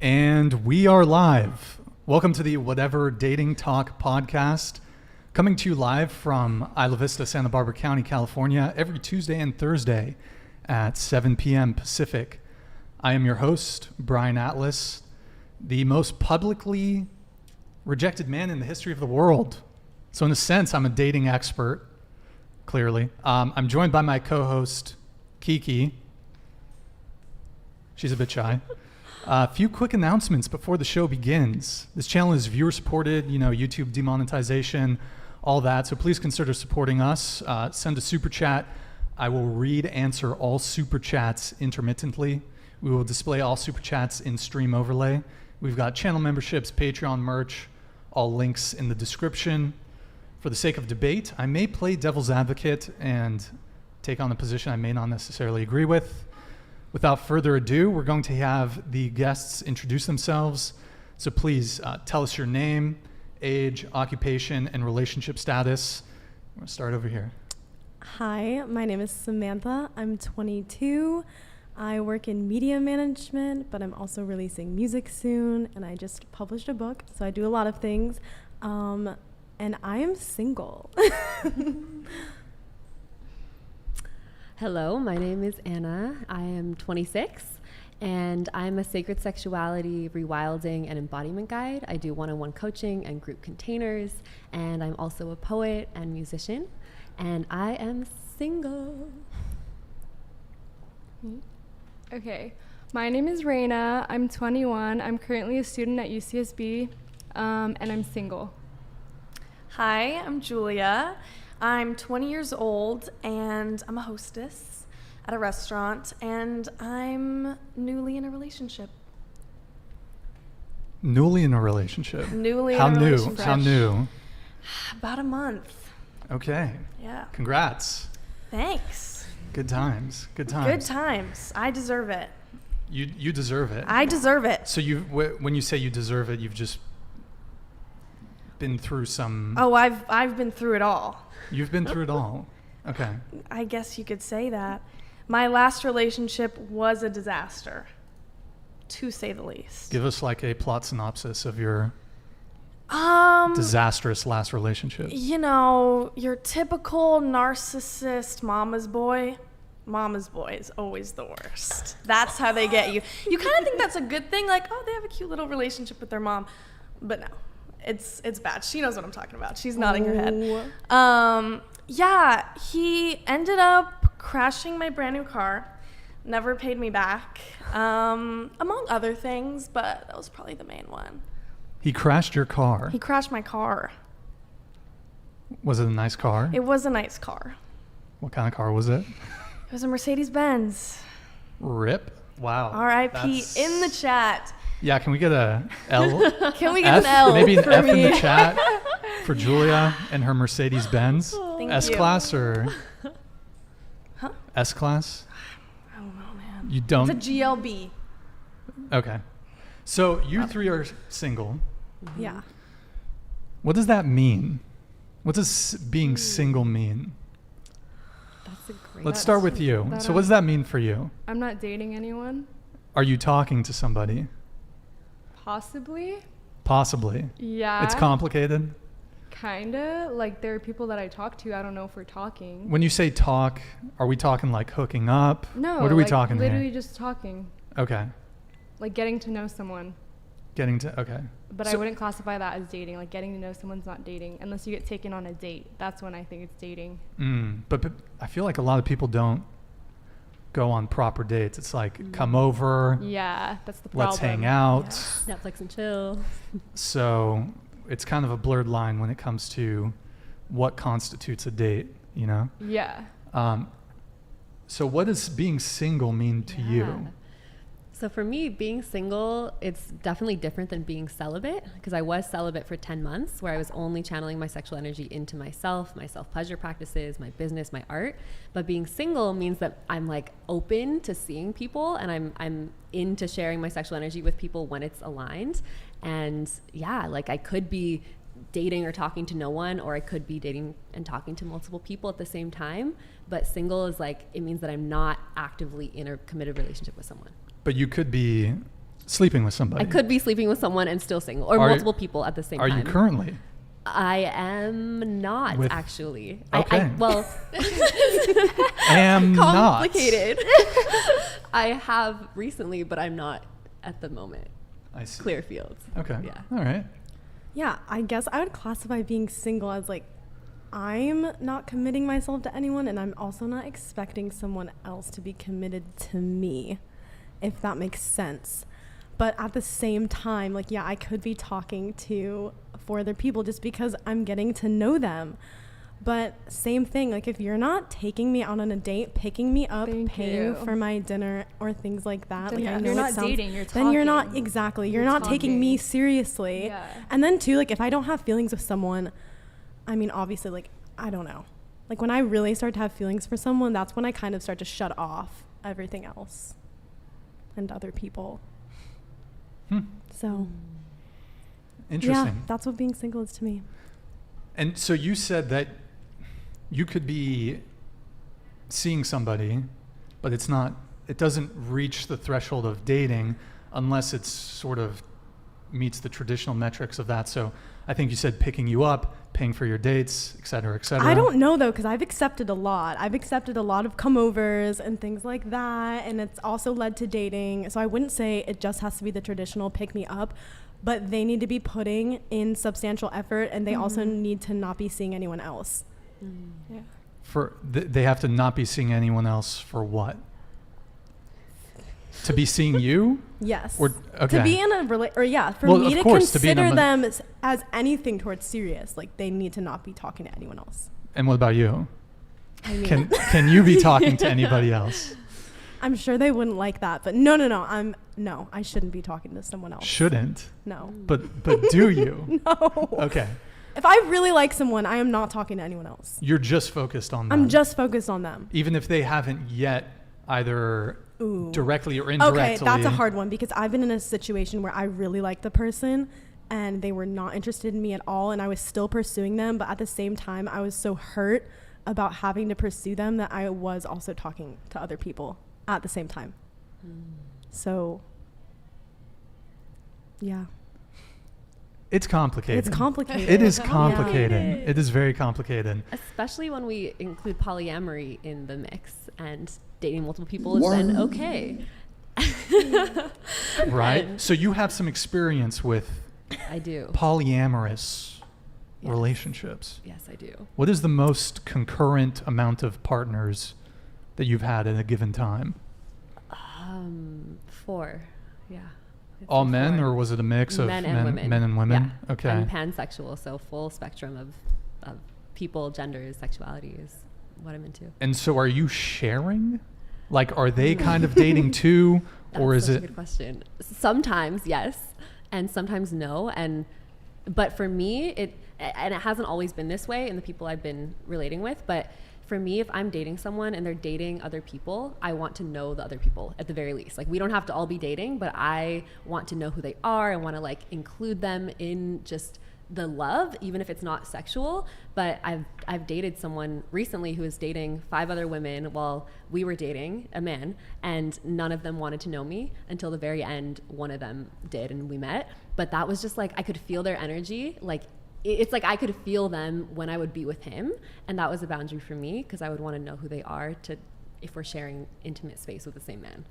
And we are live. Welcome to the Whatever Dating Talk podcast, coming to you live from Isla Vista, Santa Barbara County, California, every Tuesday and Thursday at 7 p.m. Pacific. I am your host, Brian Atlas, the most publicly rejected man in the history of the world. So in a sense, I'm a dating expert, clearly. I'm joined by my co-host, Kiki. She's a bit shy. A few quick announcements before the show begins. This channel is viewer supported, YouTube demonetization, all that. So please consider supporting us. Send a super chat. I will answer all super chats intermittently. We will display all super chats in stream overlay. We've got channel memberships, Patreon merch, all links in the description. For the sake of debate, I may play devil's advocate and take on a position I may not necessarily agree with. Without further ado, we're going to have the guests introduce themselves. So please tell us your name, age, occupation, and relationship status. I'm going to start over here. Hi, my name is Samantha. I'm 22. I work in media management, but I'm also releasing music soon, and I just published a book, so I do a lot of things. And I am single. Hello, my name is Anna. I am 26, and I'm a sacred sexuality rewilding and embodiment guide. I do one-on-one coaching and group containers, and I'm also a poet and musician, and I am single. Okay, my name is Raina. I'm 21. I'm currently a student at UCSB, and I'm single. Hi, I'm Julia. I'm 20 years old, and I'm a hostess at a restaurant, and I'm newly in a relationship. Newly in a relationship? Newly in a relationship. How new? About a month. Okay. Yeah. Congrats. Thanks. Good times. Good times. Good times. I deserve it. You deserve it. I deserve it. So when you say you deserve it, you've just been through some... Oh, I've been through it all. You've been through it all. Okay. I guess you could say that. My last relationship was a disaster, to say the least. Give us like a plot synopsis of your disastrous last relationship. Your typical narcissist mama's boy. Mama's boy is always the worst. That's how they get you. You kind of think that's a good thing, like, oh, they have a cute little relationship with their mom. But no, it's bad. She knows what I'm talking about. She's nodding her head. Yeah, he ended up crashing my brand new car. Never paid me back, among other things, but that was probably the main one. He crashed your car? He crashed my car. Was it a nice car? It was a nice car. What kind of car was it? It was a Mercedes-Benz. RIP. Wow. R.I.P. in the chat. Yeah, can we get a L? Can we get an L? Maybe an for F me? in the chat for Julia and her Mercedes-Benz. Thank S-Class or Huh? S-Class? I don't know, man. You don't? It's a GLB. Okay. So you three are single. Yeah. What does that mean? What does being single mean? That's a great... Let's start with you. So what does that mean for you? I'm not dating anyone. Are you talking to somebody? Possibly. Possibly. Yeah. It's complicated? Kinda. Like, there are people that I talk to. I don't know if we're talking. When you say talk, are we talking like hooking up? No. What are we like, talking literally here? just talking. Okay. Like, getting to know someone. Okay. But I wouldn't classify that as dating. Like, getting to know someone's not dating. Unless you get taken on a date. That's when I think it's dating. But I feel like a lot of people don't go on proper dates. It's like, come over. Yeah, that's the problem. Let's hang out. Yeah. Netflix and chill. So it's kind of a blurred line when it comes to what constitutes a date, Yeah. So what does being single mean to you? So for me, being single, it's definitely different than being celibate, because I was celibate for 10 months where I was only channeling my sexual energy into myself, my self-pleasure practices, my business, my art. But being single means that I'm like open to seeing people, and I'm into sharing my sexual energy with people when it's aligned. And yeah, like I could be dating or talking to no one, or I could be dating and talking to multiple people at the same time. But single is like, it means that I'm not actively in a committed relationship with someone. But you could be sleeping with somebody. I could be sleeping with someone and still single, or multiple people at the same time. Are you currently? I am not actually. Okay. Well, am not. complicated. I have recently, but I'm not at the moment. I see. Clear fields. Okay. Yeah. All right. Yeah, I guess I would classify being single as like, I'm not committing myself to anyone, and I'm also not expecting someone else to be committed to me, if that makes sense. But at the same time, like, yeah, I could be talking to 4 other people just because I'm getting to know them. But same thing, like, if you're not taking me out on a date, picking me up, Thank paying you. for my dinner or things like that, Then like, I know you're it not sounds- dating, you're then you're not, talking. exactly, you're You're not taking me talking. seriously. Yeah. And then too, like, if I don't have feelings with someone, I mean, obviously, like, I don't know. Like, when I really start to have feelings for someone, that's when I kind of start to shut off everything else and other people. So, Interesting. yeah, that's what being single is to me. And so you said that you could be seeing somebody, but it doesn't reach the threshold of dating unless it's sort of meets the traditional metrics of that. So I think you said picking you up, paying for your dates, et cetera, et cetera. I don't know, though, because I've accepted a lot. I've accepted a lot of come-overs and things like that, and it's also led to dating. So I wouldn't say it just has to be the traditional pick-me-up, but they need to be putting in substantial effort, and they also need to not be seeing anyone else. Yeah. They have to not be seeing anyone else for what? To be seeing you? Yes. Or okay. To be in a for Well, me of to course, to be in a consider them as anything towards serious, like, they need to not be talking to anyone else. And what about you? I mean, Can you be talking to anybody else? I'm sure they wouldn't like that, but no, I shouldn't be talking to someone else. Shouldn't. No. But do you? No. Okay. If I really like someone, I am not talking to anyone else. You're just focused on them. I'm just focused on them. Even if they haven't yet either Ooh. directly or indirectly. Okay, that's a hard one because I've been in a situation where I really like the person and they were not interested in me at all, and I was still pursuing them, but at the same time I was so hurt about having to pursue them that I was also talking to other people at the same time. So yeah, It's complicated. it's complicated. It is Yeah. complicated. It is very complicated. Especially when we include polyamory in the mix and dating multiple people is then okay. Right? So you have some experience with I do. polyamorous Yes. relationships. Yes, I do. What is the most concurrent amount of partners that you've had at a given time? 4. Yeah. It's All a men, 4. or was it a mix of Men and women. men and women? Yeah. Okay. I'm pansexual, so full spectrum of people, genders, sexuality is what I'm into. And so are you sharing? Like, are they kind of dating too? Or That's is such it? a good question. Sometimes yes, and sometimes no. But for me, it hasn't always been this way in the people I've been relating with. But for me, if I'm dating someone and they're dating other people, I want to know the other people at the very least. Like, we don't have to all be dating, but I want to know who they are. I want to like include them in just the love, even if it's not sexual. But I've dated someone recently who was dating 5 other women while we were dating a man, and none of them wanted to know me until the very end. One of them did, and we met. But that was just like, I could feel their energy. Like, it's like I could feel them when I would be with him, and that was a boundary for me because I would want to know who they are if we're sharing intimate space with the same man.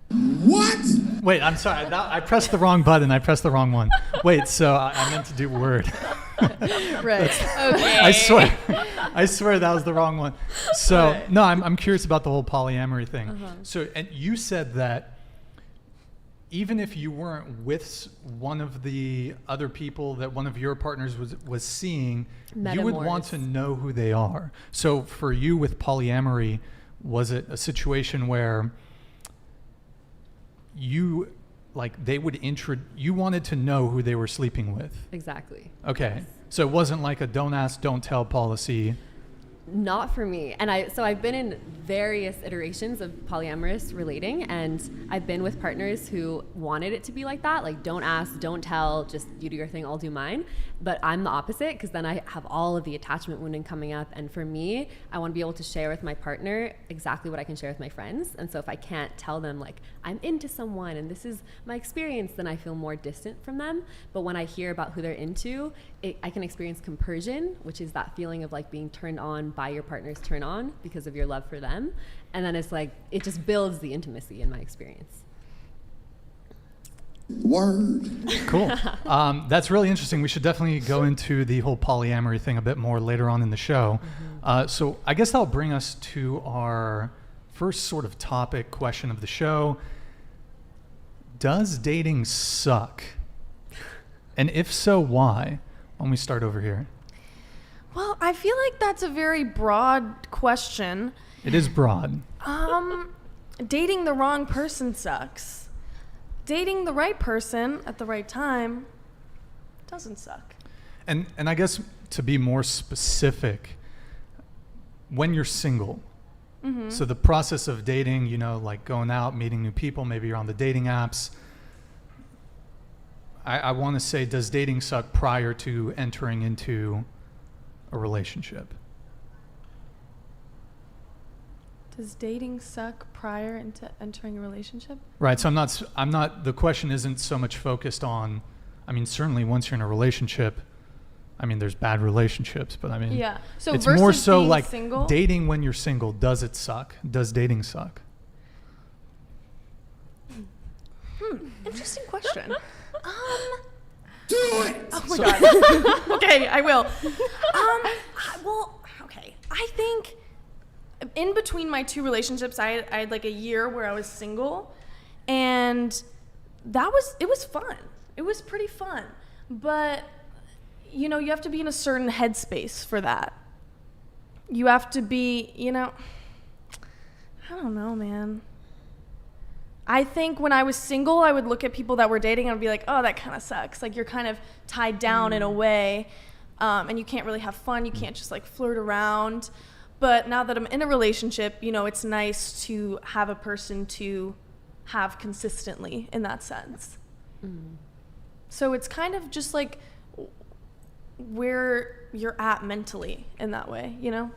What? Wait, I'm sorry. I pressed the wrong button. I pressed the wrong one. Wait, so I meant to do word. Right. Okay. I swear that was the wrong one. So Right. no, I'm curious about the whole polyamory thing. Uh-huh. So, and you said that even if you weren't with one of the other people that one of your partners was seeing, you would want to know who they are. So for you with polyamory, was it a situation where you you wanted to know who they were sleeping with? Exactly. Okay. So it wasn't like a don't ask, don't tell policy. Not for me. And I've been in various iterations of polyamorous relating, and I've been with partners who wanted it to be like that, like don't ask, don't tell, just you do your thing, I'll do mine. But I'm the opposite, because then I have all of the attachment wounding coming up, and for me, I want to be able to share with my partner exactly what I can share with my friends. And so if I can't tell them like I'm into someone and this is my experience, then I feel more distant from them. But when I hear about who they're into, I can experience compersion, which is that feeling of like being turned on by your partner's turn on because of your love for them. And then it's like, it just builds the intimacy in my experience. Word. Cool. That's really interesting. We should definitely go into the whole polyamory thing a bit more later on in the show. So I guess that'll bring us to our first sort of topic question of the show. Does dating suck? And if so, why? Why don't we start over here? Well, I feel like that's a very broad question. It is broad. Dating the wrong person sucks. Dating the right person at the right time doesn't suck. And I guess to be more specific, when you're single, so the process of dating, you know, like going out, meeting new people, maybe you're on the dating apps. I want to say, does dating suck prior to entering into a relationship? Does dating suck prior into entering a relationship? Right. So I'm not, the question isn't so much focused on, I mean, certainly once you're in a relationship, I mean, there's bad relationships, but I mean, Yeah. So it's versus more so being like single? dating when you're single. Does it suck? Does dating suck? Interesting question. Do it. Oh my god. Okay, I will. Well, okay. I think in between my two relationships, I had like a year where I was single, and it was fun. It was pretty fun. But you know, you have to be in a certain headspace for that. You have to be, you know, I don't know, man. I think when I was single, I would look at people that were dating and I'd be like, oh, that kind of sucks. Like, you're kind of tied down in a way, and you can't really have fun. You can't just like flirt around. But now that I'm in a relationship, you know, it's nice to have a person to have consistently in that sense. So it's kind of just like where you're at mentally in that way, you know?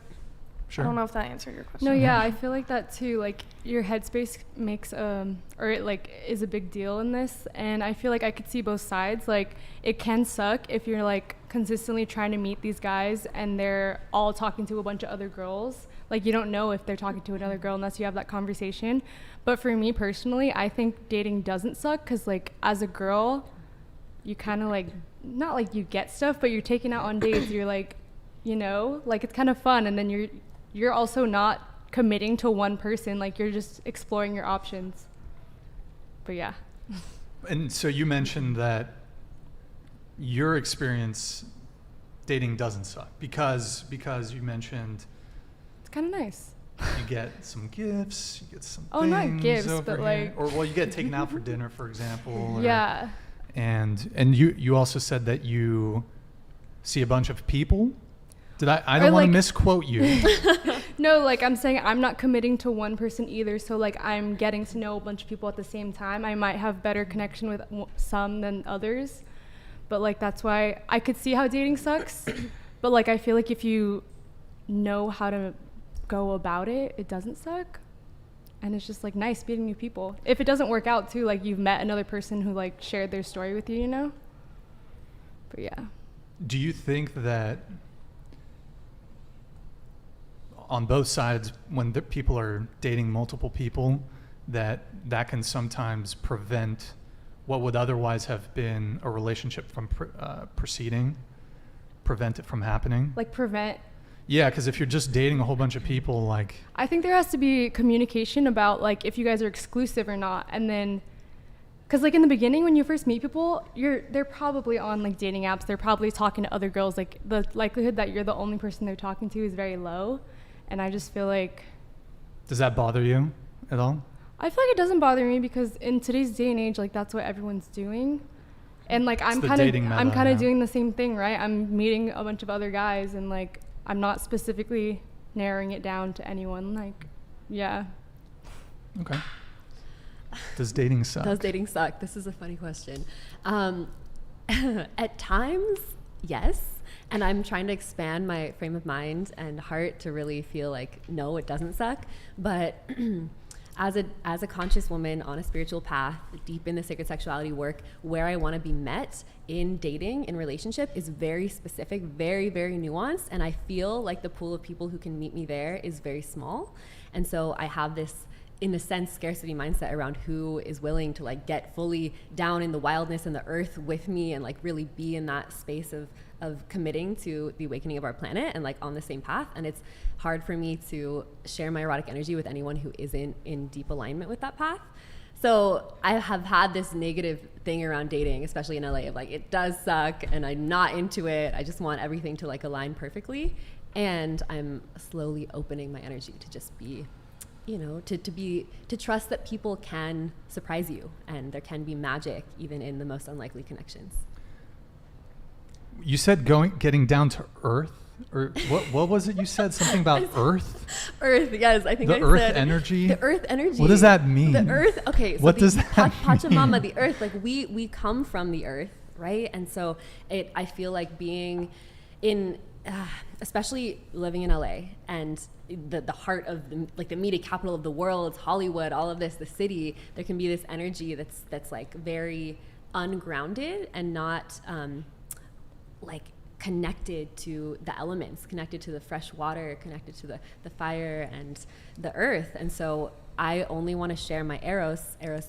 Sure. I don't know if that answered your question. No, yeah, I feel like that too. Like your headspace makes or it like is a big deal in this, and I feel like I could see both sides. Like it can suck if you're like consistently trying to meet these guys and they're all talking to a bunch of other girls. Like you don't know if they're talking to another girl unless you have that conversation. But for me personally, I think dating doesn't suck because like as a girl, you kind of like not like you get stuff, but you're taking out on dates. You're like, you know, like it's kind of fun, and then you're also not committing to one person, like you're just exploring your options. But yeah. And so you mentioned that your experience dating doesn't suck because you mentioned It's kind of nice. you get some gifts, you get some Oh, things not gifts, over but here. like or well, you get taken out for dinner, for example. Or, yeah. And you also said that you see a bunch of people. I don't want to like- misquote you. No, like I'm saying I'm not committing to one person either. So like I'm getting to know a bunch of people at the same time. I might have better connection with some than others. But like that's why I could see how dating sucks. But like I feel like if you know how to go about it, it doesn't suck. And it's just like nice meeting new people. If it doesn't work out too, like you've met another person who like shared their story with you, you know? But yeah. Do you think that on both sides, when the people are dating multiple people, that can sometimes prevent what would otherwise have been a relationship from proceeding, prevent it from happening? Like prevent. Yeah, because if you're just dating a whole bunch of people, like... I think there has to be communication about like if you guys are exclusive or not. And then, because like in the beginning when you first meet people, they're probably on like dating apps. They're probably talking to other girls. Like the likelihood that you're the only person they're talking to is very low. And I just feel like... Does that bother you at all? I feel like it doesn't bother me because in today's day and age, like that's what everyone's doing. And like I'm the kind dating of meta, yeah. doing the same thing, right? I'm meeting a bunch of other guys and like I'm not specifically narrowing it down to anyone. Like, yeah. Okay. Does dating suck? Does dating suck? This is a funny question. At times, yes. And I'm trying to expand my frame of mind and heart to really feel like, no, it doesn't suck. But as a conscious woman on a spiritual path, deep in the sacred sexuality work, where I want to be met in dating, in relationship, is very specific, very, very nuanced. And I feel like the pool of people who can meet me there is very small. And so I have this, in a sense, scarcity mindset around who is willing to like get fully down in the wildness and the earth with me and like really be in that space of committing to the awakening of our planet and like on the same path. And it's hard for me to share my erotic energy with anyone who isn't in deep alignment with that path. So I have had this negative thing around dating, especially in LA, of like, it does suck and I'm not into it. I just want everything to like align perfectly. And I'm slowly opening my energy to just be, you know, to trust that people can surprise you and there can be magic even in the most unlikely connections. You said getting down to earth, or what was it? You said something about earth. Earth, yes, I think the I earth said energy. The earth energy. What does that mean? The earth. Okay. So what does that Pachamama, mean? the earth. Like we come from the earth, right? And so I feel like being in, especially living in LA and the heart of the media capital of the world, Hollywood, all of this, the city. There can be this energy that's like very ungrounded and not. Like connected to the elements, connected to the fresh water, connected to the fire and the earth. And so I only want to share my eros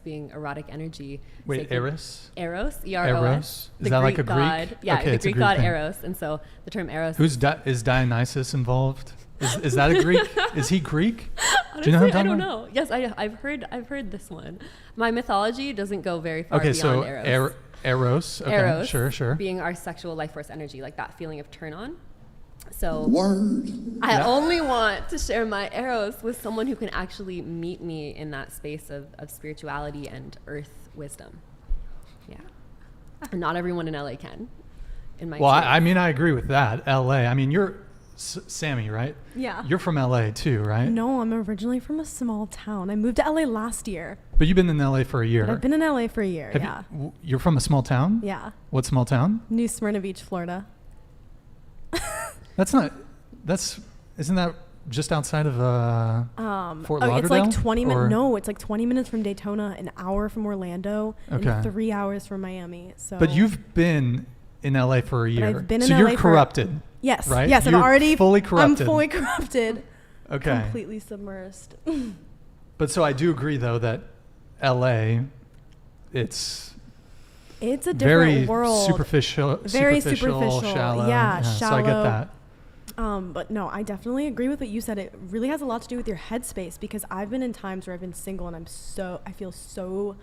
being erotic energy. Wait, sacred, Eros? Eros, E-R-O-S. Eros? Is that like a god, Greek? Yeah, okay, the Greek Greek god thing. Eros. And so the term Eros. Is Dionysus involved? Is that a Greek? Is he Greek? Honestly, Do you know what I'm I talking don't about? know. Yes, I've heard this one. My mythology doesn't go very far Okay, beyond so Eros. Eros. Okay, Eros, sure. being our sexual life force energy, like that feeling of turn on. So Word. I only want to share my Eros with someone who can actually meet me in that space of spirituality and earth wisdom. Yeah. And not everyone in LA can. In my Well, experience. I mean, I agree with that. LA. I mean, you're Sammy, right? Yeah. You're from LA too, right? No, I'm originally from a small town. I moved to LA last year. But you've been in LA for a year. But I've been in LA for a year, Have yeah. You're from a small town? Yeah. What small town? New Smyrna Beach, Florida. Isn't that just outside of Fort Lauderdale? It's like 20 Or- minutes. No, it's like 20 minutes from Daytona, an hour from Orlando, Okay. and 3 hours from Miami. So. But you've been in LA for a year. I've been in so LA you're for- corrupted. Yes. right? Yes, You're I'm already fully corrupted. I'm fully corrupted. Okay. Completely submersed. But so I do agree though that LA, it's It's a different very world. superficial, Very shallow. Yeah, So I get shallow. that. But no, I definitely agree with what you said. It really has a lot to do with your headspace, because I've been in times where I've been single and I feel so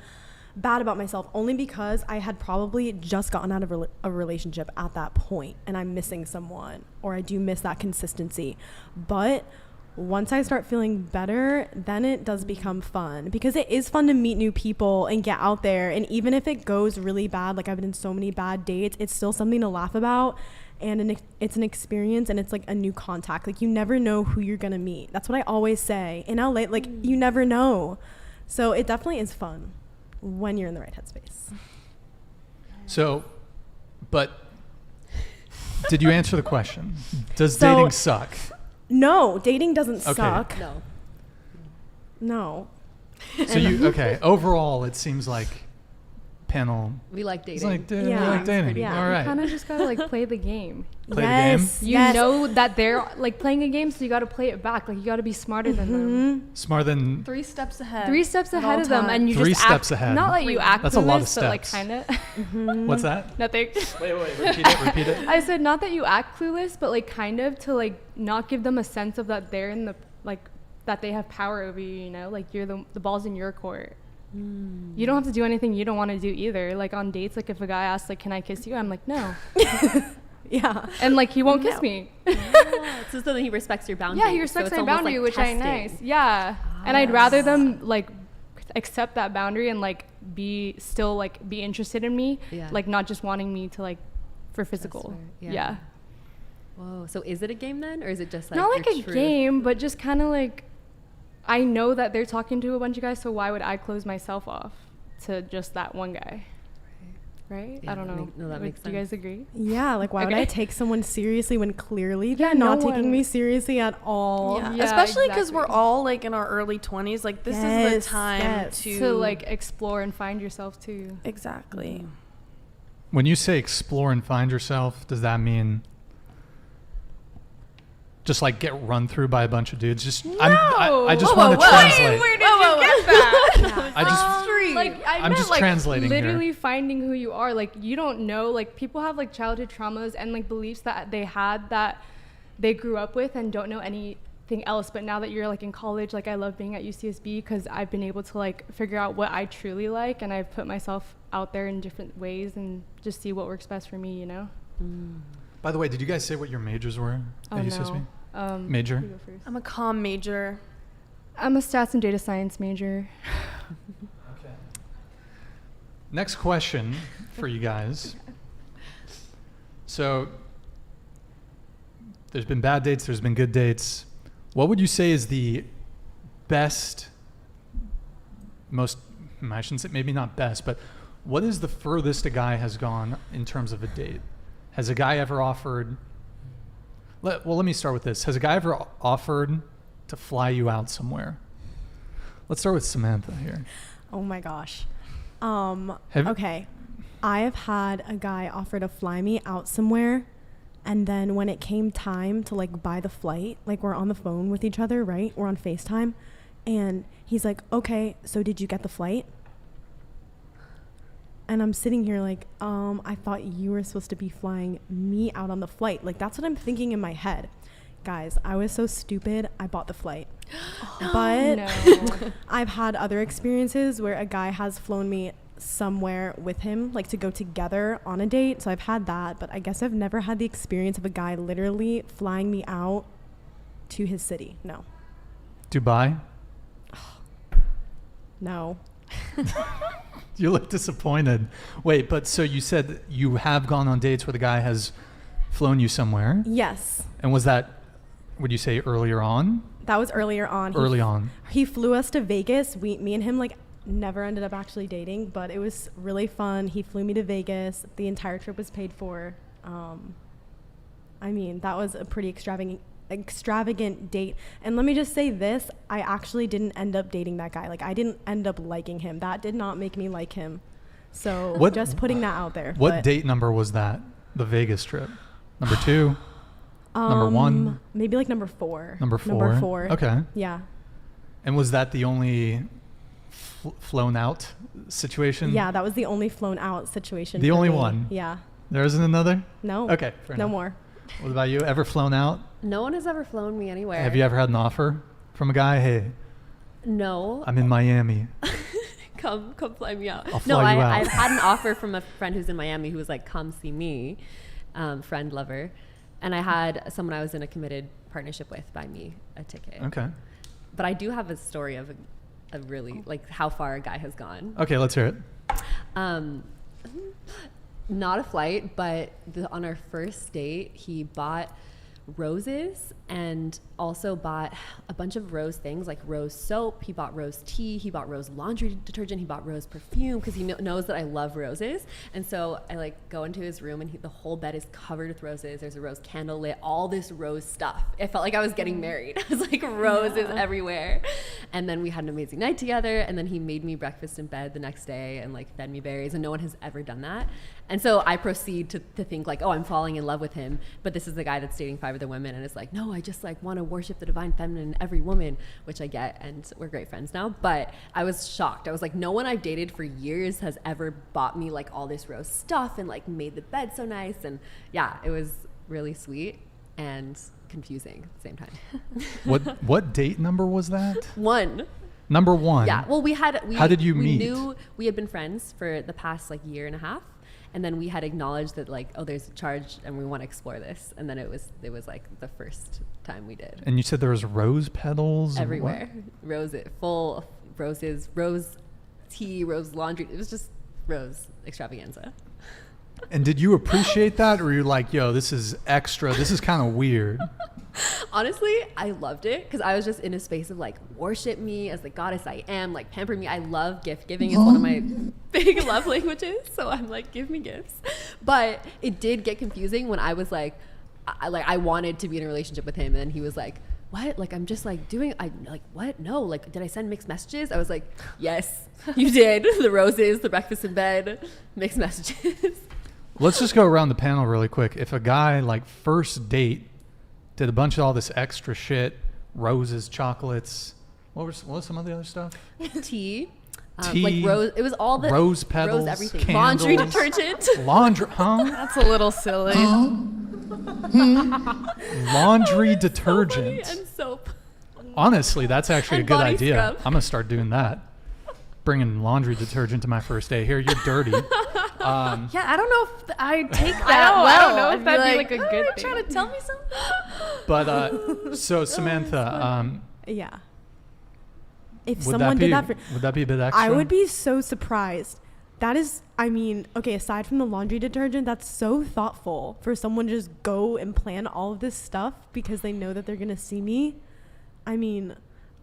bad about myself, only because I had probably just gotten out of a relationship at that point and I'm missing someone, or I do miss that consistency. But once I start feeling better, then it does become fun, because it is fun to meet new people and get out there. And even if it goes really bad, like I've been in so many bad dates, it's still something to laugh about. And it's an experience, and it's like a new contact. Like you never know who you're going to meet. That's what I always say. In LA, like you never know. So it definitely is fun when you're in the right headspace. So, but did you answer the question? Does So- dating suck? No, dating doesn't Okay. suck. No. No. So overall, it seems like panel. We like dating. It's like, we Yeah. like dating. Yeah. All You right. kind of just gotta like play the game. Play the game? Yes. You yes. know that they're like playing a game, so you gotta play it back. Like you gotta be smarter than them. Smarter than 3 steps ahead. 3 steps at ahead all of them, and you Three just steps act, ahead. Not like you act That's a lot of clueless, but like steps. kind of. what's that? Nothing. Wait, repeat it. I said not that you act clueless, but like kind of to like not give them a sense of that they're in the like that they have power over you. You know, like you're the ball's in your court. You don't have to do anything you don't want to do either. Like on dates, like if a guy asks like, "Can I kiss you?" I'm like, "No," Yeah. and like he won't kiss No. me. So then he respects your boundaries. Yeah, he respects so my it's almost boundary, like which testing. I nice. Yeah, and I'd rather them like accept that boundary and like be interested in me, Yeah. like not just wanting me to like for physical. her, yeah. Yeah. Whoa. So is it a game then, or is it just like Not like your a truth? game, but just kind of like, I know that they're talking to a bunch of guys, so why would I close myself off to just that one guy? Right? Yeah, I don't know. that makes Do you sense. guys agree? Yeah, like why would Okay. I take someone seriously when clearly Yeah, they're no not taking one- me seriously at all? Yeah, Yeah, especially because we're exactly. all like in our early 20s. Like this is Yes, the time yes. To like explore and find yourself too. exactly. When you say explore and find yourself, does that mean just like get run through by a bunch of dudes? Just I just Whoa, want to whoa, translate. Where did you get that? I just Like I I'm meant just like translating here. literally finding who you are. Like you don't know. Like people have like childhood traumas and like beliefs that they had that they grew up with and don't know anything else. But now that you're like in college, like I love being at UCSB because I've been able to like figure out what I truly like, and I've put myself out there in different ways and just see what works best for me. You know. By the way, did you guys say what your majors were Oh at UCSB? no. Major? You go first. I'm a comm major. I'm a stats and data science major. Okay. Next question for you guys. So, there's been bad dates, there's been good dates. What would you say is the best, most, I shouldn't say, maybe not best, but what is the furthest a guy has gone in terms of a date? Has a guy ever offered, let me start with this. Has a guy ever offered to fly you out somewhere? Let's start with Samantha here. Oh my gosh. Have- Okay. I have had a guy offer to fly me out somewhere, and then when it came time to like buy the flight, like we're on the phone with each other, right? We're on FaceTime, and he's like, "Okay, so did you get the flight?" And I'm sitting here like, I thought you were supposed to be flying me out on the flight. Like that's what I'm thinking in my head. Guys, I was so stupid. I bought the flight. But No. I've had other experiences where a guy has flown me somewhere with him, like to go together on a date. So I've had that, but I guess I've never had the experience of a guy literally flying me out to his city. No. Dubai? No. You look disappointed. Wait, but so you said you have gone on dates where the guy has flown you somewhere? Yes. And was that, would you say earlier on? That was earlier on. Early on. He flew us to Vegas. Me and him like never ended up actually dating, but it was really fun. He flew me to Vegas. The entire trip was paid for. I mean, that was a pretty extravagant date. And let me just say this, I actually didn't end up dating that guy. Like I didn't end up liking him. That did not make me like him. So What- just putting that out there. What But, date number was that? The Vegas trip? Number 2? Number 1? Maybe like number 4. Number 4? Number 4. Okay. Yeah. And was that the only flown out situation? Yeah, that was the only flown out situation. The for only me. one? Yeah. There isn't another? No. Okay, fair No enough. more. What about you? Ever flown out? No one has ever flown me anywhere. Have you ever had an offer from a guy? Hey, No. I'm in Miami. come fly me out. I'll fly you out. I've had an offer from a friend who's in Miami who was like, come see me, friend, lover. And I had someone I was in a committed partnership with buy me a ticket. Okay. But I do have a story of a really, like how far a guy has gone. Okay, let's hear it. Not a flight, but on our first date, he bought roses and also bought a bunch of rose things like rose soap. He bought rose tea. He bought rose laundry detergent. He bought rose perfume because he knows that I love roses. And so I like go into his room and the whole bed is covered with roses. There's a rose candle lit, all this rose stuff. It felt like I was getting married. It was like roses everywhere. And then we had an amazing night together. And then he made me breakfast in bed the next day and like fed me berries. And no one has ever done that. And so I proceed to think like, oh, I'm falling in love with him. But this is the guy that's dating 5 other women. And it's like, no, I just like want to worship the divine feminine in every woman, which I get. And we're great friends now. But I was shocked. I was like, no one I've dated for years has ever bought me like all this rose stuff and like made the bed so nice. And yeah, it was really sweet and confusing at the same time. What date number was that? 1. Number 1. Yeah. Well, How did you meet? We knew we had been friends for the past like year and a half. And then we had acknowledged that like, oh, there's a charge and we want to explore this. And then it was like the first time we did. And you said there was rose petals? Everywhere. Full of roses, rose tea, rose laundry. It was just rose extravaganza. And did you appreciate that, or were you like, yo, this is extra, this is kind of weird? Honestly, I loved it because I was just in a space of like, worship me as the goddess I am, like pamper me. I love gift giving. It's one of my big love languages. So I'm like, give me gifts. But it did get confusing when I was like, I wanted to be in a relationship with him, and he was like, what? Like, I'm just like doing, I like, what? No, like, did I send mixed messages? I was like, yes, you did. The roses, the breakfast in bed, mixed messages. Let's just go around the panel really quick. If a guy like first date did a bunch of all this extra shit, roses, chocolates, what was some of the other stuff? Tea. Tea, like rose, it was all the rose petals, rose everything. candles, Laundry detergent. Laundry, huh? That's a little silly. Laundry detergent. And soap. Honestly, that's actually And a good body idea. scrub. I'm gonna start doing that. Bringing laundry detergent to my first day. Here, you're dirty. Yeah, I don't know if I take that I don't know I'd if that'd be like a "Oh, good you're trying thing." to tell me something? But so Samantha, Yeah. If would someone that be did that for, would that be a bit extra? I would be so surprised. That is, I mean, okay, aside from the laundry detergent, that's so thoughtful for someone to just go and plan all of this stuff because they know that they're going to see me. I mean,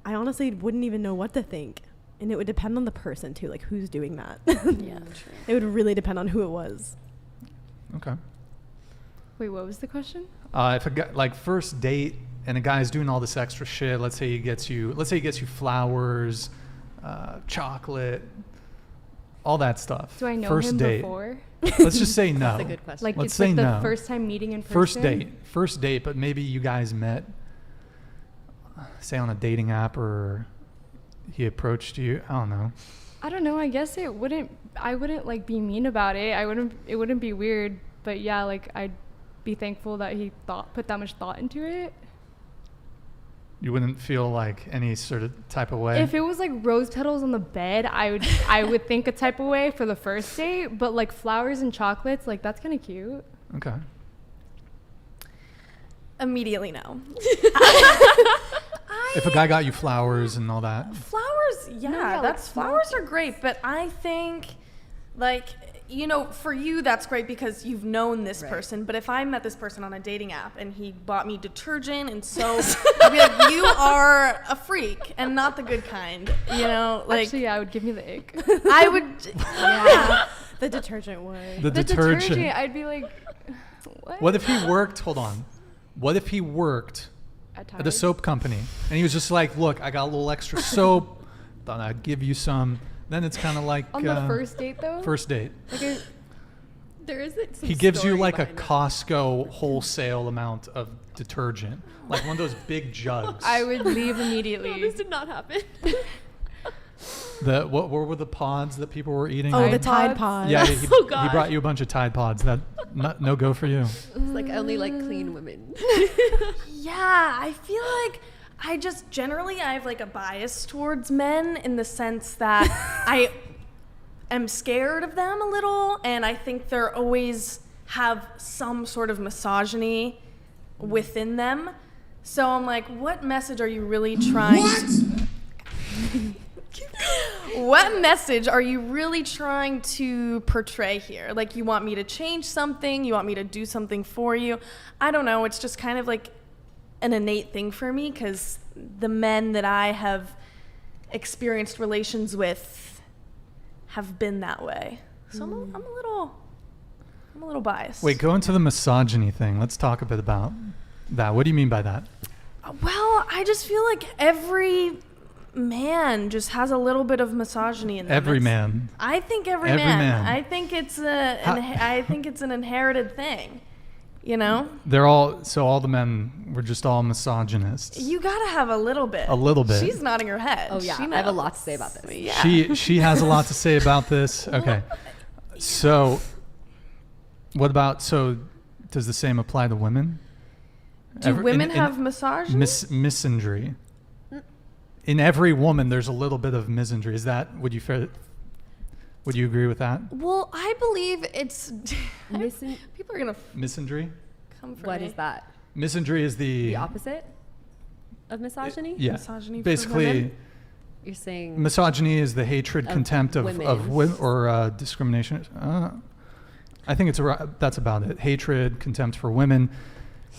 I honestly wouldn't even know what to think. And it would depend on the person too, like who's doing that. Yeah, true. It would really depend on who it was. Okay. Wait, what was the question? If a guy, like first date and a guy's doing all this extra shit, let's say he gets you flowers, chocolate, all that stuff. Do I know first him date. before? Let's just say no. That's a good question. Like Let's it's say like the no. first time meeting in person? First date, but maybe you guys met, say on a dating app, or he approached you. I don't know. I don't know. I guess I wouldn't like be mean about it. It wouldn't be weird, but yeah, like I'd be thankful that he put that much thought into it. You wouldn't feel like any sort of type of way. If it was like rose petals on the bed, I would think a type of way for the first date, but like flowers and chocolates, like that's kind of cute. Okay. Immediately no. If a guy got you flowers and all that. Flowers, yeah, like that's small flowers are great, but I think, like, you know, for you that's great because you've known this Right. person. But if I met this person on a dating app and he bought me detergent and soap, I'd be like, you are a freak and not the good kind. You know, like Actually, yeah, I would give me the ick. I would. Yeah. The detergent way. The detergent. I'd be like, what? What if he worked? Hold on. What if he worked at a Tide? soap company and he was just like, "Look, I got a little extra soap. Thought I'd give you some." Then it's kind of like On the first date though? First date. Like There is some He gives you story like a behind it. Costco wholesale amount of detergent, like one of those big jugs. I would leave No, immediately. this did not happen. What were the pods that people were eating? Oh, the Tide Tide Pods? Pods. Yeah, Oh, he God. brought you a bunch of Tide Pods. That no go for you. It's like I only like clean women. Yeah, I feel like I just generally I have like a bias towards men in the sense that I am scared of them a little, and I think they're always have some sort of misogyny within them. So I'm like, what message are you really trying to what message are you really trying to portray here? Like, you want me to change something? You want me to do something for you? I don't know. It's just kind of like an innate thing for me because the men that I have experienced relations with have been that way. So I'm a little biased. Wait, go into the misogyny thing. Let's talk a bit about that. What do you mean by that? Well, I just feel like every man just has a little bit of misogyny in them. Every It's- man. I think every Every man. I think it's I think it's an inherited thing. You know, All the men were just all misogynists. you gotta have a little bit. A little bit. She's nodding her head. Oh yeah, She I have a knows. lot to say about this. Yeah. She has a lot to say about this. Okay. So does the same apply to women? Do women have misogyny? Misandry? In every woman there's a little bit of misandry. Is that would you agree with that? Well, I believe it's. Misin- People are gonna Misandry? come for What me. is that? Misandry is The opposite of misogyny? Yeah. Misogyny for Basically women? You're saying misogyny is the hatred, Of contempt of women. women or discrimination. I think that's about it. Hatred, contempt for women.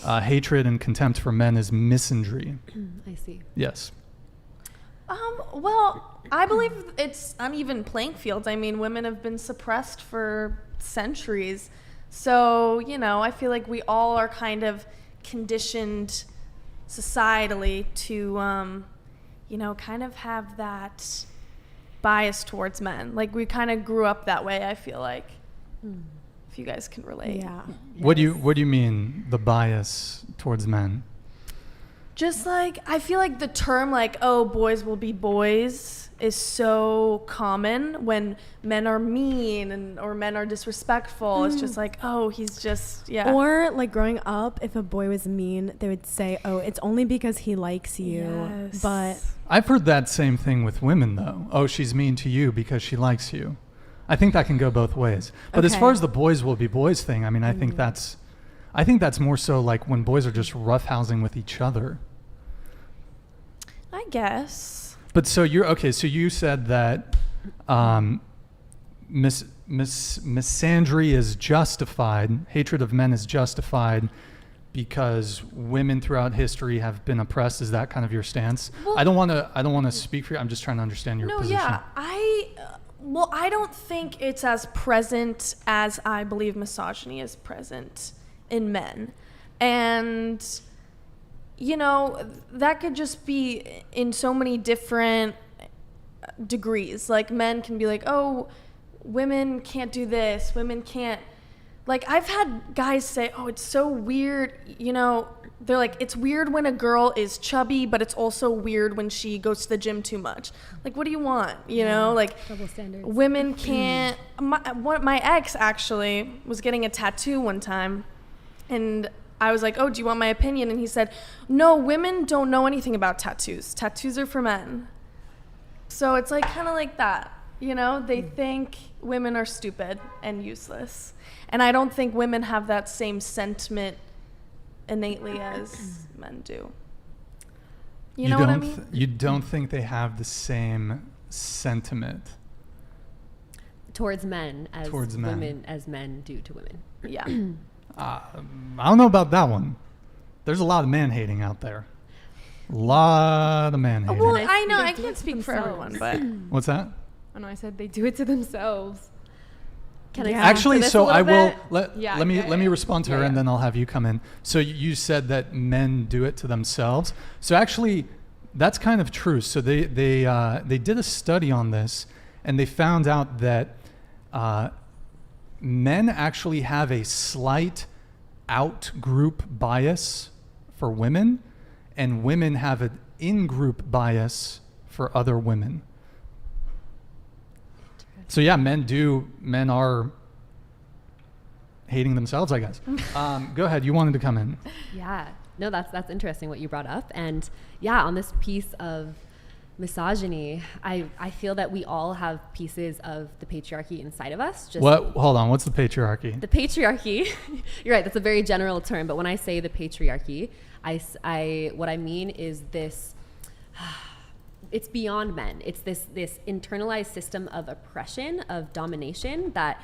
Hatred and contempt for men is misandry. I see. Yes. Well, I believe it's uneven playing fields. I mean, women have been suppressed for centuries. So, you know, I feel like we all are kind of conditioned societally to, you know, kind of have that bias towards men. Like, we kind of grew up that way, I feel like. If you guys can relate. Yeah. What do you mean, the bias towards men? Just like, I feel like the term like, oh, boys will be boys is so common when men are mean or men are disrespectful. It's just like, oh, he's just, yeah. Or like growing up, if a boy was mean, they would say, oh, it's only because he likes you. Yes. But I've heard that same thing with women, though. Oh, she's mean to you because she likes you. I think that can go both ways. But as Okay. far as the boys will be boys thing, I mean, I think that's more so like when boys are just roughhousing with each other. I guess. But so you said that misandry is justified, hatred of men is justified because women throughout history have been oppressed. Is that kind of your stance? Well, I don't want to speak for you. I'm just trying to understand your position. Yeah. I don't think it's as present as I believe misogyny is present in men. And, you know, that could just be in so many different degrees. Like, men can be like, oh, women can't do this, women can't. Like, I've had guys say, oh, it's so weird, you know, they're like, it's weird when a girl is chubby, but it's also weird when she goes to the gym too much. Like, what do you want? You know, like, Double standards. women can't. My ex actually was getting a tattoo one time, and I was like, oh, do you want my opinion? And he said, no, women don't know anything about tattoos. Tattoos are for men. So it's like kind of like that. You know, they think women are stupid and useless. And I don't think women have that same sentiment innately as men do. You know what I mean? You don't think they have the same sentiment Towards men as Towards men. women as men do to women. Yeah. I don't know about that one. There's a lot of man hating out there. A lot of man hating. Well, They- I know they I do can't it to speak for everyone, but What's that? Oh no, I said they do it to themselves. Can I Yeah. speak Actually, to this so a I little will bit? let me respond to her, Yeah, and yeah. then I'll have you come in. So you said that men do it to themselves. So actually, that's kind of true. So they did a study on this, and they found out that men actually have a slight out-group bias for women, and women have an in-group bias for other women. So yeah, men are hating themselves, I guess. Go ahead, you wanted to come in. Yeah, no, that's interesting what you brought up. And yeah, on this piece of misogyny, I feel that we all have pieces of the patriarchy inside of us. Just Hold on, what's the patriarchy? The patriarchy, you're right, that's a very general term, but when I say the patriarchy, what I mean is this, it's beyond men. It's this internalized system of oppression, of domination that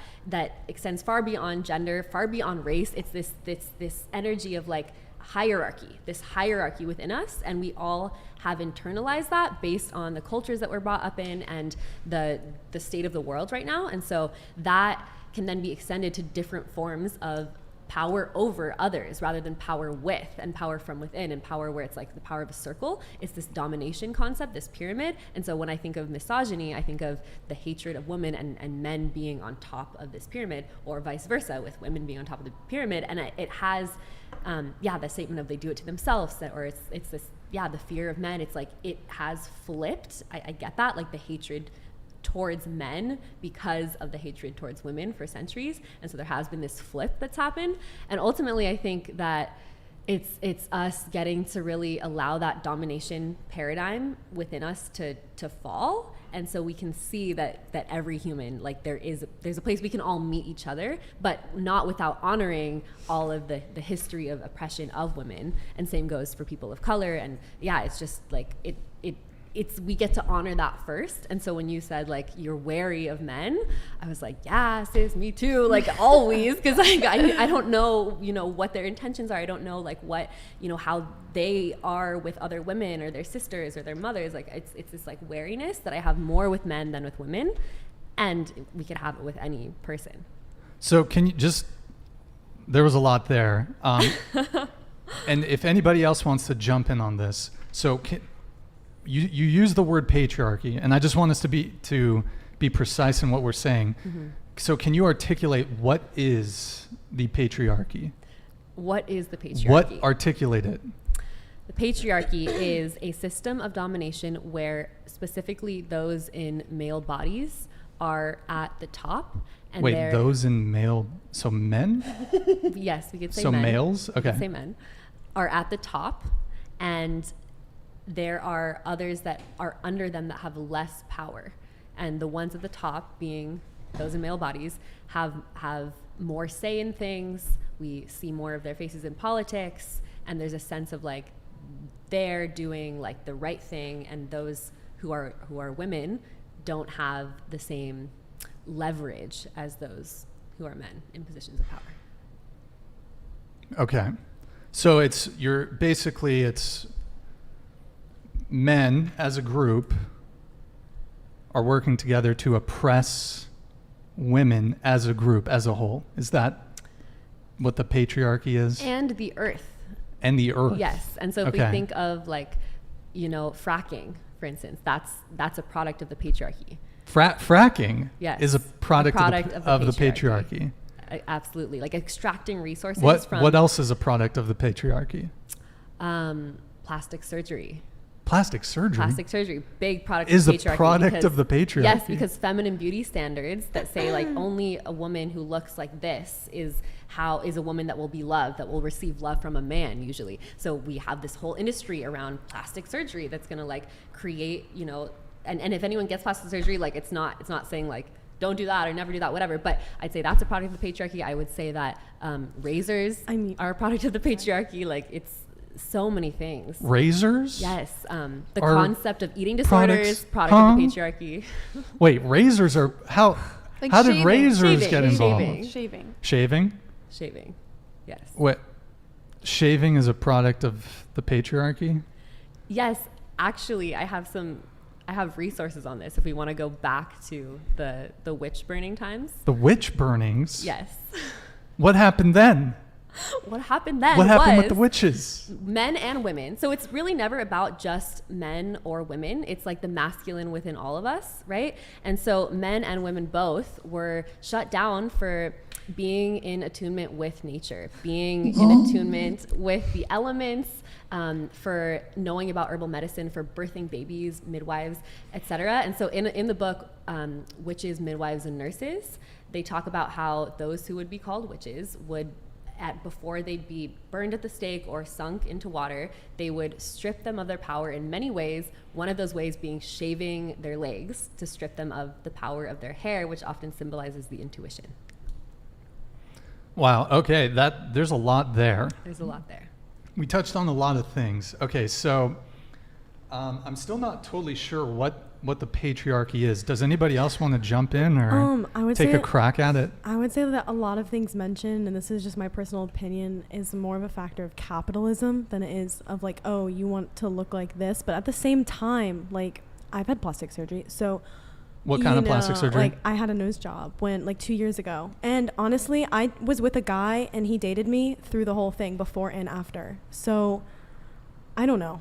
extends far beyond gender, far beyond race. It's this energy of like this hierarchy within us, and we all have internalized that based on the cultures that we're brought up in and the state of the world right now. And so that can then be extended to different forms of power over others rather than power with and power from within and power where it's like the power of a circle. It's this domination concept, this pyramid. And so when I think of misogyny, I think of the hatred of women and men being on top of this pyramid, or vice versa with women being on top of the pyramid. And it has, the statement of they do it to themselves, or it's this, the fear of men. It's like it has flipped. I get that, like the hatred towards men because of the hatred towards women for centuries. And so there has been this flip that's happened. And ultimately, I think that it's us getting to really allow that domination paradigm within us to fall. And so we can see that every human, like there's a place we can all meet each other, but not without honoring all of the history of oppression of women. And same goes for people of color. And yeah, it's just like we get to honor that first. And so when you said like you're wary of men, I was like, yeah, sis, me too, like always, because like I don't know, you know, what their intentions are. I don't know like what, you know, how they are with other women or their sisters or their mothers. Like it's this like wariness that I have more with men than with women, and we could have it with any person. So can you just, there was a lot there. And if anybody else wants to jump in on this, so you use the word patriarchy, and I just want us to be precise in what we're saying. Mm-hmm. So can you articulate what is the patriarchy? What is the patriarchy? What articulate it? The patriarchy is a system of domination where specifically those in male bodies are at the top. And wait, those in male, so men? Yes, we could say so men. So males? Okay. We could say men are at the top, and there are others that are under them that have less power. And the ones at the top, being those in male bodies, have more say in things. We see more of their faces in politics, and there's a sense of like they're doing like the right thing, and those who are women don't have the same leverage as those who are men in positions of power. Okay. So it's men as a group are working together to oppress women as a group, as a whole. Is that what the patriarchy is? And the earth. And the earth. Yes. And so if we think of like, you know, fracking, for instance, that's a product of the patriarchy. Fracking yes. is a product of the patriarchy. Absolutely. Like extracting resources from... What else is a product of the patriarchy? Plastic surgery. Plastic surgery, big product is of the patriarchy. Is a product of the patriarchy. Yes, because feminine beauty standards that say like only a woman who looks like this is a woman that will be loved, that will receive love from a man usually. So we have this whole industry around plastic surgery that's going to like create, you know, and if anyone gets plastic surgery, like it's not saying like don't do that or never do that, whatever. But I'd say that's a product of the patriarchy. I would say that razors are a product of the patriarchy. Like it's so many things. Razors? Yes. The concept of eating disorders, product of the patriarchy. Wait, razors are how? Like how did razors get involved? Shaving. Yes. What? Shaving is a product of the patriarchy? Yes. Actually, I have resources on this if we want to go back to the witch burning times. The witch burnings? Yes. What happened then? What happened then? What happened with the witches? Men and women. So it's really never about just men or women. It's like the masculine within all of us, right? And so men and women both were shut down for being in attunement with nature, being in attunement with the elements, for knowing about herbal medicine, for birthing babies, midwives, etc. And so in the book, Witches, Midwives, and Nurses, they talk about how those who would be called witches would, before they'd be burned at the stake or sunk into water, they would strip them of their power in many ways. One of those ways being shaving their legs to strip them of the power of their hair, which often symbolizes the intuition. Wow. Okay. There's a lot there. There's a lot there. We touched on a lot of things. Okay. So I'm still not totally sure what the patriarchy is. Does anybody else want to jump in or take a crack at it? I would say that a lot of things mentioned, and this is just my personal opinion, is more of a factor of capitalism than it is of like, oh, you want to look like this. But at the same time, like I've had plastic surgery. So what kind of plastic surgery? Like I had a nose job 2 years ago. And honestly, I was with a guy and he dated me through the whole thing before and after. So I don't know.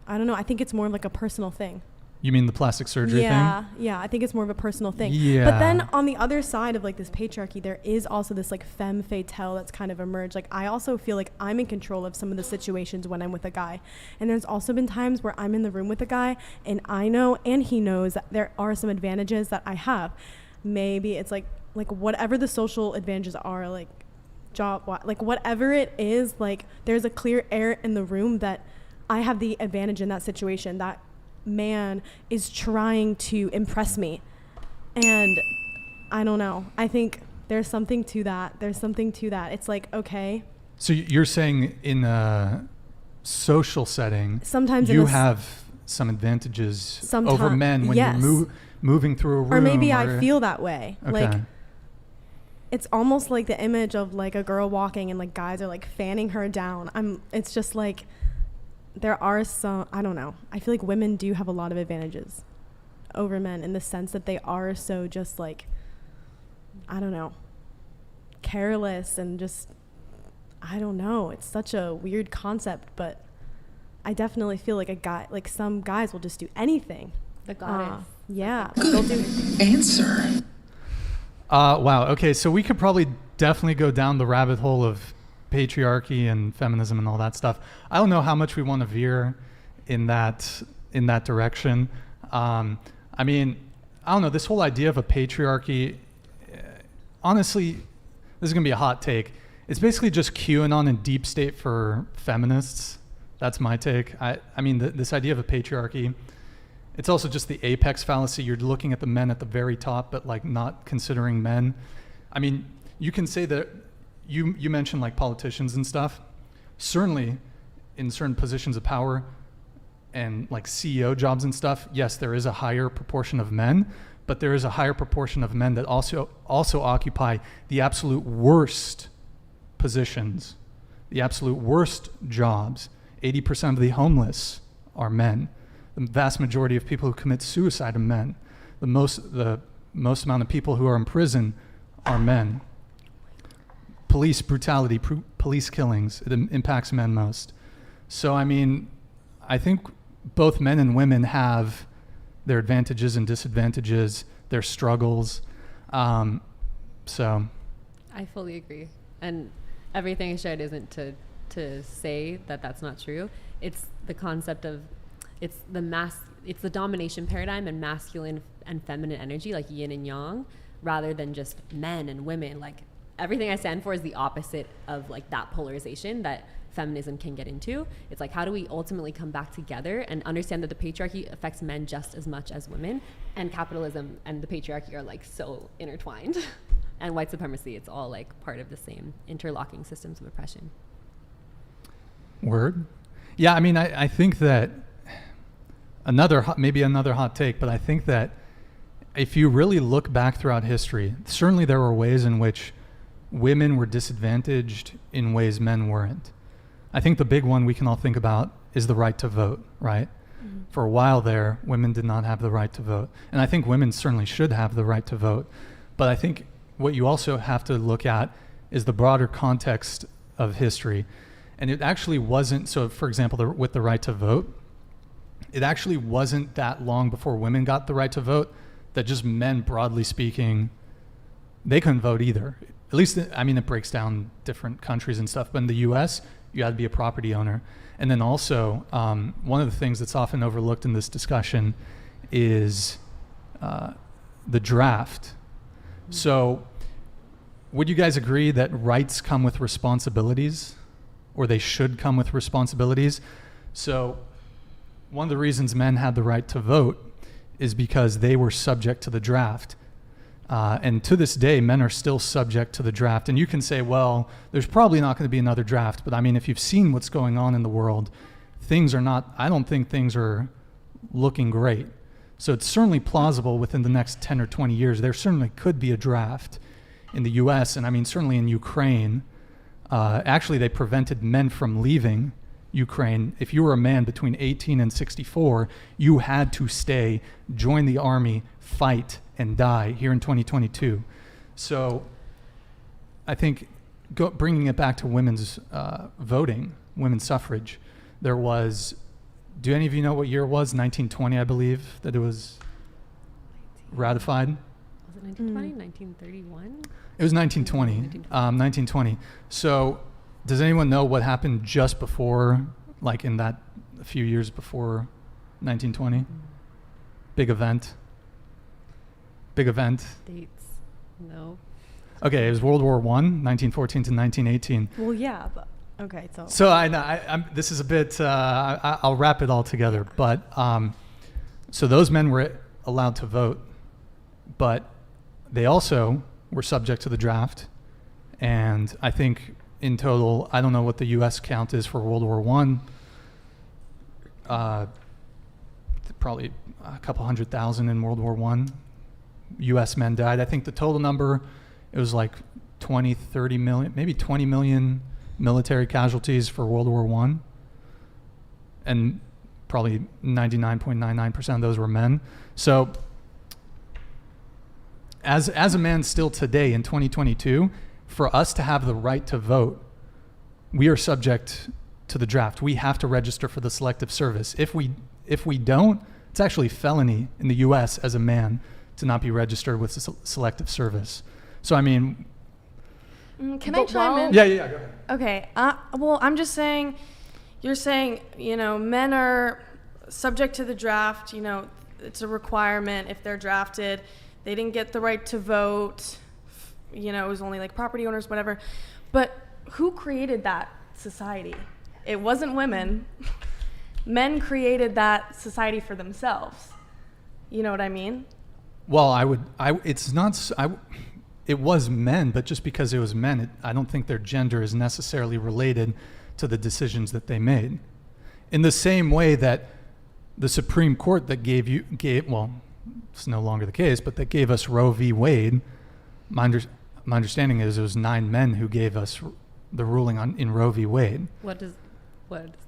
I think it's more like a personal thing. You mean the plastic surgery thing? Yeah, I think it's more of a personal thing. Yeah. But then on the other side of like this patriarchy, there is also this like femme fatale that's kind of emerged. Like I also feel like I'm in control of some of the situations when I'm with a guy. And there's also been times where I'm in the room with a guy and I know and he knows that there are some advantages that I have. Maybe it's like whatever the social advantages are, like job, like whatever it is, like there's a clear air in the room that I have the advantage in that situation. That man is trying to impress me, and I don't know, I think there's something to that. It's like, okay, so you're saying in a social setting sometimes you have some advantages Sometime- over men when yes. you're moving through a room. Or maybe I feel that way. Okay. Like, it's almost like the image of like a girl walking and like guys are like fanning her down. It's just like, there are some, I don't know. I feel like women do have a lot of advantages over men in the sense that they are so just like, I don't know, careless and just, I don't know. It's such a weird concept, but I definitely feel like a guy, like some guys will just do anything. The goddess. Yeah. Like they'll do. Answer. Wow. Okay. So we could probably definitely go down the rabbit hole of patriarchy and feminism and all that stuff. I don't know how much we want to veer in that direction. I mean, I don't know. This whole idea of a patriarchy, honestly, this is going to be a hot take. It's basically just QAnon and deep state for feminists. That's my take. I mean, this idea of a patriarchy, it's also just the apex fallacy. You're looking at the men at the very top, but like not considering men. I mean, you can say that you mentioned like politicians and stuff. Certainly in certain positions of power and like CEO jobs and stuff, yes, there is a higher proportion of men, but there is a higher proportion of men that also occupy the absolute worst positions, the absolute worst jobs. 80% of the homeless are men. The vast majority of people who commit suicide are men. The most amount of people who are in prison are men. Police brutality, police killings, it impacts men most. So, I mean, I think both men and women have their advantages and disadvantages, their struggles. So. I fully agree. And everything I shared isn't to say that that's not true. It's the concept of, it's the domination paradigm and masculine and feminine energy, like yin and yang, rather than just men and women. Like everything I stand for is the opposite of like that polarization that feminism can get into. It's like, how do we ultimately come back together and understand that the patriarchy affects men just as much as women, and capitalism and the patriarchy are like so intertwined. And white supremacy, it's all like part of the same interlocking systems of oppression. Word. Yeah, I mean, I think that maybe another hot take, but I think that if you really look back throughout history, certainly there were ways in which women were disadvantaged in ways men weren't. I think the big one we can all think about is the right to vote, right? Mm-hmm. For a while there, women did not have the right to vote. And I think women certainly should have the right to vote. But I think what you also have to look at is the broader context of history. And it actually wasn't, so for example, with the right to vote, it actually wasn't that long before women got the right to vote that just men, broadly speaking, they couldn't vote either. At least, I mean, it breaks down different countries and stuff, but in the US, you had to be a property owner. And then also, one of the things that's often overlooked in this discussion is the draft. So would you guys agree that rights come with responsibilities, or they should come with responsibilities? So one of the reasons men had the right to vote is because they were subject to the draft. And to this day, men are still subject to the draft. And you can say, well, there's probably not going to be another draft. But I mean, if you've seen what's going on in the world, I don't think things are looking great. So it's certainly plausible within the next 10 or 20 years, there certainly could be a draft in the US. And I mean, certainly in Ukraine, actually they prevented men from leaving Ukraine. If you were a man between 18 and 64, you had to stay, join the army, fight, and die here in 2022. So I think bringing it back to women's voting, women's suffrage, there was, do any of you know what year it was? 1920, I believe, that it was ratified. Was it 1920, 1931? It was 1920, 1920. So does anyone know what happened just before, like in that, a few years before 1920? Big event. Dates? No. Okay, it was World War I, 1914 to 1918. Well, yeah, but okay, so. So I'm this is a bit, I'll wrap it all together. But so those men were allowed to vote, but they also were subject to the draft. And I think in total, I don't know what the U.S. count is for World War I. probably a couple 100,000 in World War I. U.S. men died. I think the total number, it was like 20, 30 million, maybe 20 million military casualties for World War I. And probably 99.99% of those were men. So as a man still today in 2022, for us to have the right to vote, we are subject to the draft. We have to register for the selective service. If we don't, it's actually felony in the U.S. as a man to not be registered with the selective service. So I mean, can I chime in? Yeah, go ahead. Okay. Well, I'm just saying, you're saying, men are subject to the draft. It's a requirement if they're drafted. They didn't get the right to vote. It was only like property owners, whatever. But who created that society? It wasn't women. Men created that society for themselves. You know what I mean? Well, it was men, but just because it was men, I don't think their gender is necessarily related to the decisions that they made. In the same way that the Supreme Court that well, it's no longer the case, but that gave us Roe v. Wade, my understanding is it was 9 men who gave us the ruling in Roe v. Wade. What does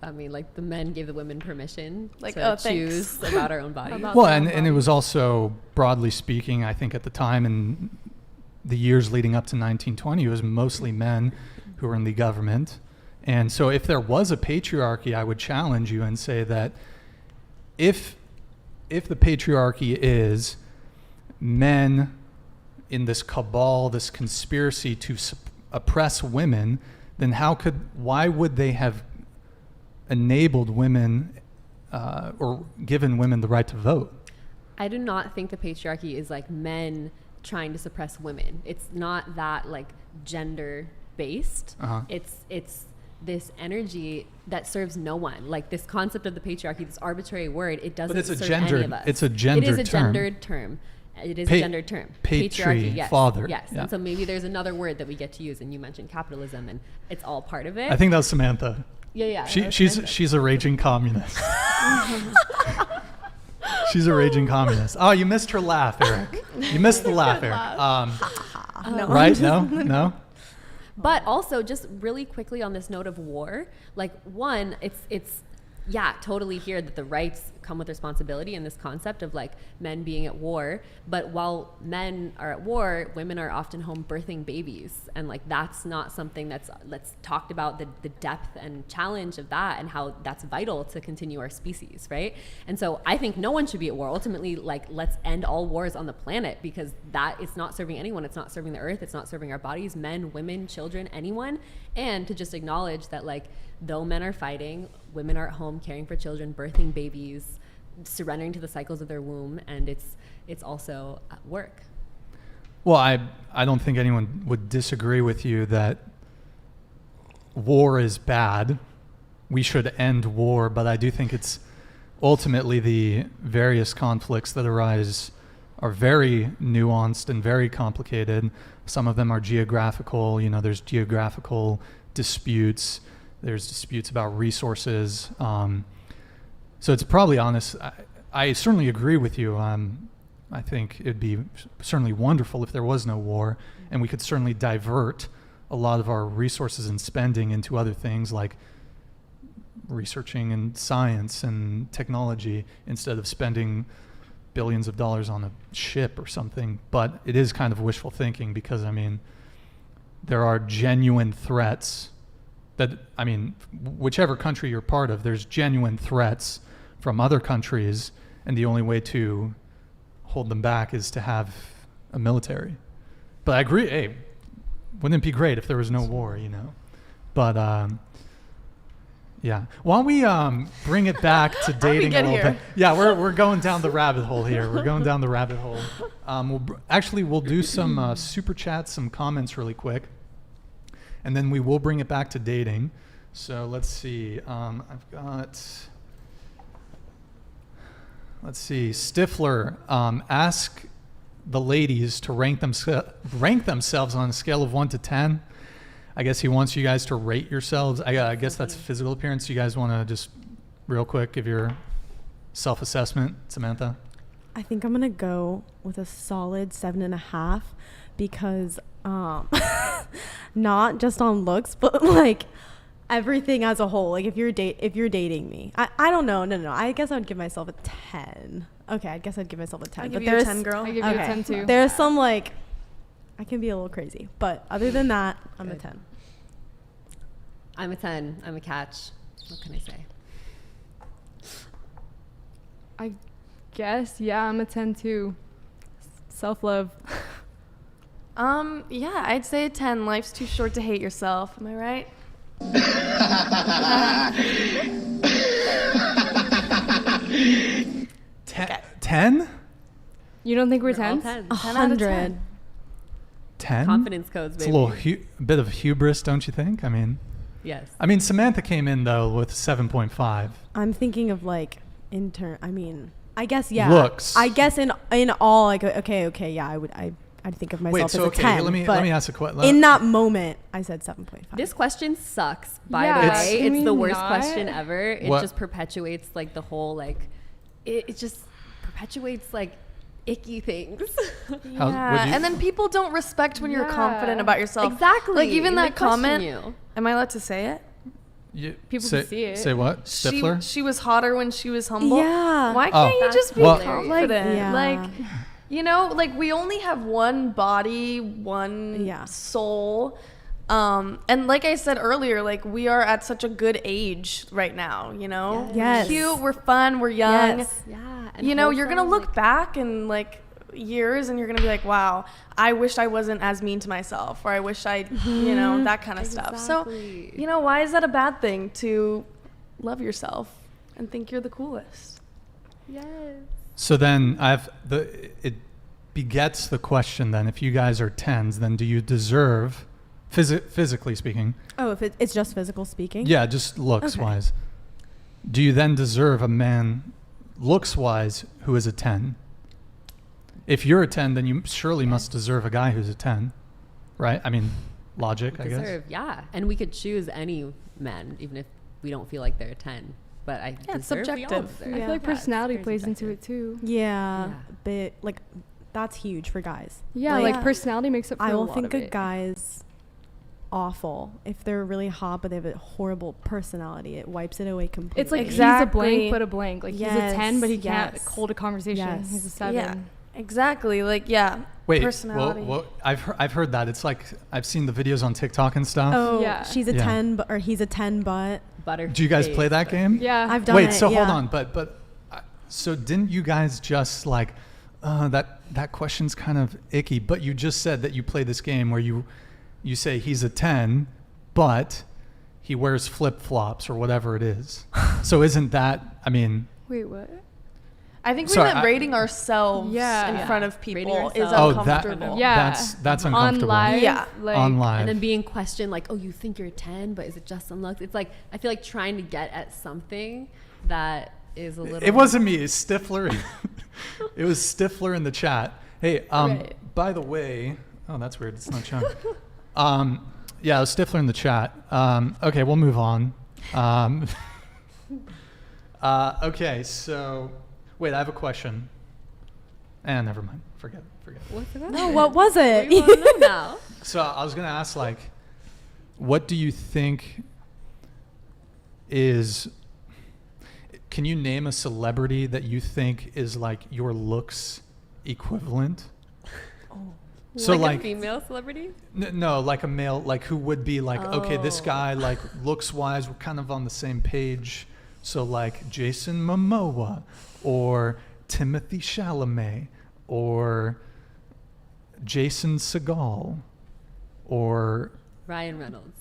that mean? Like the men gave the women permission like, to choose about our own bodies? Well, and it was also, broadly speaking, I think at the time in the years leading up to 1920, it was mostly men who were in the government. And so if there was a patriarchy, I would challenge you and say that if the patriarchy is men in this cabal, this conspiracy to oppress women, then why would they have enabled women or given women the right to vote? I do not think the patriarchy is like men trying to suppress women. It's not that like gender based. It's this energy that serves no one. Like this concept of the patriarchy, this arbitrary word, it doesn't serve any of us. It's a gendered term. It is a gendered term. It is a gendered term. Patriarchy, yes. Father. Yes. Yeah. And so maybe there's another word that we get to use, and you mentioned capitalism, and it's all part of it. I think that was Samantha. Yeah. She's a raging communist. She's a raging communist. Oh, you missed her laugh, Eric. You missed the laugh, Eric. No. Right? No? But also, just really quickly on this note of war, like one, it's totally here that the rights come with responsibility, and this concept of like men being at war. But while men are at war, women are often home birthing babies, and like that's not something that's talked about, the depth and challenge of that, and how that's vital to continue our species, right? And so I think no one should be at war. Ultimately, like let's end all wars on the planet, because that it's not serving anyone. It's not serving the earth. It's not serving our bodies, men, women, children, anyone. And to just acknowledge that like though men are fighting, women are at home caring for children, birthing babies, surrendering to the cycles of their womb, and it's also at work. Well, I don't think anyone would disagree with you that war is bad. We should end war, but I do think it's ultimately the various conflicts that arise are very nuanced and very complicated. Some of them are geographical. There's geographical disputes. There's disputes about resources. So it's probably honest. I certainly agree with you. I think it'd be certainly wonderful if there was no war, and we could certainly divert a lot of our resources and spending into other things like researching in science and technology instead of spending billions of dollars on a ship or something. But it is kind of wishful thinking, because there are genuine threats that, whichever country you're part of, there's genuine threats from other countries, and the only way to hold them back is to have a military. But I agree, hey, wouldn't it be great if there was no war, But yeah. Why don't we bring it back to dating a little bit? Yeah, we're going down the rabbit hole here. We're going down the rabbit hole. We'll do some super chats, some comments really quick, and then we will bring it back to dating. So let's see. Let's see. Stifler, ask the ladies to rank themselves on a scale of 1 to 10. I guess he wants you guys to rate yourselves. I guess that's physical appearance. You guys want to just real quick give your self-assessment, Samantha? I think I'm gonna go with a solid 7.5 because not just on looks, but like everything as a whole. Like if you're dating me, I don't know. No. I guess I would give myself a 10. Okay, I guess I'd give myself a 10. I'll but give you a 10, girl. I give you a 10 too. There's some like I can be a little crazy, but other than that, I'm a 10. I'm a 10. I'm a catch. What can I say? I guess, yeah, I'm a 10 too. Self-love. Yeah, I'd say a 10. Life's too short to hate yourself. Am I right? 10? You don't think we're We're all 10s? 10. 100. 10? Confidence codes, It's baby. a little a bit of hubris, don't you think? Yes. I mean, Samantha came in though with 7.5. I'm thinking of like I guess yeah. Looks. I guess in all like okay yeah I'd think of myself Wait, as so a okay, 10. let me but ask a question. in that moment, I said 7.5. This question sucks, by Yeah, the It's- way. can It's the we worst not? question ever. It What? just perpetuates like the whole like it just perpetuates like icky things. How- Yeah, would you- and then people don't respect when you're Yeah. confident about yourself. Exactly. Like even They that question comment. you. Am I allowed to say it? People say, can see it. Say what? Stifler? She was hotter when she was humble. Yeah. Why Oh. can't you just be Well- confident? Yeah. Like, you know, like we only have one body, one Yeah. soul. And like I said earlier, like we are at such a good age right now, you know? Yes. Cute, we're fun, we're young. Yes. Yeah. and You know, you're going to wholesome, look back in like years and you're going to be like, wow, I wish I wasn't as mean to myself, or I wish I, you know, that kind of stuff. So, Exactly. you know, why is that a bad thing to love yourself and think you're the coolest? Yes. So then it begets the question then, if you guys are 10s, then do you deserve, physically speaking, Oh, if it's just physical speaking? yeah, just looks Okay. wise, do you then deserve a man looks wise who is a 10? If you're a 10, then you surely must deserve a guy who's a 10, right? I mean, logic, I guess. Deserve, yeah. And we could choose any men, even if we don't feel like they're a 10. But I Yeah, it's deserve, we all subjective. deserve. I feel like Yeah, it's personality very plays into subjective. it too. Yeah, Yeah. but like that's huge for guys. Yeah, Like, like personality makes up for I a will lot think of a it. guy's awful if they're really hot but they have a horrible personality. It wipes it away completely. It's like Exactly. he's a blank but a blank. Like he's a 10 but he can't Yes. hold a conversation. Yes. He's a 7. Yeah, exactly. Like, yeah, Wait, personality. well, I've heard that. It's like, I've seen the videos on TikTok and stuff. oh, Yeah. she's a Yeah. 10 but or he's a 10 but Butter Do you guys play that game? Yeah. I've done Wait, it. so hold yeah. on, but so didn't you guys just like that question's kind of icky, but you just said that you play this game where you say he's a 10, but he wears flip-flops or whatever it is. So isn't that, I mean, Wait, what? I think we Sorry, meant rating ourselves Yeah. in Yeah. front of Rating people is ourselves. oh, that uncomfortable. Yeah. that's On uncomfortable. live, Yeah. like, On live. And then being questioned like, oh, you think you're a 10, but is it just on looks? It's like, I feel like trying to get at something that is a little... It wasn't me, it's Stifler. It was Stifler in the chat. Hey, Right. by the way, oh, that's weird. It's not showing. Yeah, it was Stifler in the chat. Okay, we'll move on. Okay, so wait, I have a question. Never mind. Forget. What's about No, what was it? We want to know now. So I was gonna ask, like, what do you think is? Can you name a celebrity that you think is like your looks equivalent? So like like a female celebrity? no, like a male, like who would be like, okay, this Oh. guy, like looks wise, we're kind of on the same page. So like Jason Momoa or Timothy Chalamet or Jason Segel or Ryan Reynolds.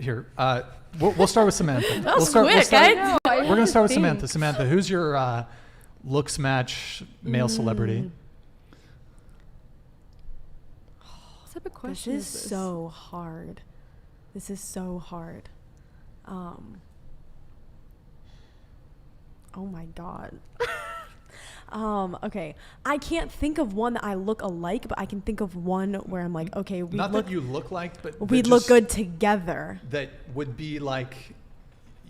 here. We'll start with Samantha. That was we'll quick, start, eh? We're gonna start with Think. Samantha. Samantha, who's your looks match male celebrity? What type of This question is is this? so hard. This is so hard. Oh my god. Okay. I can't think of one that I look alike, but I can think of one where I'm like, okay, we Not look that you look like, but we look just good together. That would be like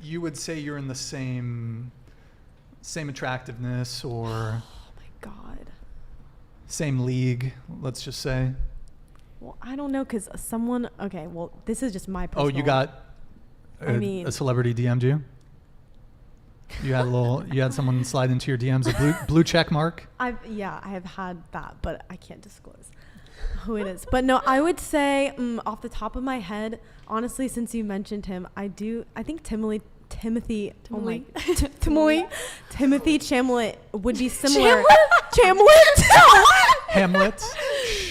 you would say you're in the same attractiveness or Oh my God. same league, let's just say? Well, I don't know, because someone. Okay, well, this is just my Oh, personal. you got a celebrity DM'd you? You had someone slide into your DMs a blue check mark? I have had that, but I can't disclose who it is. But no, I would say off the top of my head, honestly, since you mentioned him, I think Timothy Chamlet would be similar. Hamlet,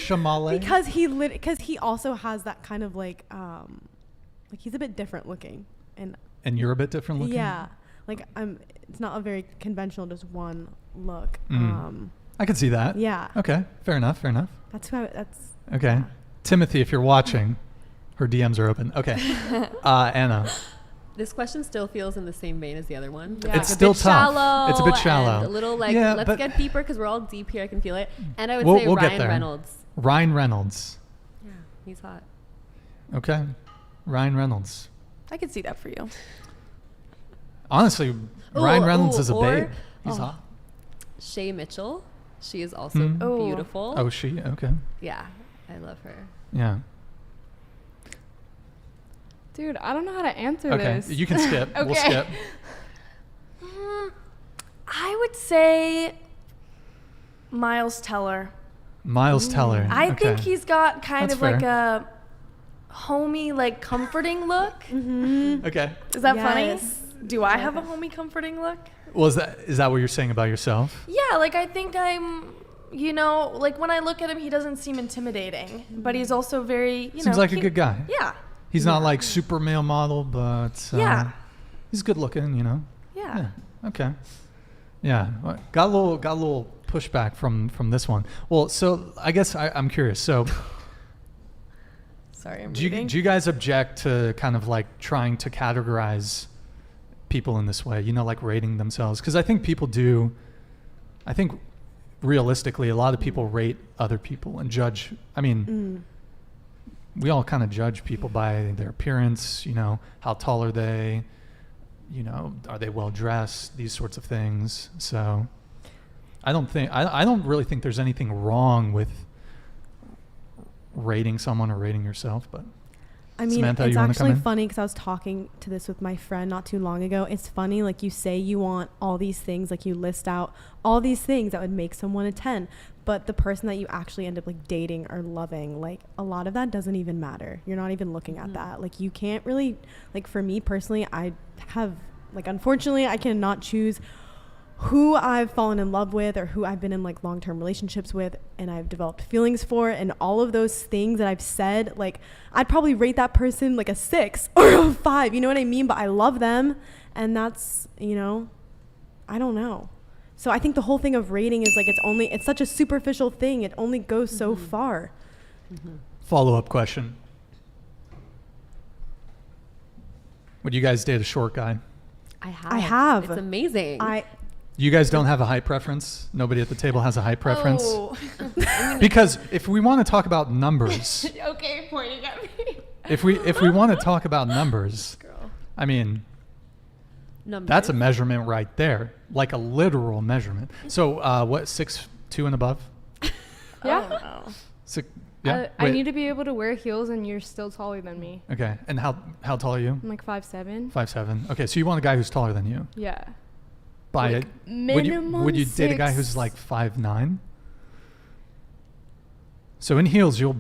Shamale. Because he also has that kind of like he's a bit different looking, and you're a bit different looking? Yeah. Like it's not a very conventional just one look. I could see that. Yeah. Okay. Fair enough. That's Okay. Yeah. Timothy, if you're watching, her DMs are open. Okay. Anna. This question still feels in the same vein as the other one. Yeah. It's still tough. Shallow. It's a bit shallow. And a little like, Yeah, let's get deeper because we're all deep here. I can feel it. And I would say we'll get Ryan there. Reynolds. Ryan Reynolds. Yeah, he's hot. Okay. Ryan Reynolds. I could see that for you. Honestly, Ryan Reynolds is a or- babe. He's hot. Shay Mitchell. She is also beautiful. Oh, she? Okay. Yeah, I love her. Yeah. Dude, I don't know how to answer Okay. this. You can skip. We'll Okay. skip. I would say Miles Teller. Miles Teller. I okay. think he's got kind That's of like fair. a homey, like comforting look. Okay. Is that Yes. funny? Do I have a homey, comforting look? Well, is that what you're saying about yourself? Yeah, like I think I'm, like when I look at him, he doesn't seem intimidating, but he's also very, Seems like a good guy. Yeah. He's not like super male model, but Yeah. he's good looking, Yeah. Okay. Yeah. Well, got a little pushback from this one. Well, so I guess I'm curious. So Sorry, I'm do reading. you guys object to kind of like trying to categorize people in this way, like rating themselves? Because I think people do. I think realistically, a lot of people rate other people and judge. I mean, we all kind of judge people by their appearance, how tall are they, are they well dressed, these sorts of things. So I don't really think there's anything wrong with rating someone or rating yourself, but I mean, Samantha, it's you wanna come actually in? funny because I was talking to this with my friend not too long ago. It's funny, like you say you want all these things, like you list out all these things that would make someone a 10, but the person that you actually end up like dating or loving, like a lot of that doesn't even matter. You're not even looking at that. Like you can't really, like for me personally, I have, like unfortunately, I cannot choose who I've fallen in love with or who I've been in like long-term relationships with and I've developed feelings for, and all of those things that I've said, like I'd probably rate that person like a 6 or a 5, you know what I mean? But I love them, and that's, I don't know. So I think the whole thing of rating is like it's such a superficial thing. It only goes so far. follow-up question. Would you guys date a short guy? I have. I have. It's amazing. You guys don't have a height preference? Nobody at the table has a height preference? Oh. Because if we want to talk about numbers, Okay, pointing at me. if we want to talk about numbers, I mean, Numbers. that's a measurement right there, like a literal measurement. So what, 6'2" and above? Yeah. Yeah. I Wait. need to be able to wear heels, and you're still taller than me. Okay. And how tall are you? I'm like 5'7". 5'7". Okay, so you want a guy who's taller than you. Yeah. By Like, it. minimum Would you date a guy who's 6. like 5'9"? So in heels, you'll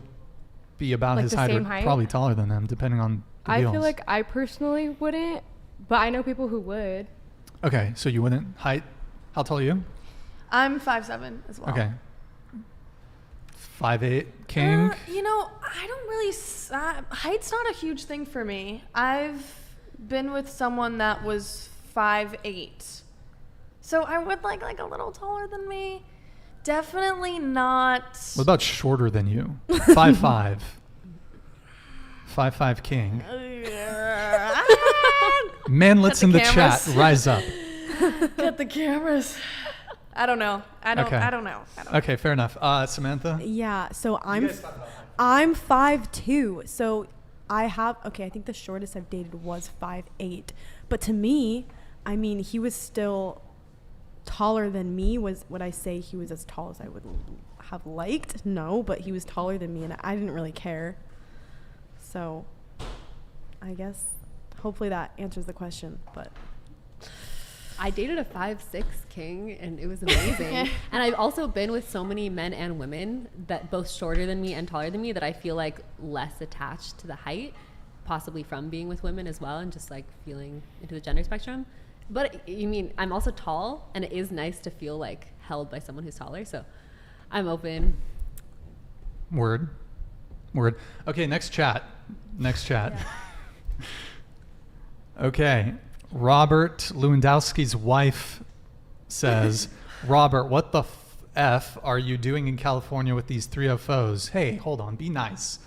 be about Like his the height or same height? probably taller than him, depending on the I heels. feel like I personally wouldn't, but I know people who would. Okay, so you wouldn't. Height? How tall are you? I'm 5'7" as well. Okay. 5'8", king. I don't really. Height's not a huge thing for me. I've been with someone that was 5'8", so I would like a little taller than me. Definitely not. What about shorter than you? 5'5". 5'5" king. Manlets in the chat, cameras. rise up. Got the cameras. I don't know. I don't know. Okay, fair enough. Samantha? Yeah, so You guys talk about height. I'm 5'2", so I think the shortest I've dated was 5'8", But to me, I mean, he was still taller than me. Would I say he was as tall as I would have liked? No, but he was taller than me, and I didn't really care. So I guess hopefully that answers the question. But I dated a 5'6" king, and it was amazing. And I've also been with so many men and women that both shorter than me and taller than me that I feel like less attached to the height, possibly from being with women as well, and just like feeling into the gender spectrum. But you mean, I'm also tall, and it is nice to feel like held by someone who's taller. So I'm open. Word. Okay, next chat. Yeah. Okay. Robert Lewandowski's wife says, Robert, what the F are you doing in California with these 304s? Hey, hold on, be nice.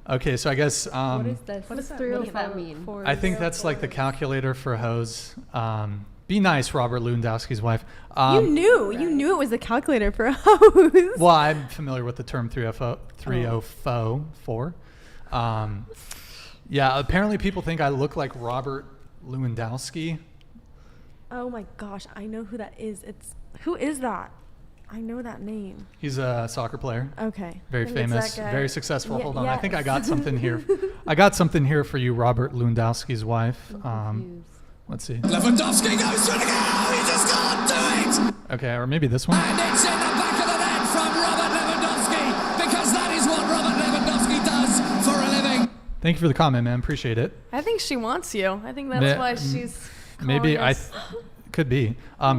Okay, so I guess... what is this? What does What 304 does that mean? I think that's like the calculator for hose. Be nice, Robert Lewandowski's wife. you knew it was a calculator for a hose. Well, I'm familiar with the term 304. Yeah, apparently people think I look like Robert Lewandowski. Oh my gosh, I know who that is. Who is that? I know that name. He's a soccer player. Okay. Very think it's famous, that guy. very successful. Yeah, Hold on, I think I yes. got something here. I got something here for you, Robert Lewandowski's wife. I'm confused. Let's see. Lewandowski goes for the goal. He just can't do it. Okay, or maybe this one. And it's in the back of the net from Robert Lewandowski, because that is what Robert Lewandowski does for a living. Thank you for the comment, man. Appreciate it. I think she wants you. I think that's why she's Maybe calling us. could be.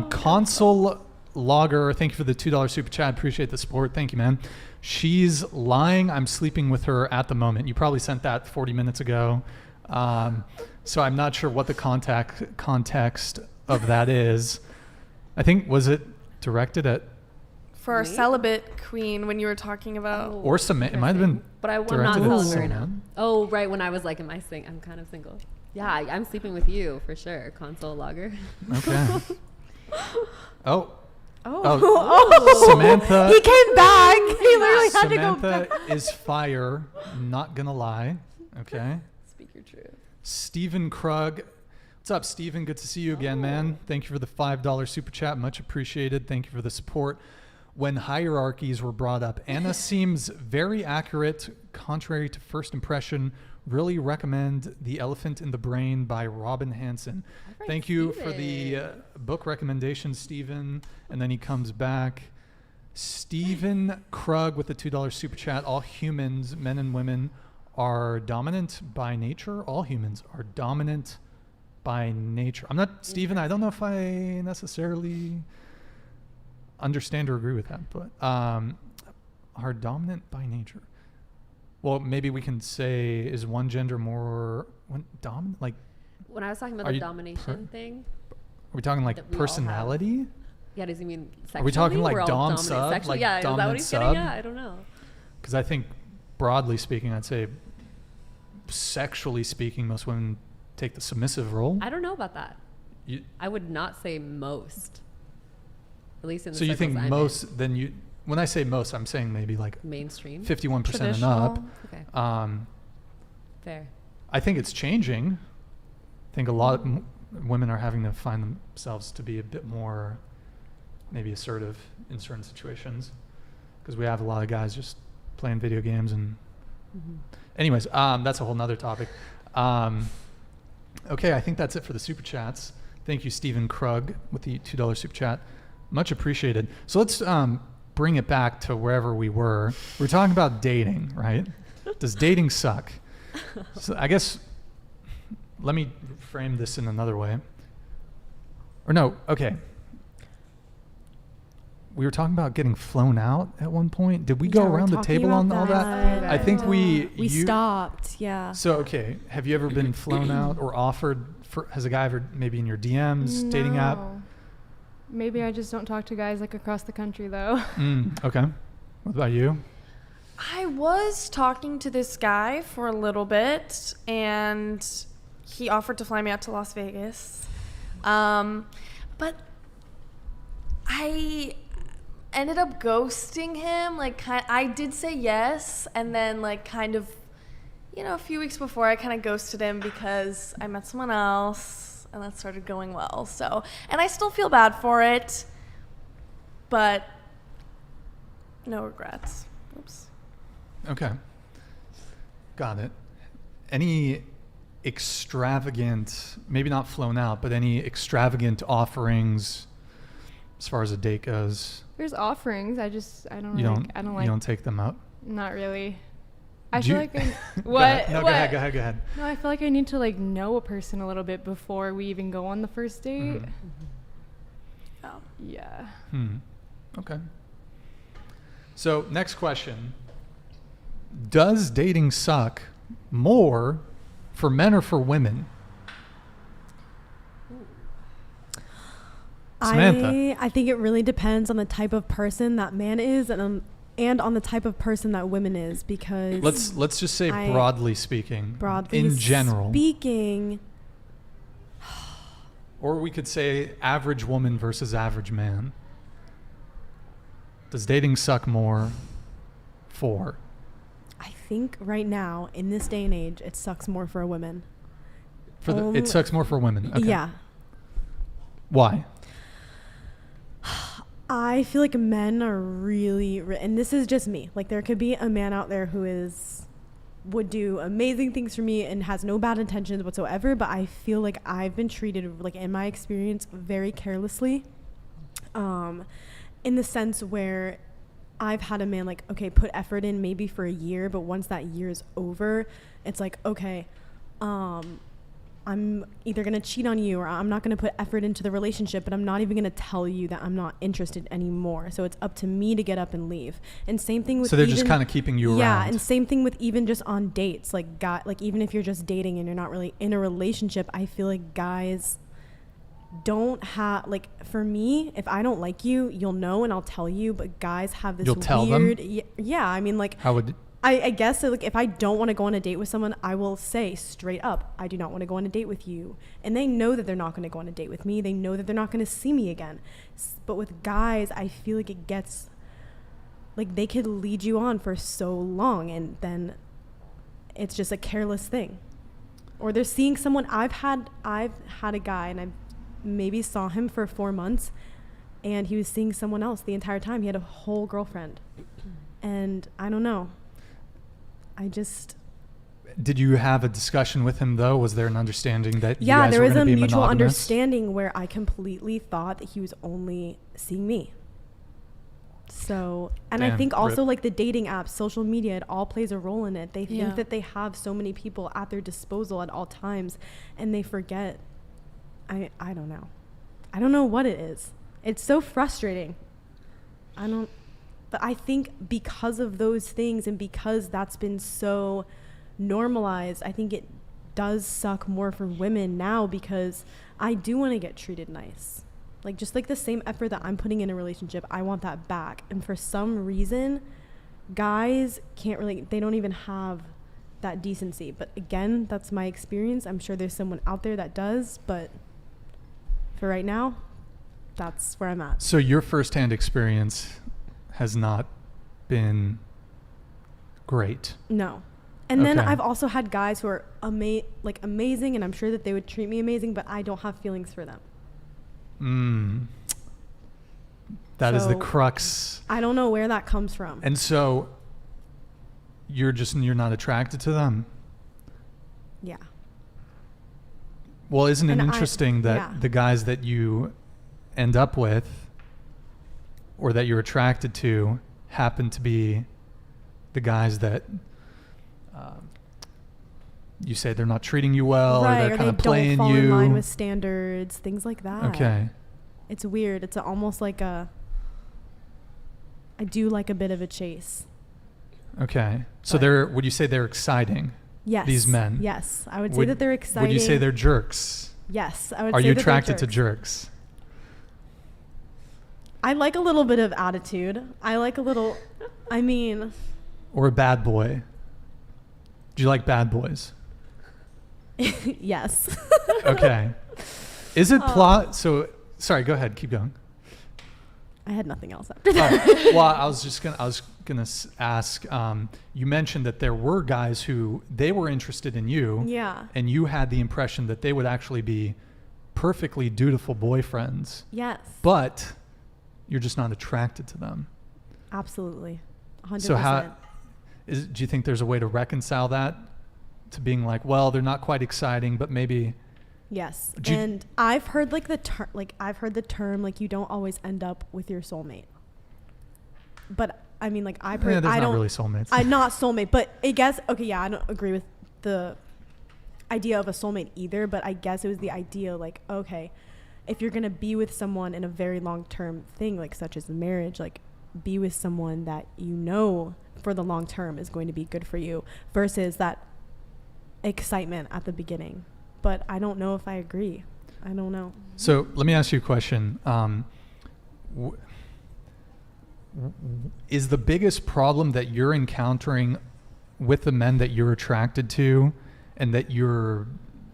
Console Logger, thank you for the $2 super chat. Appreciate the support. Thank you, man. She's lying. I'm sleeping with her at the moment. You probably sent that 40 minutes ago. So I'm not sure what the context of that is. I think, was it directed at... For our Me? celibate queen, when you were talking about... Or Samantha. It might have been But I'm not directed at celibate right now. Samantha. Oh, right, when I was like, I'm kind of single. Yeah, I'm sleeping with you for sure. Console logger. Okay. Oh. Oh. Samantha. He came back. He literally had to go Samantha back. is fire. Not gonna lie. Okay. Speak your truth. Stephen Krug. What's up, Stephen? Good to see you again, man. Thank you for the $5 super chat. Much appreciated. Thank you for the support. When hierarchies were brought up, Anna seems very accurate, contrary to first impression. Really recommend The Elephant in the Brain by Robin Hanson. right, Thank you for the Steven. book recommendation, Stephen. And then he comes back. Stephen Krug with the $2 super chat. All humans, men and women, are dominant by nature. All humans are dominant by nature. I'm not, Stephen, I don't know if I necessarily understand or agree with that, but are dominant by nature. Well, maybe we can say, is one gender more dominant? Like, When I was talking about Are the you domination thing, are we talking like That we all have. personality? yeah, does he mean sexually? Are we talking like We're all dom dominant sub? sexually? Like yeah, is that what dominant he's sub? getting at? I don't know. Because I think, broadly speaking, I'd say, sexually speaking, most women take the submissive role. I don't know about that. You, I would not say most. At least in the so you think circles I'm most? Then you. When I say most, I'm saying maybe like in. Mainstream. 51% and up. Okay. Fair. I think it's changing. I think a lot of women are having to find themselves to be a bit more maybe assertive in certain situations, because we have a lot of guys just playing video games and anyways, that's a whole nother topic. Okay, I think that's it for the super chats. Thank you, Stephen Krug, with the $2 super chat. Much appreciated. So let's bring it back to wherever we were. We're talking about dating, right? Does dating suck? So I guess, let me frame this in another way. Or no, okay. We were talking about getting flown out at one point. Did we go Yeah, we're around the talking table on about all that? that. I think We you stopped, yeah. So, okay, have you ever been flown out or offered for, has a guy ever maybe in your DMs, dating app? No. Maybe I just don't talk to guys like across the country though. Okay. What about you? I was talking to this guy for a little bit, and he offered to fly me out to Las Vegas. But I ended up ghosting him. Like, I did say yes, and then, like, kind of, a few weeks before, I kind of ghosted him because I met someone else, and that started going well. So, and I still feel bad for it, but no regrets. Oops. Okay. Got it. Any extravagant, maybe not flown out, but any extravagant offerings as far as a date goes? There's offerings. I don't You like. don't, you don't take them up? Not really. I Do feel you- like I, Go what? ahead. No, what? go ahead. No, I feel like I need to like know a person a little bit before we even go on the first date. Mhm. Oh. Yeah. Okay. So next question. Does dating suck more for men or for women? Samantha. I think it really depends on the type of person that man is and on the type of person that woman is, because Let's just say broadly speaking. broadly in general. speaking, Or we could say average woman versus average man. Does dating suck more for? I think right now in this day and age, it sucks more for a woman. It sucks more for women. Okay. Yeah. Why? I feel like men are really, and this is just me. Like there could be a man out there who would do amazing things for me and has no bad intentions whatsoever, but I feel like I've been treated, like in my experience, very carelessly. In the sense where I've had a man like, okay, put effort in maybe for a year, but once that year is over, it's like, okay, I'm either going to cheat on you or I'm not going to put effort into the relationship, but I'm not even going to tell you that I'm not interested anymore. So it's up to me to get up and leave. And same thing with So they're just kind of keeping you around. Yeah, and same thing with even just on dates. Like even if you're just dating and you're not really in a relationship, I feel like guys don't have, like, for me, if I don't like you, you'll know and I'll tell you, but guys have this You'll tell them? Yeah, I mean, like, How would I guess so, like if I don't want to go on a date with someone, I will say straight up, I do not want to go on a date with you. And they know that they're not going to go on a date with me. They know that they're not going to see me again. But with guys, I feel like it gets, like they could lead you on for so long and then it's just a careless thing. Or they're seeing someone. I've had a guy and I maybe saw him for 4 months and he was seeing someone else the entire time. He had a whole girlfriend. And I don't know. Did you have a discussion with him though? Was there an understanding that you guys there were was going to a be mutual monogamous? understanding where I completely thought that he was only seeing me. So, and I Damn, think also rip. like the dating apps, social media, it all plays a role in it. They think Yeah. that they have so many people at their disposal at all times and they forget. I don't know. I don't know what it is. It's so frustrating. But I think because of those things and because that's been so normalized, I think it does suck more for women now because I do want to get treated nice. Like just like the same effort that I'm putting in a relationship, I want that back. And for some reason, guys they don't even have that decency. But again, that's my experience. I'm sure there's someone out there that does, but for right now, that's where I'm at. So your firsthand experience has not been great. No. And then Okay. I've also had guys who are amazing, and I'm sure that they would treat me amazing, but I don't have feelings for them. That is the So, crux. I don't know where that comes from. And so you're not attracted to them? Yeah. Well, isn't it And interesting that the guys that you end up with or that you're attracted to happen to be the guys that you say they're not treating you well, Right, or they're kind of playing don't fall you? in line with standards, things like that. Okay. It's weird. It's almost like I do like a bit of a chase. Okay. So But- would you say they're exciting? Yes. These men? Yes. I would say that they're exciting. Would you say they're jerks? Yes. I would Are say you that they're attracted to jerks. jerks? I like a little bit of attitude. I like a little, Or a bad boy? Do you like bad boys? yes. Okay. Is it plot? So, sorry, go ahead. Keep going. I had nothing else after that. Well, I was gonna ask. You mentioned that there were guys who they were interested in you, Yeah. and you had the impression that they would actually be perfectly dutiful boyfriends, Yes. but you're just not attracted to them. Absolutely. 100%. So do you think there's a way to reconcile that to being like, well, they're not quite exciting, but maybe? Yes. Do you- And I've heard like the term like you don't always end up with your soulmate. But I mean, like I there's I not don't really soulmates. I'm not soulmate, but I guess okay, yeah, I don't agree with the idea of a soulmate either, but I guess it was the idea like, okay, if you're going to be with someone in a very long-term thing like such as a marriage, like be with someone that you know for the long term is going to be good for you versus that excitement at the beginning. But I don't know if I agree. I don't know. So let me ask you a question. Is the biggest problem that you're encountering with the men that you're attracted to and that you're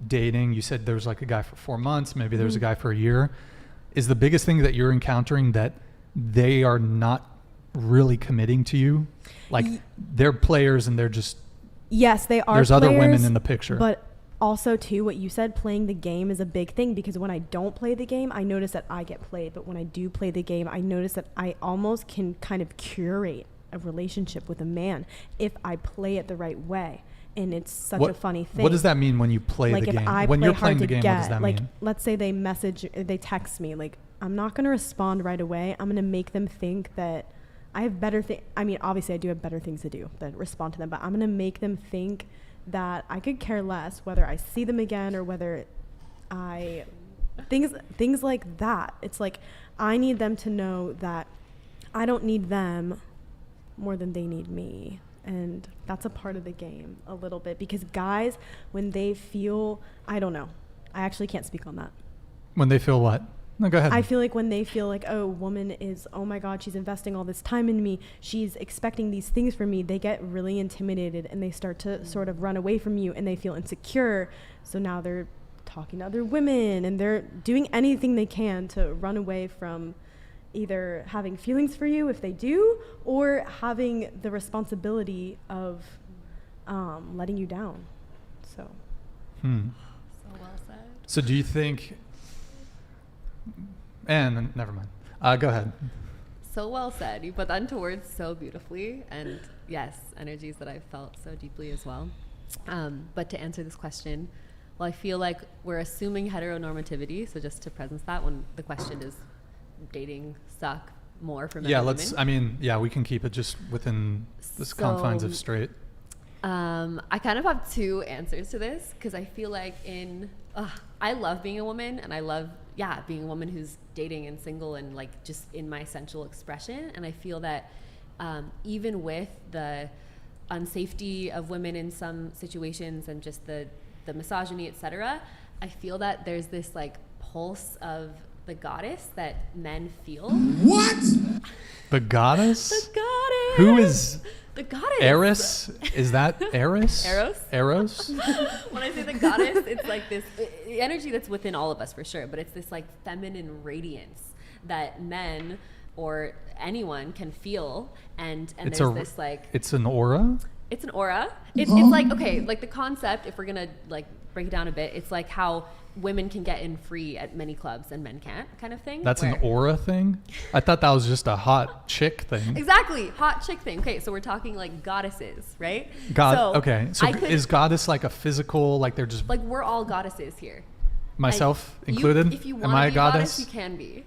dating, you said there was like a guy for 4 months, maybe there's a guy for a year, is the biggest thing that you're encountering that they are not really committing to you? Like they're players and they're just... Yes, they are There's players, other women in the picture. But also, too, what you said, playing the game is a big thing because when I don't play the game, I notice that I get played. But when I do play the game, I notice that I almost can kind of curate a relationship with a man if I play it the right way. And it's such a funny thing. What does that mean when you play like the if game? I When play you're hard playing to the game, get, what does that like, mean? let's say they text me, like, I'm not going to respond right away. I'm going to make them think that I have better things. I mean, obviously I do have better things to do than respond to them, but I'm going to make them think that I could care less whether I see them again or whether things like that. It's like I need them to know that I don't need them more than they need me. And that's a part of the game a little bit because guys, when they feel, I don't know, I actually can't speak on that. When they feel what? No, go ahead. I feel like when they feel like, oh, woman is, oh my God, she's investing all this time in me. She's expecting these things from me. They get really intimidated and they start to sort of run away from you and they feel insecure. So now they're talking to other women and they're doing anything they can to run away from either having feelings for you if they do or having the responsibility of letting you down. So. So well said. So do you think... And never mind. Go ahead. So well said. You put that into words so beautifully. And yes, energies that I've felt so deeply as well. But to answer this question, well, I feel like we're assuming heteronormativity. So just to presence that when the question is dating suck more for men Yeah, and let's, women. I mean, yeah, we can keep it just within the confines of straight. I kind of have two answers to this because I feel like I love being a woman and I love, being a woman who's dating and single and like just in my sensual expression. And I feel that even with the unsafety of women in some situations and just the misogyny, etc., I feel that there's this like pulse of the goddess that men feel. What? The goddess? The goddess. Who is... The goddess. Eris? Is that Eris? Eros? When I say the goddess, it's like this energy that's within all of us for sure, but it's this like feminine radiance that men or anyone can feel, and It's there's this like... It's an aura? It's an aura. It's like, okay, like the concept, if we're gonna like break it down a bit, it's like how women can get in free at many clubs and men can't, kind of thing. That's an aura thing? I thought that was just a hot chick thing. Exactly, hot chick thing. Okay, so we're talking like goddesses, right? Okay, so is goddess like a physical, like they're just... Like we're all goddesses here. Myself included? If you want Am to I be a goddess? you can be.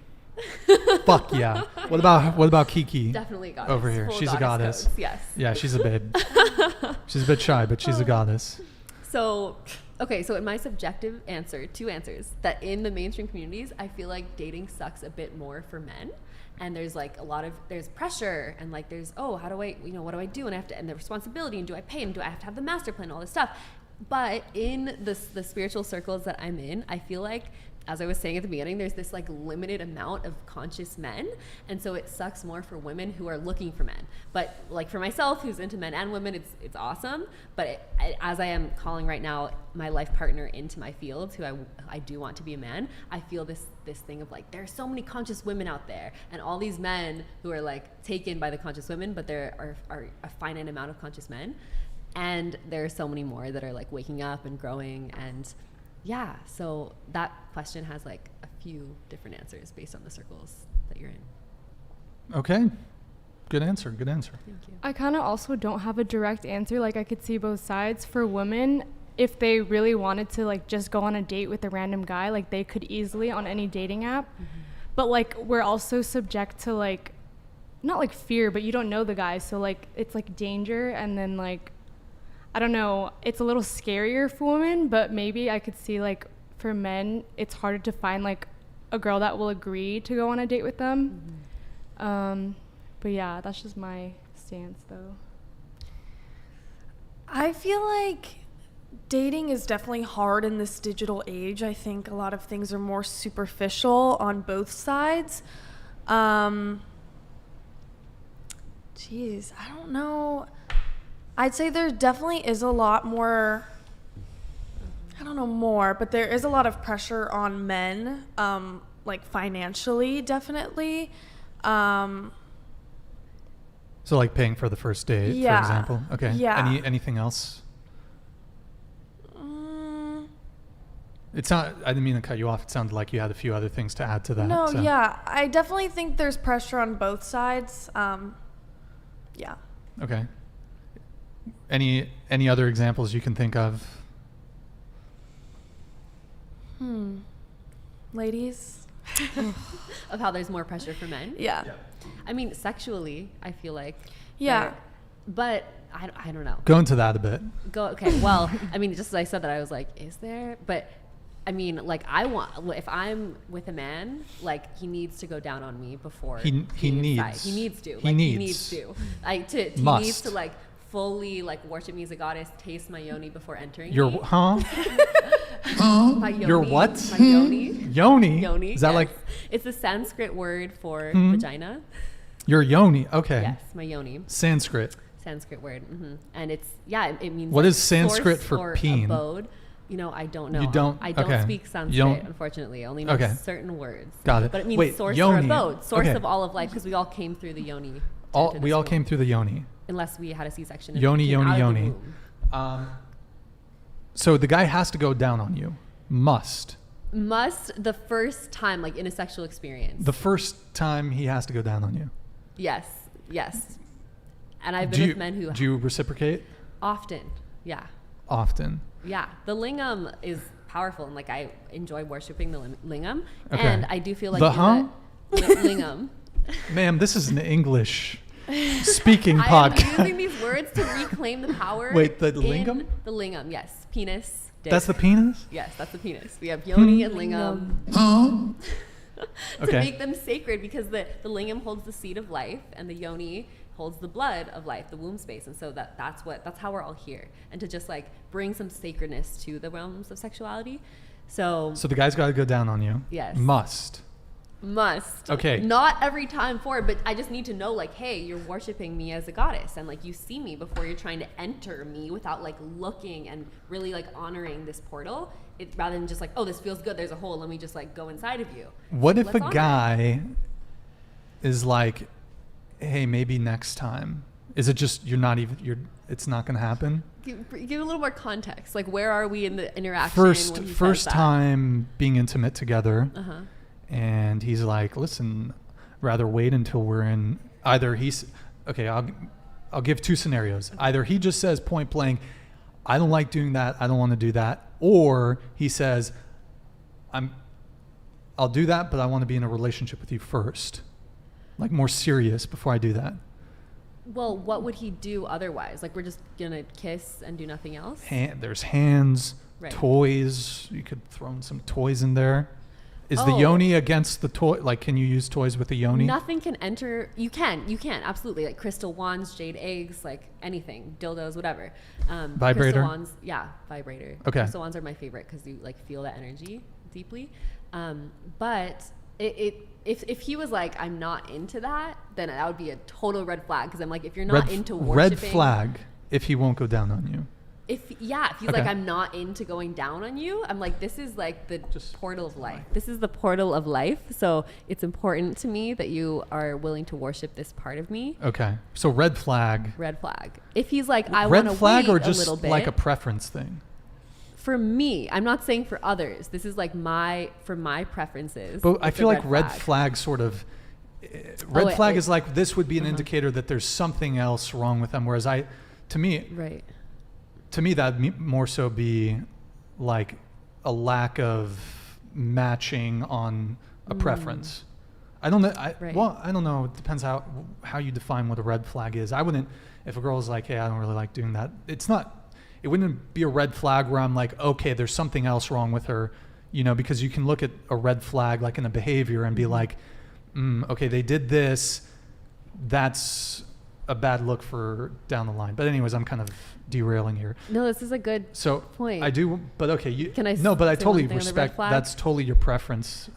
Fuck yeah. What about Kiki? Definitely a goddess. Over here. Full She's a goddess. codes, yes. Yeah, she's a babe. She's a bit shy, but she's a goddess. So, okay, so in my subjective answer, two answers, that in the mainstream communities, I feel like dating sucks a bit more for men. And there's like there's pressure and like there's, how do I, what do I do? And I have to, and the responsibility, and do I pay, and do I have to have the master plan, all this stuff. But in the spiritual circles that I'm in, I feel like, as I was saying at the beginning, there's this like limited amount of conscious men. And so it sucks more for women who are looking for men. But like for myself, who's into men and women, it's awesome. But as I am calling right now my life partner into my field, who I do want to be a man, I feel this thing of like, there are so many conscious women out there. And all these men who are like taken by the conscious women, but there are a finite amount of conscious men. And there are so many more that are like waking up and growing and yeah, so that question has like a few different answers based on the circles that you're in. Okay. Good answer. Good answer. Thank you. I kind of also don't have a direct answer. Like I could see both sides. For women, if they really wanted to like just go on a date with a random guy, like they could easily on any dating app. Mm-hmm. But like we're also subject to like, not like fear, but you don't know the guy. So like it's like danger. And then like, I don't know, it's a little scarier for women, but maybe I could see like for men, it's harder to find like a girl that will agree to go on a date with them. Mm-hmm. But yeah, that's just my stance though. I feel like dating is definitely hard in this digital age. I think a lot of things are more superficial on both sides. Geez, I don't know. I'd say there definitely is a lot more, I don't know more, but there is a lot of pressure on men, like financially, definitely. So like paying for the first date, Yeah. for example. Okay. Yeah. Anything else? It's not, I didn't mean to cut you off. It sounded like you had a few other things to add to that. No, so. yeah. I definitely think there's pressure on both sides. Yeah. Okay. Any other examples you can think of? Ladies? Of how there's more pressure for men? Yeah. I mean, sexually, I feel like. Yeah. But I don't know. Go into that a bit. Okay, well, I mean, just as I said that, I was like, is there? But I mean, like, if I'm with a man, like, he needs to go down on me before He needs. He needs to. He He needs. needs to. He Must. needs to, like, fully, like, worship me as a goddess, taste my yoni before entering Your, me. huh? My yoni, Your what? My yoni. Yoni? Yoni. Is that yes. like It's a Sanskrit word for vagina. your yoni? Okay. Yes, my yoni. Sanskrit. Sanskrit word. And it's, yeah, it means. What like is Sanskrit source for or peen? Abode. You know, I don't know. You don't? I don't Okay. speak You Sanskrit, don't- unfortunately. I only know Okay. certain words. Got it. But it means Wait, source yoni. or abode. Source Okay. of all of life, because we all came through the yoni. to enter We this all world. came through the yoni. Unless we had a C-section. and Yoni, came yoni, out of the yoni. womb. So the guy has to go down on you. Must. Must the first time, like in a sexual experience. The first time he has to go down on you. Yes. And I've been with men who Do you reciprocate? often. Yeah. Often. Yeah, the lingam is powerful, and like I enjoy worshiping the lingam, Okay. and I do feel like The in the lingam. Ma'am, this is an English speaking I am podcast. using these words to reclaim the power. Wait, the in lingam? The lingam, yes, penis. Dick. That's the penis? Yes, that's the penis. We have yoni and lingam. To Okay. make them sacred, because the lingam holds the seed of life, and the yoni holds the blood of life, the womb space, and so that's how we're all here, and to just like bring some sacredness to the realms of sexuality. So So the guy's got to go down on you. Yes. Must. Okay. Not every time forward, but I just need to know, like, hey, you're worshiping me as a goddess, and like you see me before you're trying to enter me without like looking and really like honoring this portal. Rather than just like, oh, this feels good, there's a hole, let me just like go inside of you. What if Let's a honor it. guy is like, hey, maybe next time? Is it just it's not going to happen? Give a little more context. Like, where are we in the interaction? First when he says that? time being intimate together. Uh-huh. And he's like, listen, rather wait until we're in. Either I'll give two scenarios. Either he just says point blank, I don't like doing that, I don't want to do that. Or he says, I'll do that, but I want to be in a relationship with you first. Like more serious before I do that. Well, what would he do otherwise? Like, we're just going to kiss and do nothing else? There's hands, Right. toys. You could throw in some toys in there. Is the Oh. yoni against the toy? Like, can you use toys with the yoni? Nothing can enter. You can, absolutely. Like crystal wands, jade eggs, like anything, dildos, whatever. Vibrator? Crystal wands, yeah, vibrator. Okay. Crystal wands are my favorite because you like feel that energy deeply. But if he was like, I'm not into that, then that would be a total red flag. Because I'm like, if you're not into worshiping, red flag if he won't go down on you. If he's Okay. like, I'm not into going down on you, I'm like, this is like the Just portal of life. This is the portal of life. So it's important to me that you are willing to worship this part of me. Okay. So red flag. Red flag. If he's like, I Red want to flag wait or a just little bit. like a preference thing? for me, I'm not saying for others. This is like for my preferences. But I it's a feel like red flag sort of, red flag is like, this would be an indicator that there's something else wrong with them. Whereas to me, that'd more so be like a lack of matching on a preference. I don't know. Well, I don't know. It depends how you define what a red flag is. I wouldn't, if a girl is like, hey, I don't really like doing that. It wouldn't be a red flag where I'm like, okay, there's something else wrong with her, because you can look at a red flag like in a behavior and be like, okay, they did this. That's a bad look for down the line. But anyways, I'm kind of derailing here. No, this is a good point. I do, but okay. But I totally respect, that's totally your preference.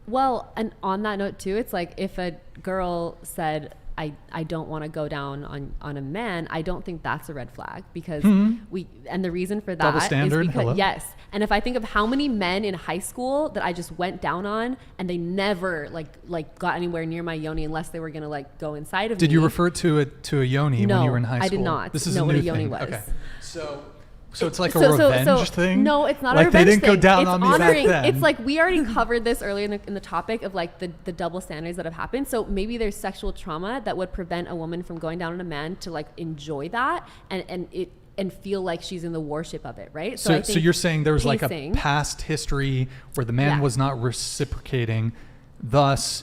Well, and on that note too, it's like if a girl said, I don't want to go down on a man, I don't think that's a red flag because and the reason for that double standard, is because, hello? yes. And if I think of how many men in high school that I just went down on and they never like got anywhere near my yoni unless they were going to like go inside of me. Did you refer to a yoni when you were in high school? I did not. This is know a what new a yoni thing. was. Okay. So it's like a revenge thing? No, it's not like a revenge they didn't thing. go down It's on me honoring, back then. It's like we already covered this earlier in the topic of like the double standards that have happened. So maybe there's sexual trauma that would prevent a woman from going down on a man to like enjoy that and feel like she's in the worship of it, right? So you're saying there was like a past history where the man was not reciprocating, thus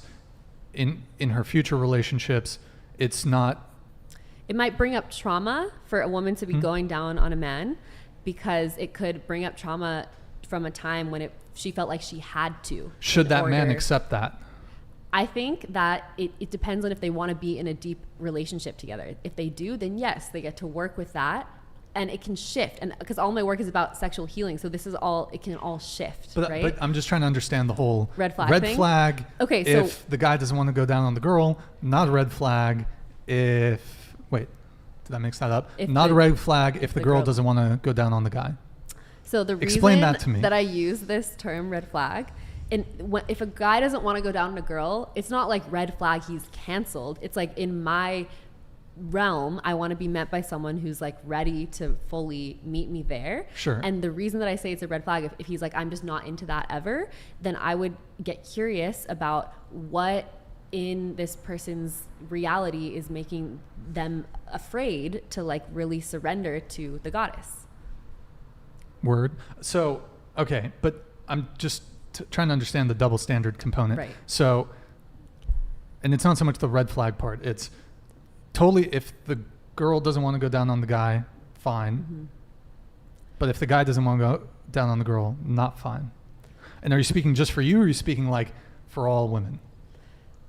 in her future relationships, it's not. It might bring up trauma for a woman to be going down on a man because it could bring up trauma from a time when she felt like she had to. Should that man accept that? I think that it depends on if they want to be in a deep relationship together. If they do, then yes, they get to work with that and it can shift. And because all my work is about sexual healing. So this is it can all shift, right? But I'm just trying to understand the whole red flag. Okay, if the guy doesn't want to go down on the girl, not a red flag. Wait, did I mix that up? Not a red flag if the girl doesn't want to go down on the guy. So the Explain reason that to me. that I use this term red flag, if a guy doesn't want to go down on a girl, it's not like red flag, he's canceled. It's like in my realm, I want to be met by someone who's like ready to fully meet me there. Sure. And the reason that I say it's a red flag, if he's like, I'm just not into that ever, then I would get curious about what in this person's reality is making them afraid to like really surrender to the goddess. Word. So, okay, but I'm just trying to understand the double standard component. Right. So, and it's not so much the red flag part. It's totally, if the girl doesn't want to go down on the guy, fine. But if the guy doesn't want to go down on the girl, not fine. And are you speaking just for you, or are you speaking like for all women?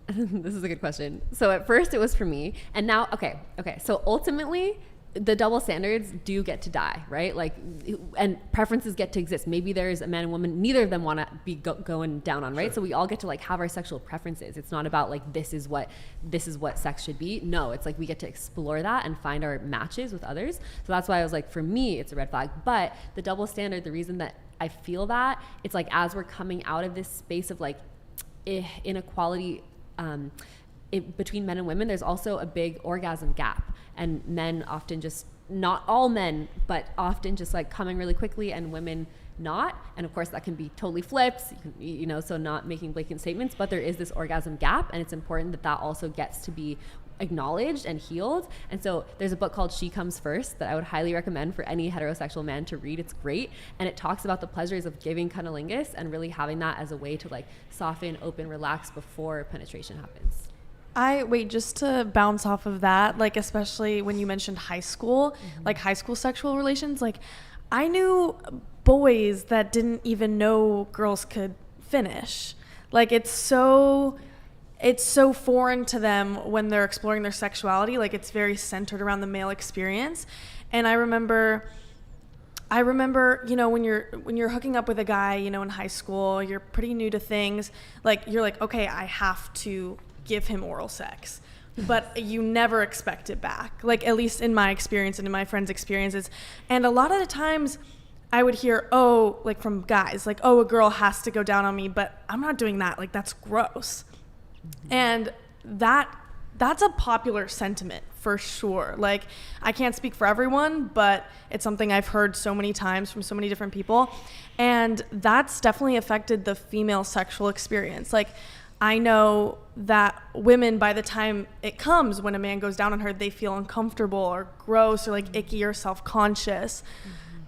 This is a good question. So at first it was for me, and now, okay. So ultimately, the double standards do get to die, right? Like, and preferences get to exist. Maybe there's a man and woman, neither of them want to be going down on, right? Sure. So we all get to like have our sexual preferences. It's not about like, this is what sex should be. No, it's like we get to explore that and find our matches with others. So that's why I was like, for me, it's a red flag. But the double standard, the reason that I feel that, it's like, as we're coming out of this space of like inequality, between men and women, there's also a big orgasm gap, and men often just, not all men, but often just like coming really quickly, and women not. And of course that can be totally flipped, so not making blatant statements, but there is this orgasm gap, and it's important that also gets to be acknowledged and healed. And so there's a book called She Comes First that I would highly recommend for any heterosexual man to read. It's great, and it talks about the pleasures of giving cunnilingus and really having that as a way to like soften, open, relax before penetration happens. Just to bounce off of that, like especially when you mentioned high school, like high school sexual relations, like I knew boys that didn't even know girls could finish. Like it's so foreign to them when they're exploring their sexuality. Like it's very centered around the male experience. And I remember, when you're hooking up with a guy, in high school, you're pretty new to things. Like you're like, okay, I have to give him oral sex, but you never expect it back. Like at least in my experience and in my friends' experiences. And a lot of the times I would hear, like from guys, like, a girl has to go down on me, but I'm not doing that. Like that's gross. And that that's a popular sentiment for sure. Like, I can't speak for everyone, but it's something I've heard so many times from so many different people. And that's definitely affected the female sexual experience. Like, I know that women, by the time it comes, when a man goes down on her, they feel uncomfortable or gross or like icky or self-conscious.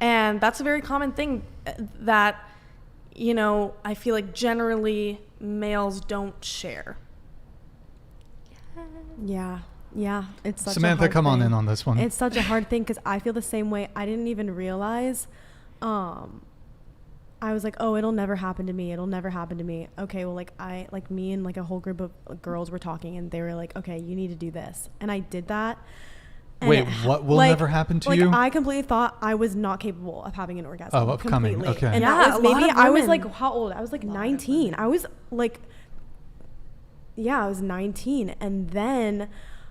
And that's a very common thing that, you know, I feel like generally males don't share. Yeah. It's such Samantha, a hard come on thing. in on this one. It's such a hard thing because I feel the same way. I didn't even realize. I was like, oh, it'll never happen to me. Okay, well, like me and like a whole group of girls were talking, and they were like, okay, you need to do this, and I did that. And Wait, what will never happen to you? I completely thought I was not capable of having an orgasm. Oh, of coming, completely. okay. And Yeah, that was a lot maybe of I was women. like, how old? I was like 19. I was like, yeah, I was 19, and then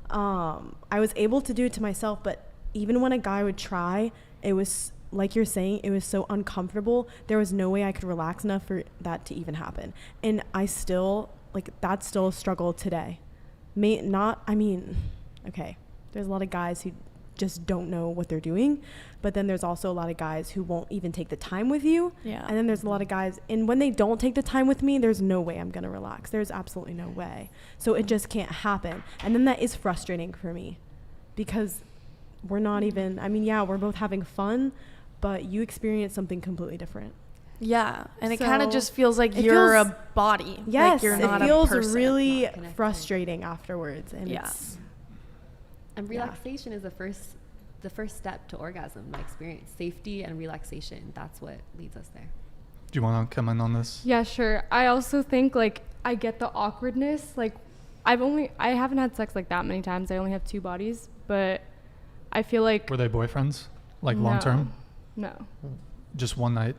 I was able to do it to myself. But even when a guy would try, it was like you're saying, it was so uncomfortable. There was no way I could relax enough for that to even happen. And I still, like, that's still a struggle today. Okay, there's a lot of guys who just don't know what they're doing, but then there's also a lot of guys who won't even take the time with you. Yeah. And then there's a lot of guys, and when they don't take the time with me, there's no way I'm gonna relax. There's absolutely no way. So it just can't happen. And then that is frustrating for me because we're not even, we're both having fun, but you experience something completely different. Yeah, and it So, kind of just feels like it you're feels- a body. Yes, like you're not it feels a person. really Not connected. frustrating afterwards. And Yeah. it's, And relaxation is the first step to orgasm, my experience. Safety and relaxation, that's what leads us there. Do you want to come in on this? Yeah, sure. I also think like I get the awkwardness. Like I haven't had sex like that many times. I only have 2 bodies, but I feel like Were they boyfriends? Like No. long term? No. Just one night?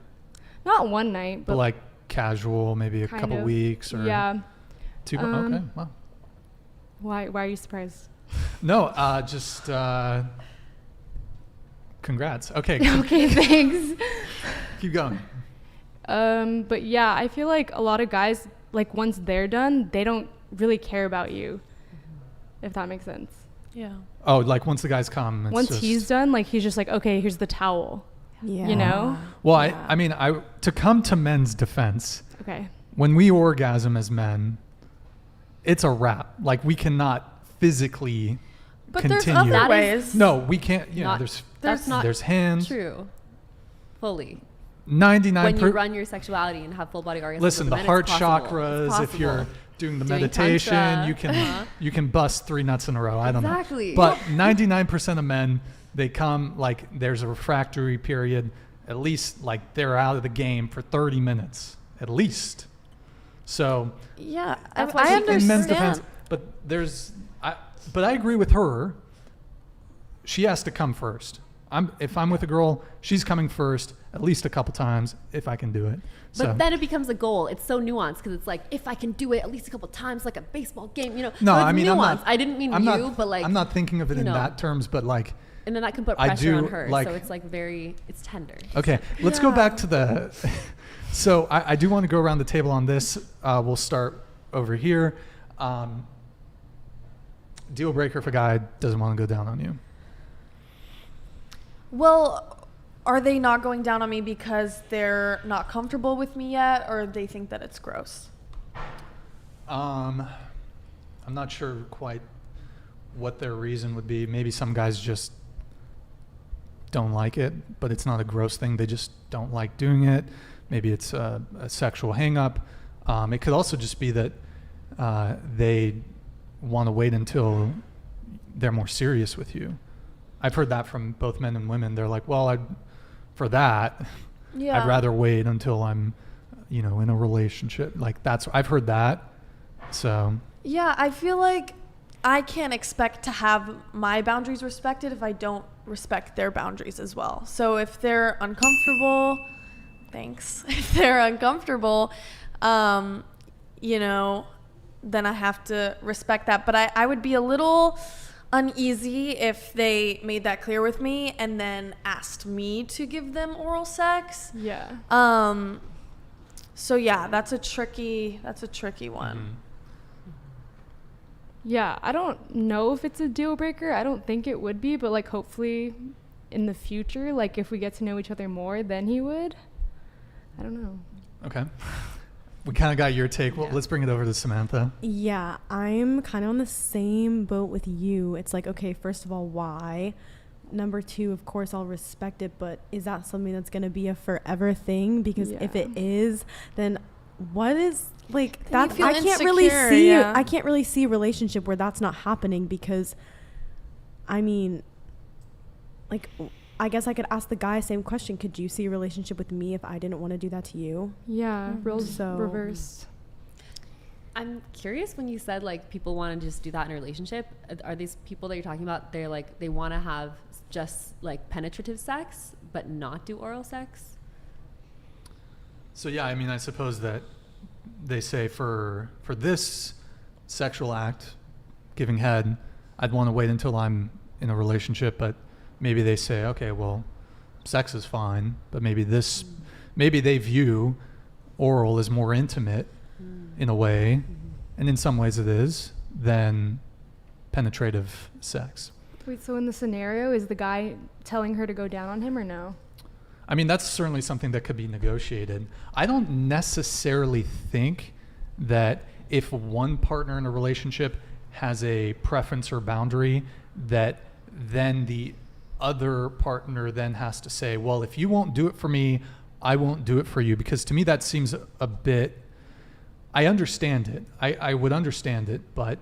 Not one night, But but like casual, maybe a kind couple of. weeks or Yeah. 2 okay, wow. Why are you surprised? No, just congrats. Okay, Okay, thanks. keep going. But yeah, I feel like a lot of guys, like once they're done, they don't really care about you, if that makes sense. Yeah. Oh, like once the guys come, it's Once just, he's done, like he's just like, okay, here's the towel. yeah. You know? Well, Yeah. I mean, to come to men's defense, Okay. when we orgasm as men, it's a wrap. Like we cannot physically But continue. there's other That is- ways. No, we can't. You know, Not- there's That's not there's hands. true. Fully. 99. When you run your sexuality and have full body orgasms. Listen, with the men, heart it's possible. chakras. It's If you're possible. doing the Doing meditation, tantra. you can bust 3 nuts in a row. I don't Exactly. know. But 99% of men, they come like there's a refractory period. At least like they're out of the game for 30 minutes at least. So Yeah, That's I why understand. in men's defense, but I agree with her. She has to come first. If I'm with a girl, she's coming first at least a couple times if I can do it. But So then it becomes a goal. It's so nuanced because it's like, if I can do it at least a couple times, like a baseball game, you know. no, So it's I mean nuanced. I didn't mean but like. I'm not thinking of it you in know. that terms, but like And then that can put I pressure do, on her. like- So it's like it's tender. okay. Let's go Yeah. back to the. So I do want to go around the table on this. We'll start over here. Deal breaker if a guy doesn't want to go down on you. Well, are they not going down on me because they're not comfortable with me yet, or they think that it's gross? I'm not sure quite what their reason would be. Maybe some guys just don't like it, but it's not a gross thing. They just don't like doing it. Maybe it's a sexual hang-up. It could also just be that they want to wait until they're more serious with you. I've heard that from both men and women. They're like, well, I'd rather wait until I'm, in a relationship. Like I've heard that. So Yeah, I feel like I can't expect to have my boundaries respected if I don't respect their boundaries as well. So if they're uncomfortable, if they're uncomfortable, then I have to respect that. But I would be a little uneasy if they made that clear with me and then asked me to give them oral sex. Yeah. So yeah, that's a tricky one. Yeah, I don't know if it's a deal breaker. I don't think it would be, but like hopefully in the future, like if we get to know each other more, then he would. I don't know. Okay. We kind of got your take. Well, let's bring it over to Samantha. Yeah, I'm kind of on the same boat with you. It's like, okay, first of all, why? Number two, of course, I'll respect it, but is that something that's going to be a forever thing? Because if it is, then what is like Then that? you feel I can't really insecure, see. yeah. I can't really see a relationship where that's not happening because, I mean, like, I guess I could ask the guy same question. Could you see a relationship with me if I didn't want to do that to you? Yeah, roles So- reversed. I'm curious when you said like people want to just do that in a relationship. Are these people that you're talking about? They're like they want to have just like penetrative sex, but not do oral sex. So yeah, I mean, I suppose that they say for this sexual act, giving head, I'd want to wait until I'm in a relationship, but maybe they say, okay, well, sex is fine, but maybe they view oral as more intimate in a way, and in some ways it is, than penetrative sex. Wait, so in the scenario, is the guy telling her to go down on him or no? I mean, that's certainly something that could be negotiated. I don't necessarily think that if one partner in a relationship has a preference or boundary, that then the other partner then has to say, well, if you won't do it for me, I won't do it for you. Because to me, that seems a bit, I understand it. I would understand it, but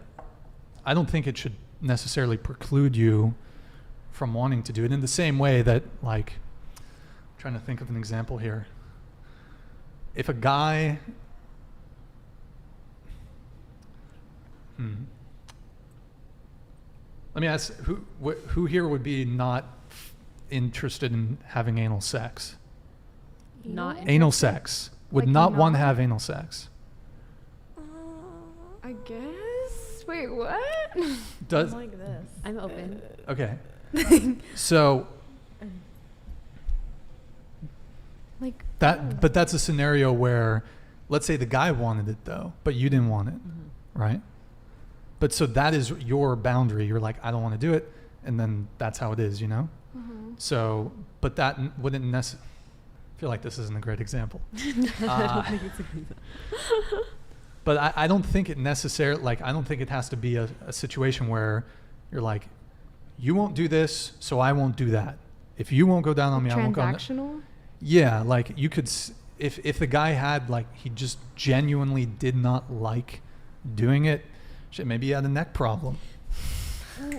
I don't think it should necessarily preclude you from wanting to do it in the same way that, like, I'm trying to think of an example here. If a guy, let me ask, who here would be not interested in having anal sex? Not Anal sex. Would Like not want to not? have anal sex. I guess. Wait, what? Does I'm like this. I'm open. okay. So Like, but that's a scenario where, let's say the guy wanted it though, but you didn't want it, right? But so that is your boundary. You're like, I don't want to do it, and then that's how it is, you know? So, but that wouldn't necessarily, I feel like this isn't a great example. But I don't think it necessarily, like, I don't think it has to be a situation where you're like, you won't do this, so I won't do that. If you won't go down on me, I won't go on that. transactional? Yeah, like you could, if the guy had, like, he just genuinely did not like doing it, shit, maybe he had a neck problem.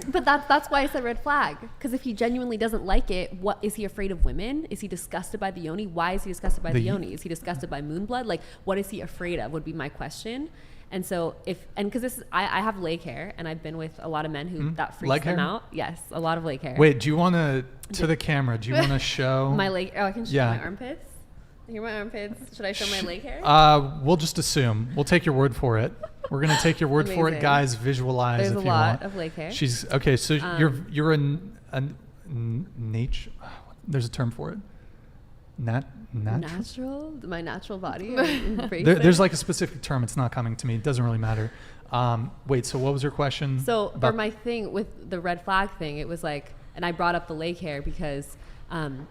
But that's why I said red flag. Because if he genuinely doesn't like it, what is he afraid of women? Is he disgusted by the yoni? Why is he disgusted by the yoni? Is he disgusted by moon blood? Like, what is he afraid of? Would be my question. And so because this is, I have leg hair, and I've been with a lot of men who that freaks Leg them hair? out. Yes, a lot of leg hair. Wait, do you want to the camera? Do you want to show My leg. Oh, I can show Yeah. my armpits. Here are my armpits. Should I show my leg hair? We'll just assume. We'll take your word for it. We're gonna take your word for it, Amazing. guys. Visualize There's if a you lot want. of leg hair. She's okay. So you're a nature. There's a term for it. Natural. My natural body. There's like a specific term. It's not coming to me. It doesn't really matter. Wait. So what was your question? So about- for my thing with the red flag thing, it was like, and I brought up the leg hair because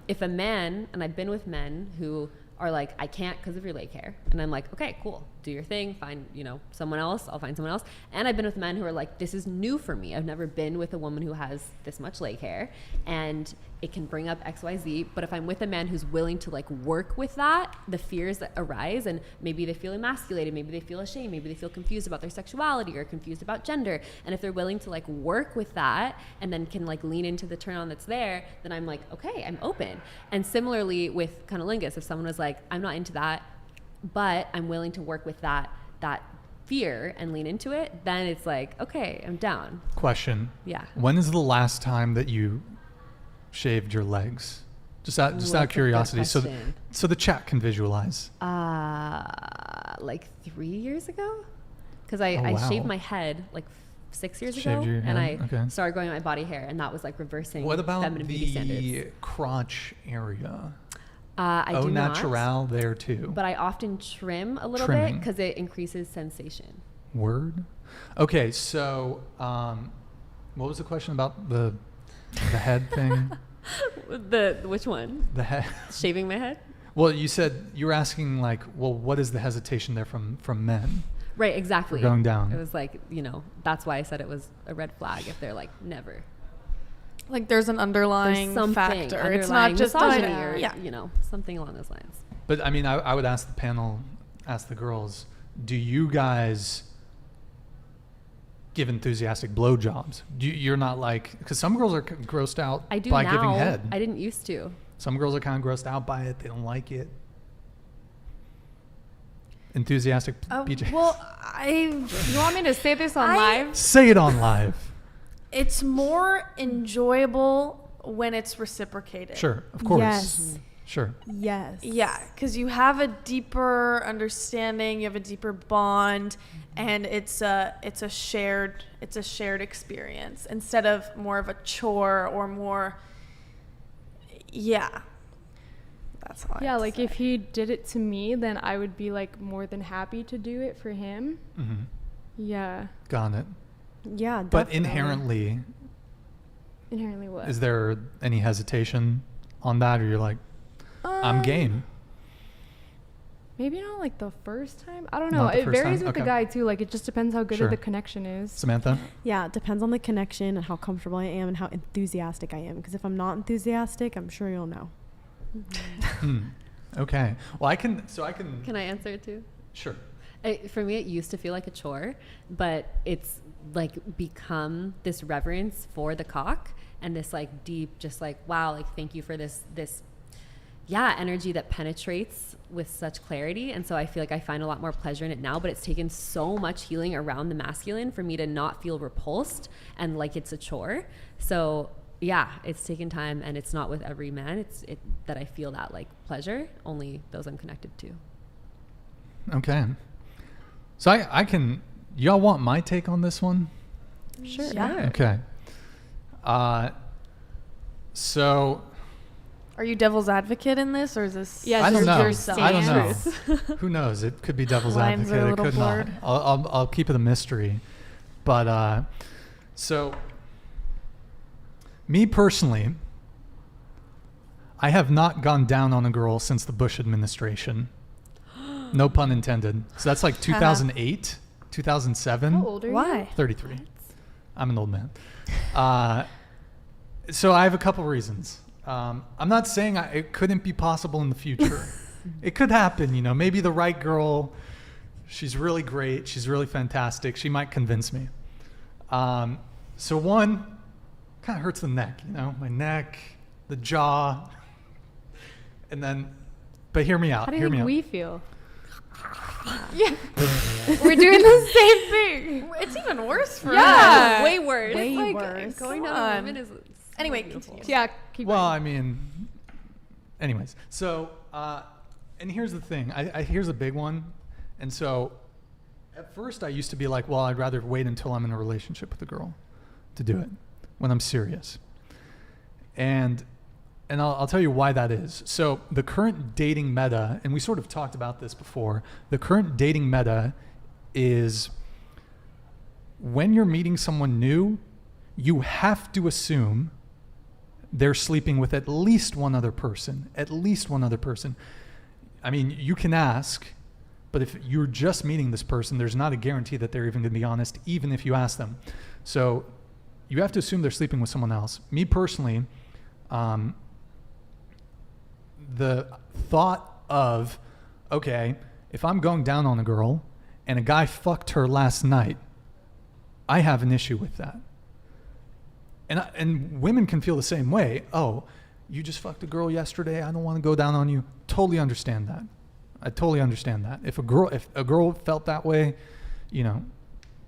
if a man, and I've been with men who are like, I can't because of your leg hair, and I'm like, okay, cool, do your thing, find someone else, I'll find someone else. And I've been with men who are like, this is new for me, I've never been with a woman who has this much leg hair, and it can bring up XYZ. But if I'm with a man who's willing to like work with that, the fears that arise, and maybe they feel emasculated, maybe they feel ashamed, maybe they feel confused about their sexuality or confused about gender, and if they're willing to like work with that and then can like lean into the turn on that's there, then I'm like, okay, I'm open. And similarly with cunnilingus, if someone was like, I'm not into that, but I'm willing to work with that fear and lean into it, then it's like, okay, I'm down. Question. Yeah. When is the last time that you shaved your legs? Just out That's of a good curiosity, question. so the chat can visualize. Like 3 years ago, because Oh, I wow. shaved my head like 6 years Shaved ago, your and I head? Okay. started growing my body hair, and that was like reversing What about feminine beauty standards. the crotch area? I Au do not, naturel there too. but I often trim a little Trimming. bit because it increases sensation. Word. Okay, so what was the question about the head thing? Which one? The head. Shaving my head? Well, you said you were asking like, well, what is the hesitation there from men? Right, exactly. For going down. It was like, that's why I said it was a red flag if they're like, never. Like there's an underlying There's factor. It's not just misogyny like, or, something along those lines. But I mean, I would ask the panel, ask the girls, do you guys give enthusiastic blowjobs? You're not like, because some girls are grossed out I do by now. giving head. I didn't used to. Some girls are kind of grossed out by it. They don't like it. Enthusiastic BJ. Well, You want me to say this on live? Say it on live. it's more enjoyable when it's reciprocated. Sure, of course. Yes. Sure. Yes. Yeah, because you have a deeper understanding, you have a deeper bond, and it's a shared experience instead of more of a chore or more. Yeah, that's all. Yeah, like if he did it to me, then I would be like more than happy to do it for him. Mm-hmm. Yeah. Got it. Yeah, But definitely. Inherently what? is there any hesitation on that, or you're like, I'm game? Maybe not like the first time. I don't Not know. the It first varies time? with the Okay. guy too. Like it just depends how good Sure. the connection is. Samantha? Yeah, it depends on the connection and how comfortable I am and how enthusiastic I am. Because if I'm not enthusiastic, I'm sure you'll know. Okay. Well, I can. Can I answer it too? Sure. For me, it used to feel like a chore, but it's like become this reverence for the cock and this like deep, just like, wow, like thank you for this energy that penetrates with such clarity. And so I feel like I find a lot more pleasure in it now, but it's taken so much healing around the masculine for me to not feel repulsed and like it's a chore. So yeah, it's taken time, and it's not with every man that I feel that like pleasure, only those I'm connected to. Okay. So I can. Y'all want my take on this one? Sure. Yeah. Okay. So Are you devil's advocate in this, or is this? Yeah, I don't know. yourself? I don't know. Truth. Who knows? It could be devil's Lines are a advocate. It little could blurred. not. I'll keep it a mystery. But so me personally, I have not gone down on a girl since the Bush administration. No pun intended. So that's like 2008, 2007. How old are you? Why? 33. I'm an old man. So I have a couple reasons. I'm not saying it couldn't be possible in the future. It could happen, maybe the right girl, she's really great, she's really fantastic, she might convince me. So one, kind of hurts the neck, my neck, the jaw, and then, but hear me out. How do you hear me think out. we feel? Yeah. We're doing the same thing. It's even worse for Yeah. us. Way worse. Way Like, worse. Going Come down on on. women is Anyway, beautiful. continue. Yeah, keep Well, going. I mean, anyways. So, and here's the thing. Here's a big one. And so, at first, I used to be like, well, I'd rather wait until I'm in a relationship with a girl to do it when I'm serious. And I'll tell you why that is. So, the current dating meta, and we sort of talked about this before, the current dating meta is when you're meeting someone new, you have to assume they're sleeping with at least one other person. I mean, you can ask, but if you're just meeting this person, there's not a guarantee that they're even going to be honest, even if you ask them. So you have to assume they're sleeping with someone else. Me personally, the thought of, okay, if I'm going down on a girl and a guy fucked her last night, I have an issue with that. And women can feel the same way. Oh, you just fucked a girl yesterday. I don't want to go down on you. Totally understand that. I totally understand that. If a girl felt that way,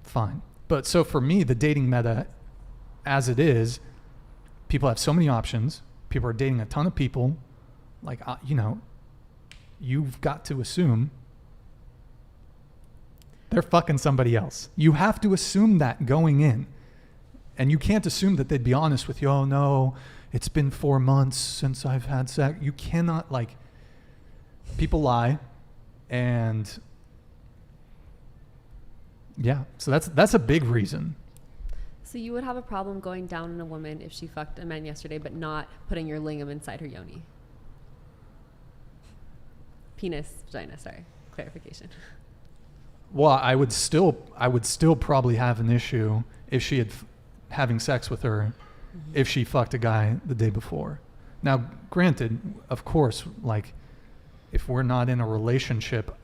fine. But so for me, the dating meta, as it is, people have so many options. People are dating a ton of people. Like, you've got to assume they're fucking somebody else. You have to assume that going in. And you can't assume that they'd be honest with you. Oh, no, it's been 4 months since I've had sex. You cannot, people lie. And Yeah, so that's a big reason. So you would have a problem going down on a woman if she fucked a man yesterday, but not putting your lingam inside her yoni. Penis, vagina, sorry. Clarification. Well, I would still probably have an issue if she had having sex with her, if she fucked a guy the day before. Now, granted, of course, like, if we're not in a relationship,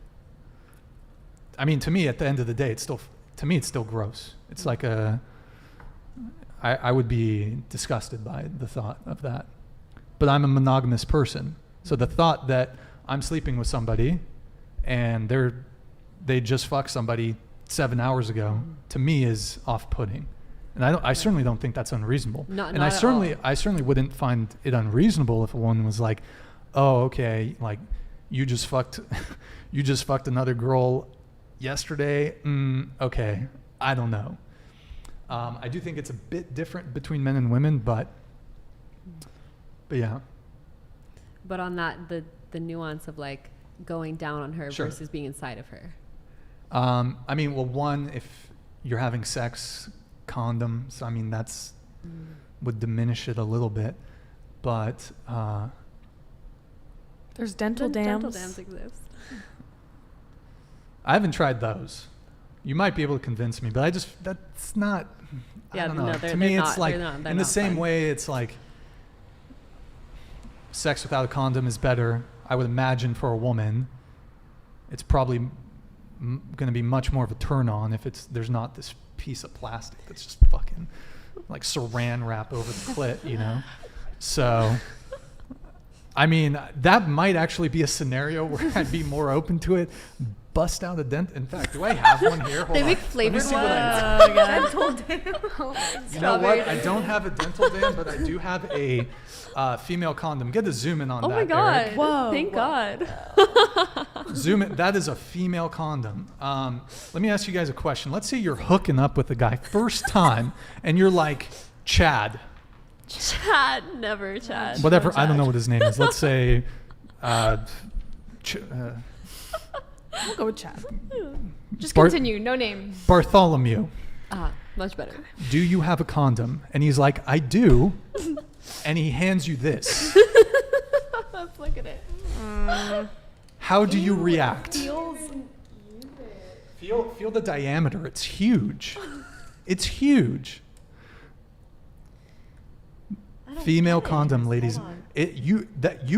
I mean, to me, at the end of the day, it's still gross. It's like I would be disgusted by the thought of that. But I'm a monogamous person. So the thought that I'm sleeping with somebody and they just fucked somebody 7 hours ago, to me is off-putting. And I certainly don't think that's unreasonable. I certainly wouldn't find it unreasonable if a woman was like, "Oh, okay, like you just fucked another girl yesterday. Okay, I don't know." I do think it's a bit different between men and women, but yeah. But on that, the nuance of like going down on her Sure. versus being inside of her. I mean, well, one, if you're having sex, condoms, I mean, that's would diminish it a little bit, but There's dental dams. Dental dams exist. I haven't tried those. You might be able to convince me, but that's not. Yeah, I don't know. no, To me, it's not, like they're in the not same fun. way. It's like sex without a condom is better. I would imagine for a woman, it's probably going to be much more of a turn on if there's not this piece of plastic that's just fucking like saran wrap over the clit, you know. So, I mean, that might actually be a scenario where I'd be more open to it. Bust out a dent. In fact, do I have one here? Hold They on. make Let me flavored see what I ones. Dental dam. You know what? I don't have a dental dam, but I do have a female condom. Get the zoom in on Oh that. my god! Eric. Whoa. Thank God. Zoom in. That is a female condom. Let me ask you guys a question. Let's say you're hooking up with a guy first time, and you're like, Chad. Chad, never Chad. Whatever. No I don't Chad. know what his name is. Let's say. We'll go with Chad. Just Bart- continue. No name. Bartholomew. Much better. Do you have a condom? And he's like, I do. And he hands you this. Let's look at it. How do you react? Feels. Feel the diameter. It's huge. It's huge. Female condom, ladies. You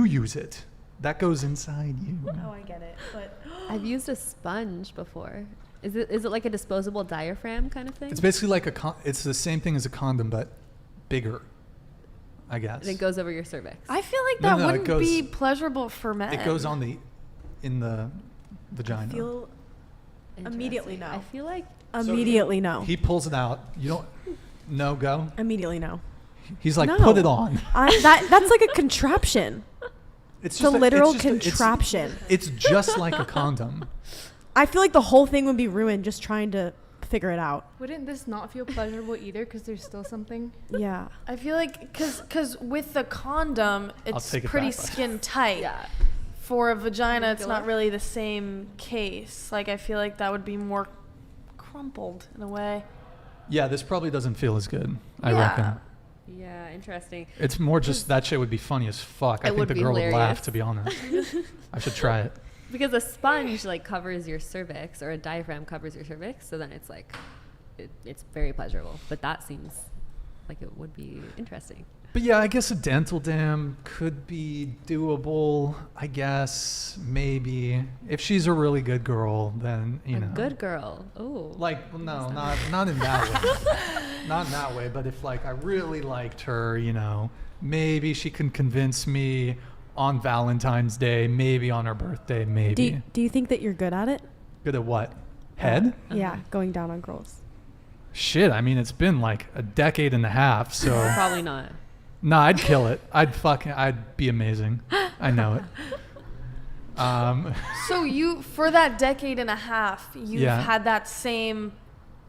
use it. That goes inside you. Oh, I get it. But I've used a sponge before. Is it like a disposable diaphragm kind of thing? It's basically like it's the same thing as a condom, but bigger, I guess. And it goes over your cervix. I feel like No, that no, it wouldn't goes- be pleasurable for men. It goes in the vagina. Feel immediately Interesting. no. I feel like Immediately no. He pulls it out. You don't. No, go. Immediately no. He's like, No. put it on. That's like a contraption. It's It's a literal it's just contraption. It's just like a condom. I feel like the whole thing would be ruined just trying to figure it out. Wouldn't this not feel pleasurable either? Because there's still something. Yeah. I feel like because with the condom, it's take it pretty back. skin tight. yeah. For a vagina, it's Regular? not really the same case. Like I feel like that would be more crumpled in a way. Yeah, this probably doesn't feel as good. I Yeah. reckon. Yeah, interesting. It's more just that shit would be funny as fuck. I It think would the be girl would laugh, hilarious. to be honest. I should try it. Because a sponge like covers your cervix, or a diaphragm covers your cervix, so then it's like it's very pleasurable. But that seems like it would be interesting. But yeah, I guess a dental dam could be doable. I guess maybe if she's a really good girl, then you know. Good girl. Oh. Like, well, no, not in that way. Not in that way. But if like I really liked her, you know, maybe she can convince me on Valentine's Day, maybe on her birthday, maybe. Do you think that you're good at it? Good at what? Head? Yeah, going down on girls. Shit, I mean, it's been like a decade and a half, so. Probably not. No, I'd kill it. I'd be amazing. I know it. So you, for that decade and a half, you've Yeah. had that same.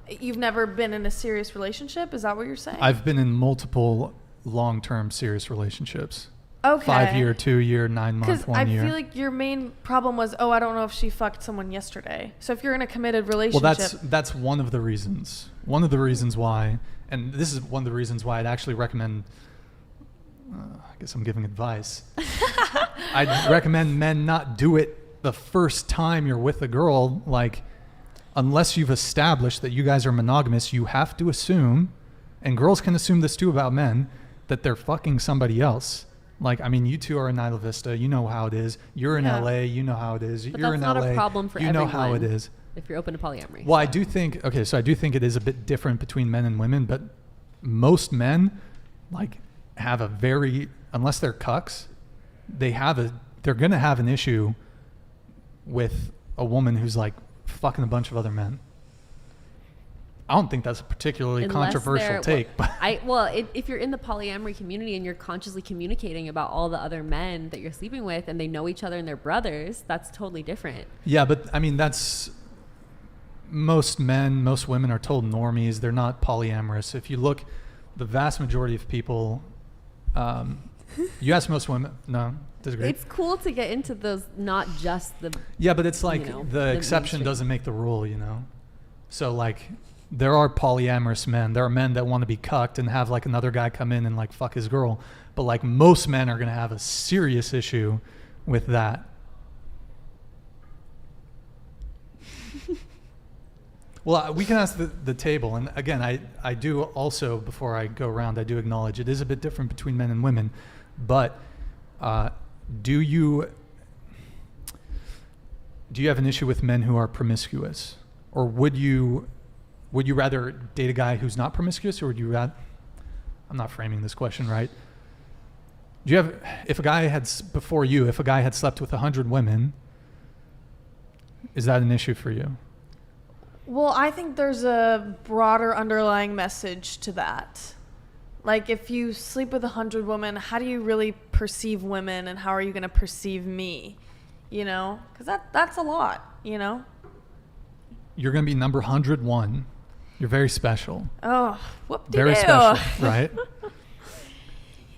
You've never been in a serious relationship. Is that what you're saying? I've been in multiple long-term serious relationships. Okay. 5 year, 2 year, 9 month, Because 1 year. I feel like your main problem was, I don't know if she fucked someone yesterday. So if you're in a committed relationship. Well, that's one of the reasons. One of the reasons why, and this is one of the reasons why I'd actually recommend. I guess I'm giving advice. I'd recommend men not do it the first time you're with a girl. Like, unless you've established that you guys are monogamous, you have to assume, and girls can assume this too about men, that they're fucking somebody else. Like, I mean, you two are in Isla Vista. You know how it is. You're in LA. You know how it is. But You're that's in not LA. a problem for you everyone. know how it is. If you're open to polyamory. Well, I do think, okay, so I do think it is a bit different between men and women, but most men, like, have a very, unless they're cucks, they're going to have an issue with a woman who's like fucking a bunch of other men. I don't think that's a particularly controversial take, but if you're in the polyamory community and you're consciously communicating about all the other men that you're sleeping with and they know each other and they're brothers, that's totally different. Yeah, but I mean, that's most men, most women are total normies. They're not polyamorous. If you look, the vast majority of people, you ask most women, no, disagree. It's cool to get into those, not just the. Yeah, but it's like the exception doesn't make the rule, you know? So like, there are polyamorous men. There are men that want to be cucked and have like another guy come in and like fuck his girl. But like most men are going to have a serious issue with that. Well, we can ask the table. And again, I do also, before I go around, I do acknowledge it is a bit different between men and women. But do you have an issue with men who are promiscuous? Or would you rather date a guy who's not promiscuous, or would you rather? I'm not framing this question right. Do you have, if a guy had slept with 100 women, is that an issue for you? Well, I think there's a broader underlying message to that. Like, if you sleep with 100 women, how do you really perceive women, and how are you going to perceive me? You know? Because that's a lot, you know? You're going to be number 101. You're very special. Oh, whoop-de-doo. Very special, right?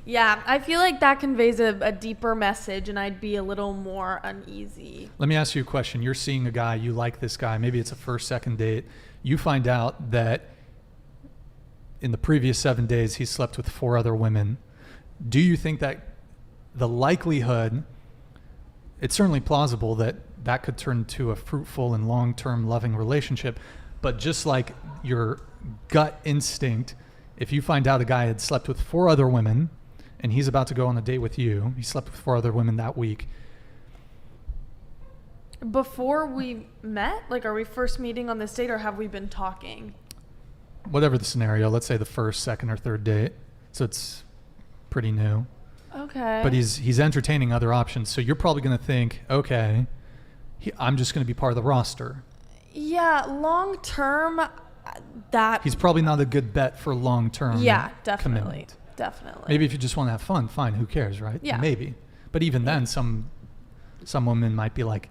Yeah, I feel like that conveys a deeper message, and I'd be a little more uneasy. Let me ask you a question. You're seeing a guy, you like this guy, maybe it's a first, second date. You find out that in the previous 7 days he slept with 4 other women. Do you think that the likelihood, it's certainly plausible that that could turn to a fruitful and long-term loving relationship, but just like your gut instinct, if you find out a guy had slept with 4 other women and he's about to go on a date with you, he slept with 4 other women that week. Before we met? Like, are we first meeting on this date, or have we been talking? Whatever the scenario, let's say the first, second, or third date. So it's pretty new. Okay. But he's entertaining other options. So you're probably going to think, okay, I'm just going to be part of the roster. Yeah, long term, that... He's probably not a good bet for long term. Yeah, definitely. Commitment. Definitely. Maybe if you just want to have fun, fine, who cares, right? Yeah. Maybe. But even then, some women might be like,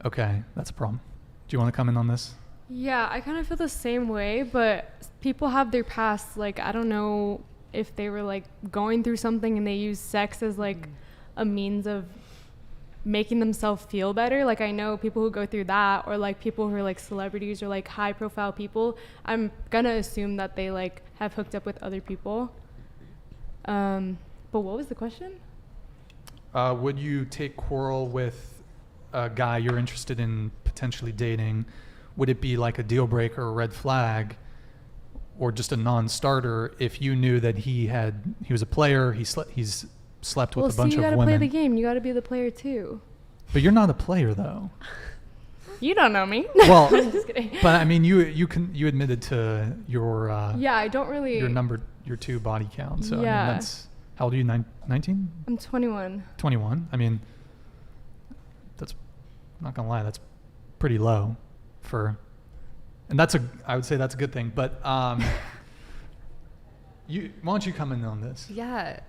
okay, that's a problem. Do you want to come in on this? Yeah, I kind of feel the same way, but people have their past. Like, I don't know if they were like going through something and they use sex as like a means of making themselves feel better. Like, I know people who go through that, or like people who are like celebrities or like high profile people. I'm gonna assume that they like have hooked up with other people. But what was the question? Would you take quarrel with a guy you're interested in potentially dating? Would it be like a deal breaker or a red flag, or just a non-starter if you knew that he was a player, he's slept with a bunch of women? You gotta play the game. You gotta be the player too. But you're not a player though. You don't know me. Well, Just kidding. but I mean, you admitted to your Yeah, I don't really. your 2 body count. So Yeah. I mean, how old are you? 19? I'm 21. 21. I mean, I'm not gonna lie, that's pretty low and I would say that's a good thing. But why don't you come in on this? Yeah.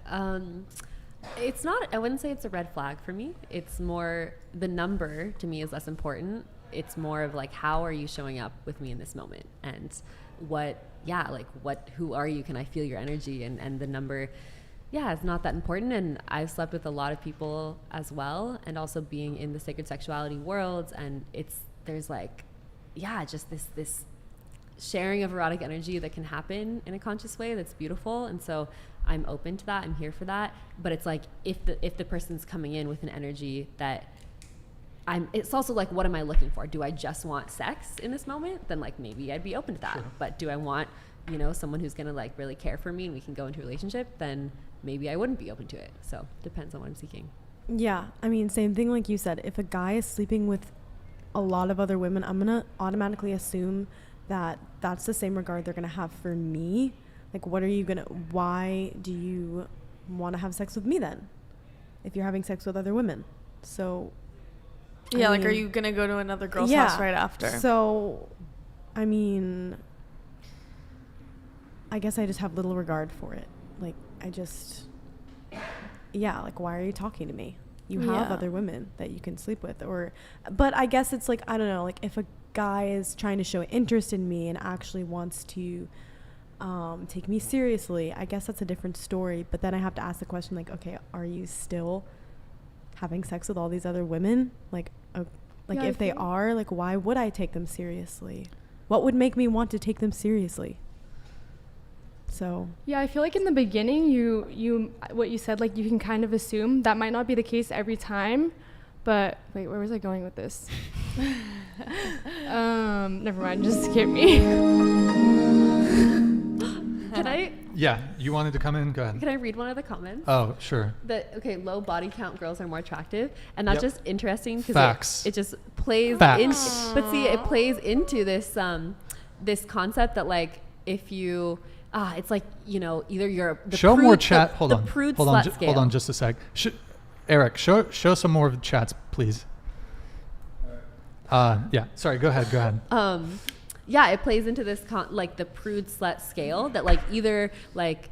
It's not, I wouldn't say it's a red flag for me. It's more, the number to me is less important. It's more of like, how are you showing up with me in this moment? And who are you? Can I feel your energy? And the number, yeah, it's not that important. And I've slept with a lot of people as well, and also being in the sacred sexuality worlds, and there's like, yeah, just this sharing of erotic energy that can happen in a conscious way that's beautiful. And so I'm open to that. I'm here for that. But it's like, if the person's coming in with an energy that it's also like, what am I looking for? Do I just want sex in this moment? Then like, maybe I'd be open to that. Sure. But do I want, someone who's going to like really care for me and we can go into a relationship? Then maybe I wouldn't be open to it. So depends on what I'm seeking. Yeah. I mean, same thing like you said. If a guy is sleeping with a lot of other women, I'm going to automatically assume that that's the same regard they're going to have for me. Like, why do you want to have sex with me then? If you're having sex with other women. So, yeah, are you going to go to another girl's house right after? So, I mean, I guess I just have little regard for it. Like, why are you talking to me? You have other women that you can sleep with, but I guess it's like, I don't know, like if a guy is trying to show interest in me and actually wants to take me seriously, I guess that's a different story. But then I have to ask the question, like, okay, are you still having sex with all these other women? Like if they are, like, why would I take them seriously? What would make me want to take them seriously? So yeah, I feel like in the beginning, you what you said, like you can kind of assume that might not be the case every time. But wait, where was I going with this? Never mind, just skip me. Can I? Yeah, you wanted to come in? Go ahead. Can I read one of the comments? Oh, sure. Low body count girls are more attractive, and that's just interesting because it just plays Facts. But see, it plays into this this concept that like if you it's like either you're the show prude, more chat. Hold on, hold on, just a sec. Eric, show some more of the chats, please. Yeah, sorry. Go ahead. Yeah, it plays into this like the prude slut scale that like either like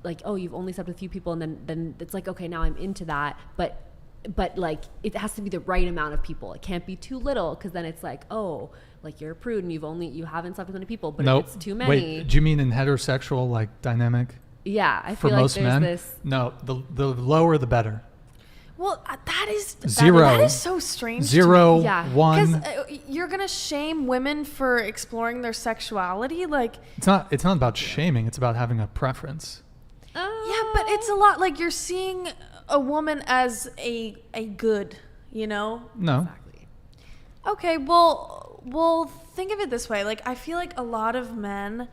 like, oh, you've only slept with a few people, and then it's like, okay, now I'm into that, but like it has to be the right amount of people. It can't be too little, because then it's like, oh, like you're a prude and you haven't slept with many people. But if it's too many. Wait, do you mean in heterosexual like dynamic? Yeah, I feel for like most there's men? this. No, the lower the better. Well, that is Zero. That is so strange. 0, Yeah. 1. Because you're gonna shame women for exploring their sexuality, like. It's not about shaming. It's about having a preference. Yeah, but it's a lot like you're seeing a woman as a good, No. Exactly. Okay, well, think of it this way. Like, I feel like a lot of men,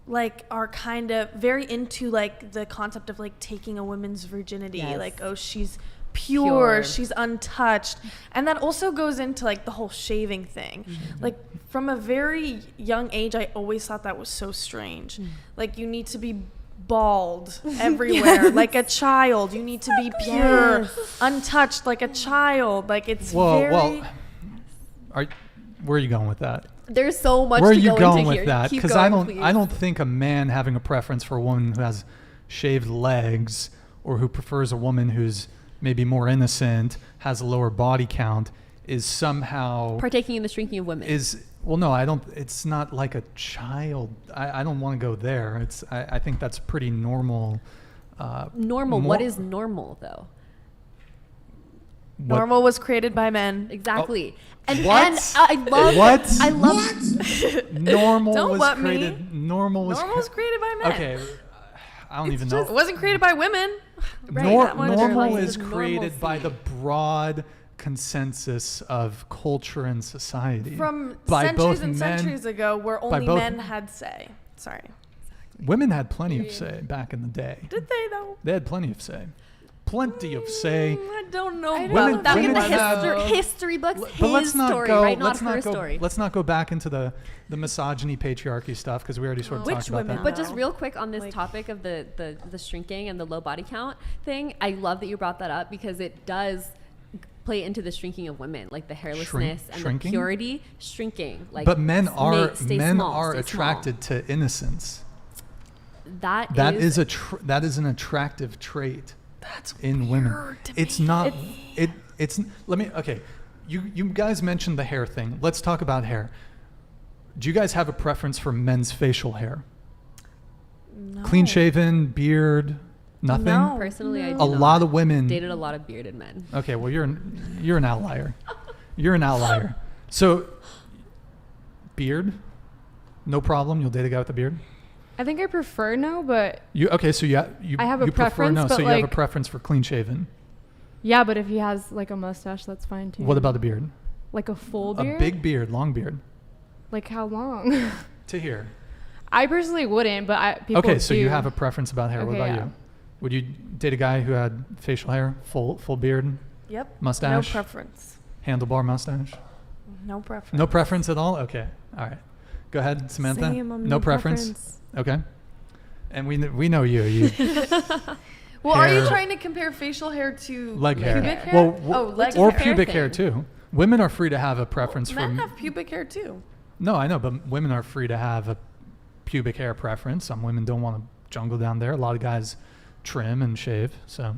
like, are kind of very into, like, the concept of, like, taking a woman's virginity. Yes. Like, oh, she's pure, she's untouched. And that also goes into, like, the whole shaving thing. Mm-hmm. Like, from a very young age, I always thought that was so strange. Mm. Like, you need to be bald everywhere. Yes. Like a child. You need to be pure, untouched like a child. Like, it's very... Well, where are you going with that? There's so much Where are to you go going into with here. that? Keep Because going, I don't think a man having a preference for a woman who has shaved legs, or who prefers a woman who's maybe more innocent, has a lower body count, is somehow partaking in the shrinking of women. No, I don't. It's not like a child. I don't want to go there. I think that's pretty normal. Normal. What is normal though? Normal was created by men. Exactly. Oh. And What? I love What? I love normal Don't was created. Normal was created by men. Okay. I don't even know. It wasn't created by women. Right, normal like is created by the broad consensus of culture and society. From by centuries both and men, centuries ago, where only men had say. Sorry. Women had plenty of say back in the day. Did they though? They had plenty of say. Plenty of say. I don't know. Women- that women in the had- history books. But let's not story, go. right? Let's not her not go. story. Let's not go back into the misogyny, patriarchy stuff, because we already sort of Which talked about women? that. But just real quick on this topic of the shrinking and the low body count thing, I love that you brought that up, because it does play into the shrinking of women, like the hairlessness and shrinking? the purity, shrinking. Like, but men are stay small. attracted to innocence. That is an attractive trait. That's in women. to It's me. not. It's. Let me. Okay. You guys mentioned the hair thing. Let's talk about hair. Do you guys have a preference for men's facial hair? No. Clean shaven, beard. Nothing? No. Personally, I A do lot not. of women. Dated a lot of bearded men. Okay, well, you're an outlier. You're an outlier. So, beard, no problem. You'll date a guy with a beard. I think I prefer no, but You so you I have a you prefer preference, no, but so you have a like- preference for clean shaven. yeah, but if he has like a mustache, that's fine too. What about a beard? like a full beard? A big beard, long beard. Like how long? To here. I personally wouldn't, but people Okay, so do. you have a preference about hair. What Okay, about yeah. you? Would you date a guy who had facial hair, full beard, Yep. mustache, No preference. handlebar mustache? No preference. No preference at all? Okay. All right. Go ahead, Samantha. Same, no preference? Okay. And we know you. You Well, are you hair. trying to compare facial hair to leg hair. pubic hair? Well, oh, leg or hair. pubic hair thing. too. Women are free to have a preference for Men have pubic hair too. No, I know, but women are free to have a pubic hair preference. Some women don't want to jungle down there. A lot of guys trim and shave. So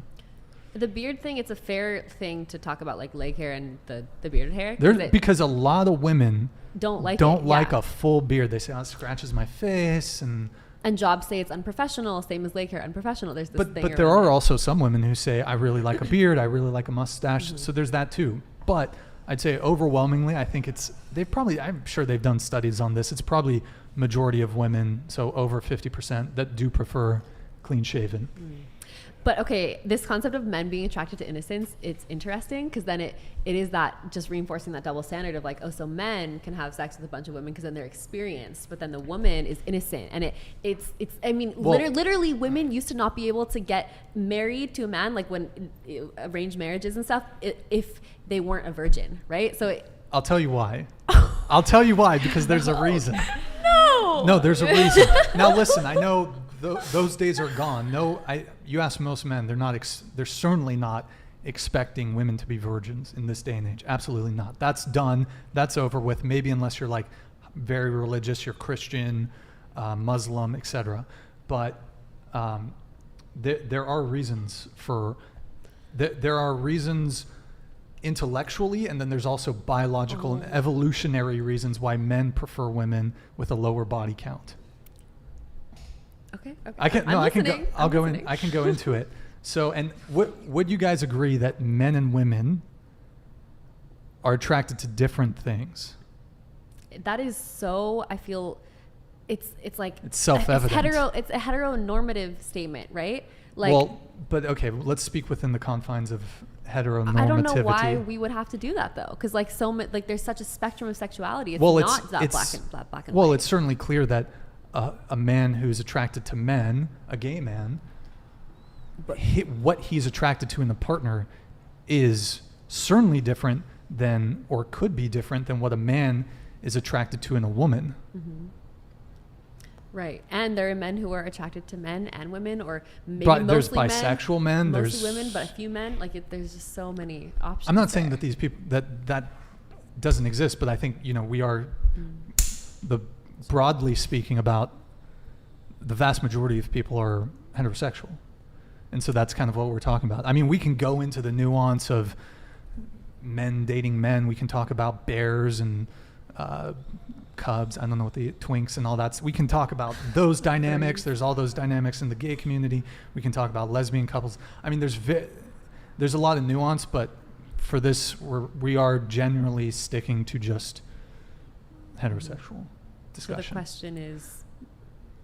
The beard thing, it's a fair thing to talk about, like leg hair and the bearded hair. 'cause it because a lot of women don't like don't it, like yeah. a full beard. They say, "Oh, it scratches my face," And jobs say it's unprofessional, same as leg hair, unprofessional. There's this but thing but there around are it. also some women who say, "I really like a beard. I really like a mustache." Mm-hmm. So there's that too. But I'd say overwhelmingly, I think I'm sure they've done studies on this. It's probably majority of women, so over 50%, that do prefer clean shaven. But okay, this concept of men being attracted to innocence, it's interesting because then it is that just reinforcing that double standard of like, oh, so men can have sex with a bunch of women because then they're experienced, but then the woman is innocent. And it's I mean, Well- literally women used to not be able to get married to a man, like when arranged marriages and stuff, if they weren't a virgin, right? So I'll tell you why. I'll tell you why, because there's a reason. No. No, there's a reason. Now listen, I know those days are gone. You ask most men, they're certainly not expecting women to be virgins in this day and age. Absolutely not. That's done. That's over with. Maybe unless you're like very religious, you're Christian, Muslim, etc. But there are reasons for. There are reasons intellectually, and then there's also biological and evolutionary reasons why men prefer women with a lower body count. okay. I can I'm no, I can go. listening. I'll I'm go in. listening. I can go into it. So, and would you guys agree that men and women are attracted to different things? That is so, I feel it's like It's self-evident. It's a heteronormative statement, right? Like Well, but okay, let's speak within the confines of heteronormativity. I don't know why we would have to do that though, because like like there's such a spectrum of sexuality. It's Well, not that black and well, white. it's certainly clear that a man who's attracted to men, a gay man, what he's attracted to in a partner is certainly different than, or could be different than, what a man is attracted to in a woman. Right, and there are men who are attracted to men and women, or maybe But there's mostly bisexual men. mostly There's women, but a few men. Like there's just so many options. I'm not saying there. that these people that doesn't exist, but I think we are broadly speaking about the vast majority of people are heterosexual, and so that's kind of what we're talking about. I mean, we can go into the nuance of men dating men. We can talk about bears and cubs. I don't know what the twinks and all that. We can talk about those dynamics. There's all those dynamics in the gay community. We can talk about lesbian couples. I mean, there's a lot of nuance, but for this, we are generally sticking to just heterosexual So discussion. the question is,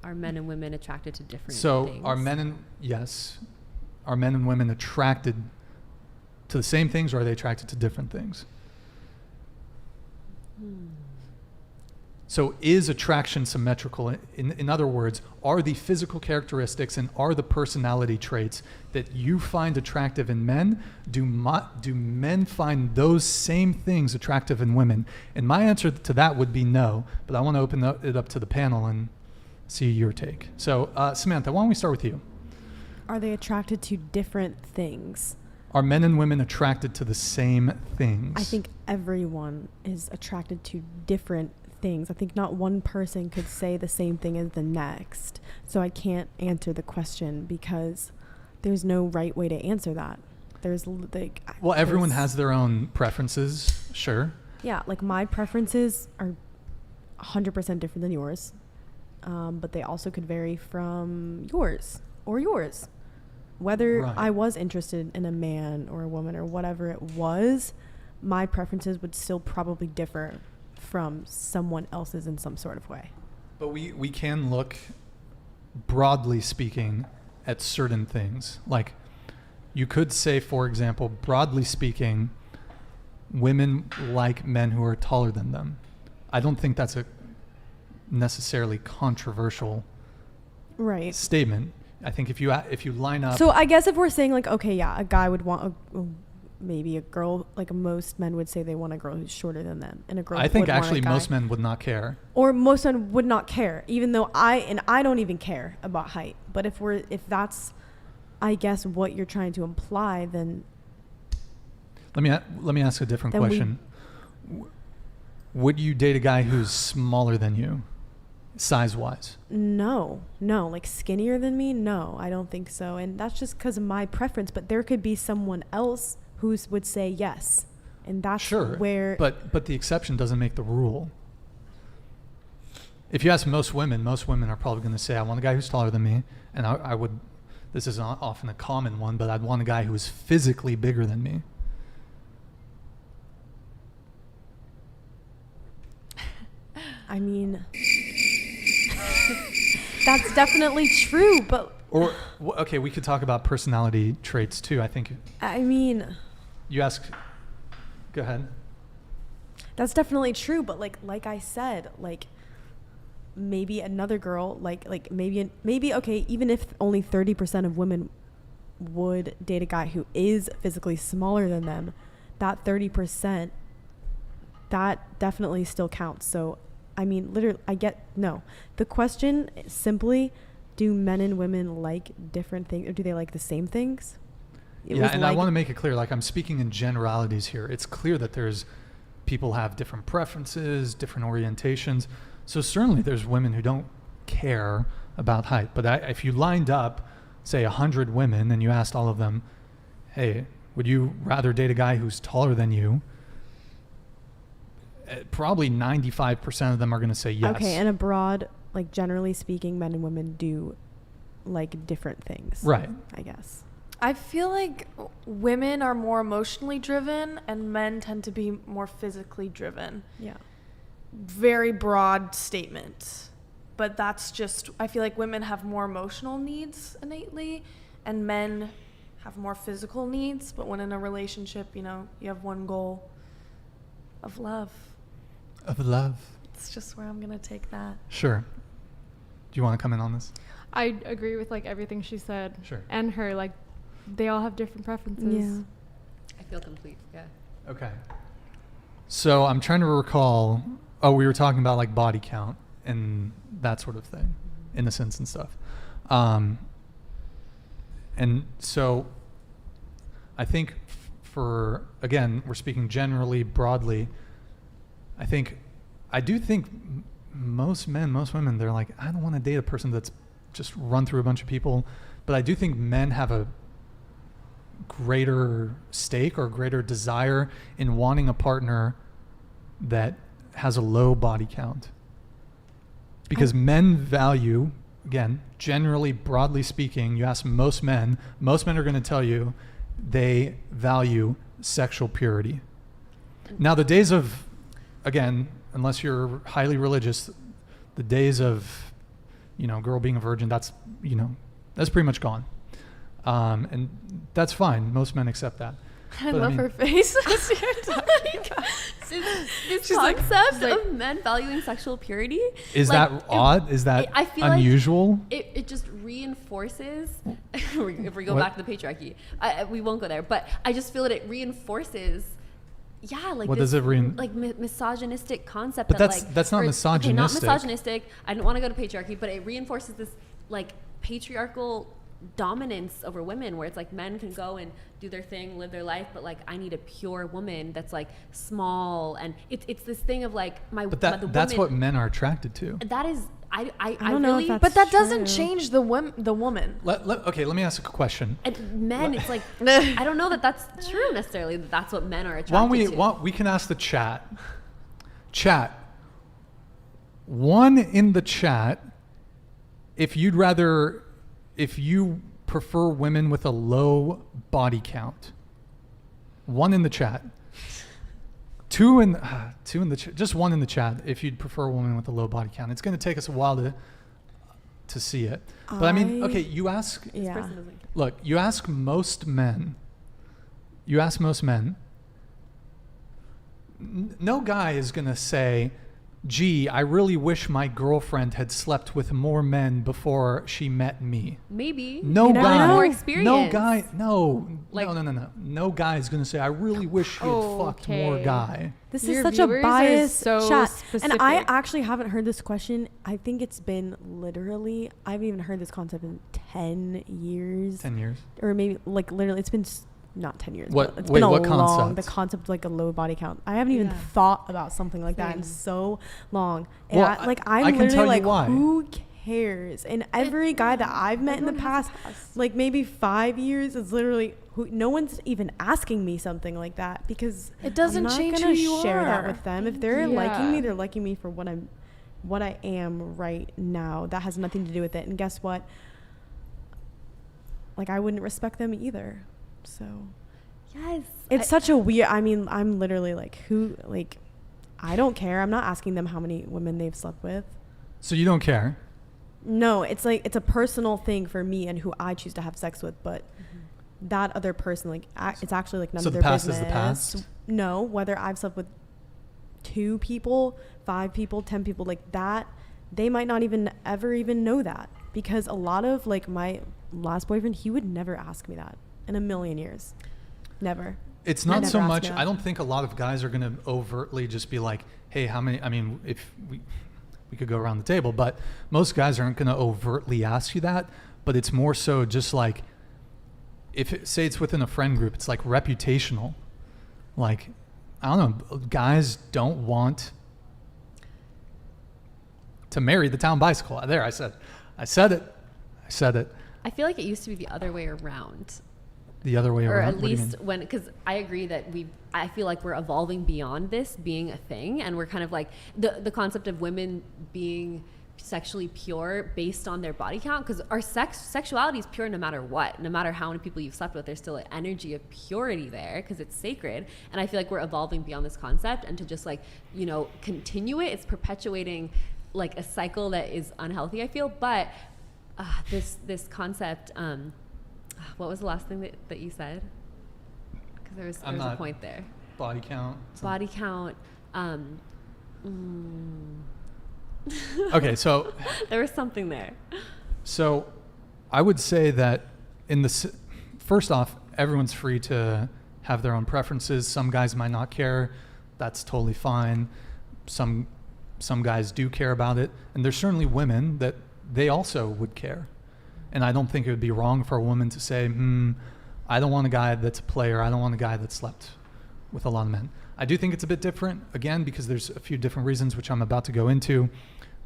are men and women attracted to different So things? are men and women attracted to the same things, or are they attracted to different things? So is attraction symmetrical? In other words, are the physical characteristics and are the personality traits that you find attractive in men, do men find those same things attractive in women? And my answer to that would be no, but I want to open it up to the panel and see your take. So Samantha, why don't we start with you? Are they attracted to different things? Are men and women attracted to the same things? I think everyone is attracted to different things. I think not one person could say the same thing as the next. So I can't answer the question because there's no right way to answer that. Well, everyone has their own preferences, sure. Yeah, like my preferences are 100% different than yours. But they also could vary from yours or yours. whether Right. I was interested in a man or a woman or whatever it was, my preferences would still probably differ from someone else's in some sort of way. But we can look, broadly speaking, at certain things. Like, you could say, for example, broadly speaking, women like men who are taller than them. I don't think that's a necessarily controversial Right. statement. I think if you line up, So I guess if we're saying like, okay, yeah, a guy would want maybe a girl, like most men would say they want a girl who's shorter than them, and a girl. I think would want a actually guy- most men would not care. or most men would not care, even though I don't even care about height. But if that's, I guess, what you're trying to imply, then Let me ask a different Then we- question. Would you date a guy who's smaller than you, size-wise? no, like skinnier than me, no, I don't think so. And that's just because of my preference. But there could be someone else who would say yes, and that's Sure, where. but the exception doesn't make the rule. If you ask most women are probably going to say, I want a guy who's taller than me, and I would, this is not often a common one, but I'd want a guy who is physically bigger than me. I mean, that's definitely true, but Or, okay, we could talk about personality traits too. I think I mean, you ask, go ahead. that's definitely true. But like I said, like maybe another girl, like maybe okay, even if only 30% of women would date a guy who is physically smaller than them, that 30%, that definitely still counts. So I mean, literally, no. The question is simply, do men and women like different things, or do they like the same things? Yeah, and I want to make it clear, like, I'm speaking in generalities here. It's clear that people have different preferences, different orientations. So certainly there's women who don't care about height. But if you lined up, say, 100 women and you asked all of them, hey, would you rather date a guy who's taller than you? Probably 95% of them are going to say yes. Okay, and abroad, like generally speaking, men and women do like different things. Right. I guess. I feel like women are more emotionally driven and men tend to be more physically driven. Yeah. Very broad statement. But that's just, I feel like women have more emotional needs innately and men have more physical needs. But when in a relationship, you have one goal of love. Of love. It's just where I'm going to take that. Sure. Do you want to come in on this? I agree with like everything she said. Sure. And her, like, they all have different preferences. Yeah. I feel complete. Yeah. Okay. So I'm trying to recall, we were talking about like body count and that sort of thing, innocence and stuff. And so I think again, we're speaking generally, broadly. I do think most men, most women, they're like, I don't want to date a person that's just run through a bunch of people. But I do think men have a greater stake or greater desire in wanting a partner that has a low body count. Because men value, again, generally, broadly speaking, you ask most men are going to tell you they value sexual purity. Now, the days of, again, unless you're highly religious, the days of, girl being a virgin, that's pretty much gone. And that's fine. Most men accept that. I But love her face. This She's like- concept of men valuing sexual purity Is like, that odd? Is that I feel like unusual? it just reinforces if we go What? back to the patriarchy, we won't go there, but I just feel that it reinforces like What this does it misogynistic concept. But that, that's not Okay, not misogynistic. misogynistic. I don't want to go to patriarchy, but it reinforces this like patriarchal dominance over women, where it's like men can go and do their thing, live their life, but like I need a pure woman that's like small, and it's this thing of like But the that's women, what men are attracted to. that is I don't know if really that's But that doesn't true. change the woman. Okay, let me ask a question. and men, it's like I don't know that that's true necessarily. That that's what men are attracted to. We can ask the chat. Chat. One in the chat, if you prefer women with a low body count? 1 in the chat. 2 in the chat. Just 1 in the chat if you'd prefer a woman with a low body count. It's going to take us a while to see it. But I mean, okay, you ask. Yeah. Look, you ask most men. No guy is going to say, gee, I really wish my girlfriend had slept with more men before she met me. Maybe. No guy. More experience. No guy. No. Like- No. No guy is going to say, I really wish he had fucked more guy. This Your is such a viewers are biased so chat. specific. And I actually haven't heard this question. I think it's been literally, I haven't even heard this concept in 10 years. 10 years. Or maybe like literally, it's been not 10 years. What- But it's wait, been a what long, concept? the concept of like a low body count. I haven't even Yeah. thought about something like that in Same. so long. And Well, I'm I can literally tell you like, why. who cares? And every guy that I've met in the past, like maybe 5 years, is literally no one's even asking me something like that because It doesn't I'm not change gonna who you share that are. with them. If they're liking Yeah. me, they're liking me for what I am right now. That has nothing to do with it. And guess what? Like I wouldn't respect them either. So Yes. it's such a weird. I mean, I'm literally like, who? Like, I don't care. I'm not asking them how many women they've slept with. So you don't care? No, it's like it's a personal thing for me and who I choose to have sex with. But that other person, like, it's actually like none So of the their past business. is the past? No, whether I've slept with 2 people, 5 people, 10 people, like that, they might not even ever even know that because a lot of like my last boyfriend, he would never ask me that in a million years. Never. It's I not never so asked much. me that. I don't think a lot of guys are going to overtly just be like, hey, how many? I mean, if we could go around the table, but most guys aren't going to overtly ask you that. But it's more so just like, say it's within a friend group, it's like reputational. Like, I don't know, guys don't want to marry the town bicycle. There, I said it. I feel like it used to be the other way around. The other way Or around. at What do you least mean? when, because I agree that I feel like we're evolving beyond this being a thing, and we're kind of like the concept of women being sexually pure based on their body count, because our sexuality is pure no matter what, no matter how many people you've slept with. There's still an energy of purity there because it's sacred, and I feel like we're evolving beyond this concept, and to just like, you know, continue it, it's perpetuating like a cycle that is unhealthy, I feel. But this concept, what was the last thing that you said? Because there was a point there. Body count. Body count. Okay, so There was something there. So I would say that first off, everyone's free to have their own preferences. Some guys might not care. That's totally fine. Some guys do care about it. And there's certainly women that they also would care. And I don't think it would be wrong for a woman to say, I don't want a guy that's a player. I don't want a guy that slept with a lot of men. I do think it's a bit different, again, because there's a few different reasons, which I'm about to go into.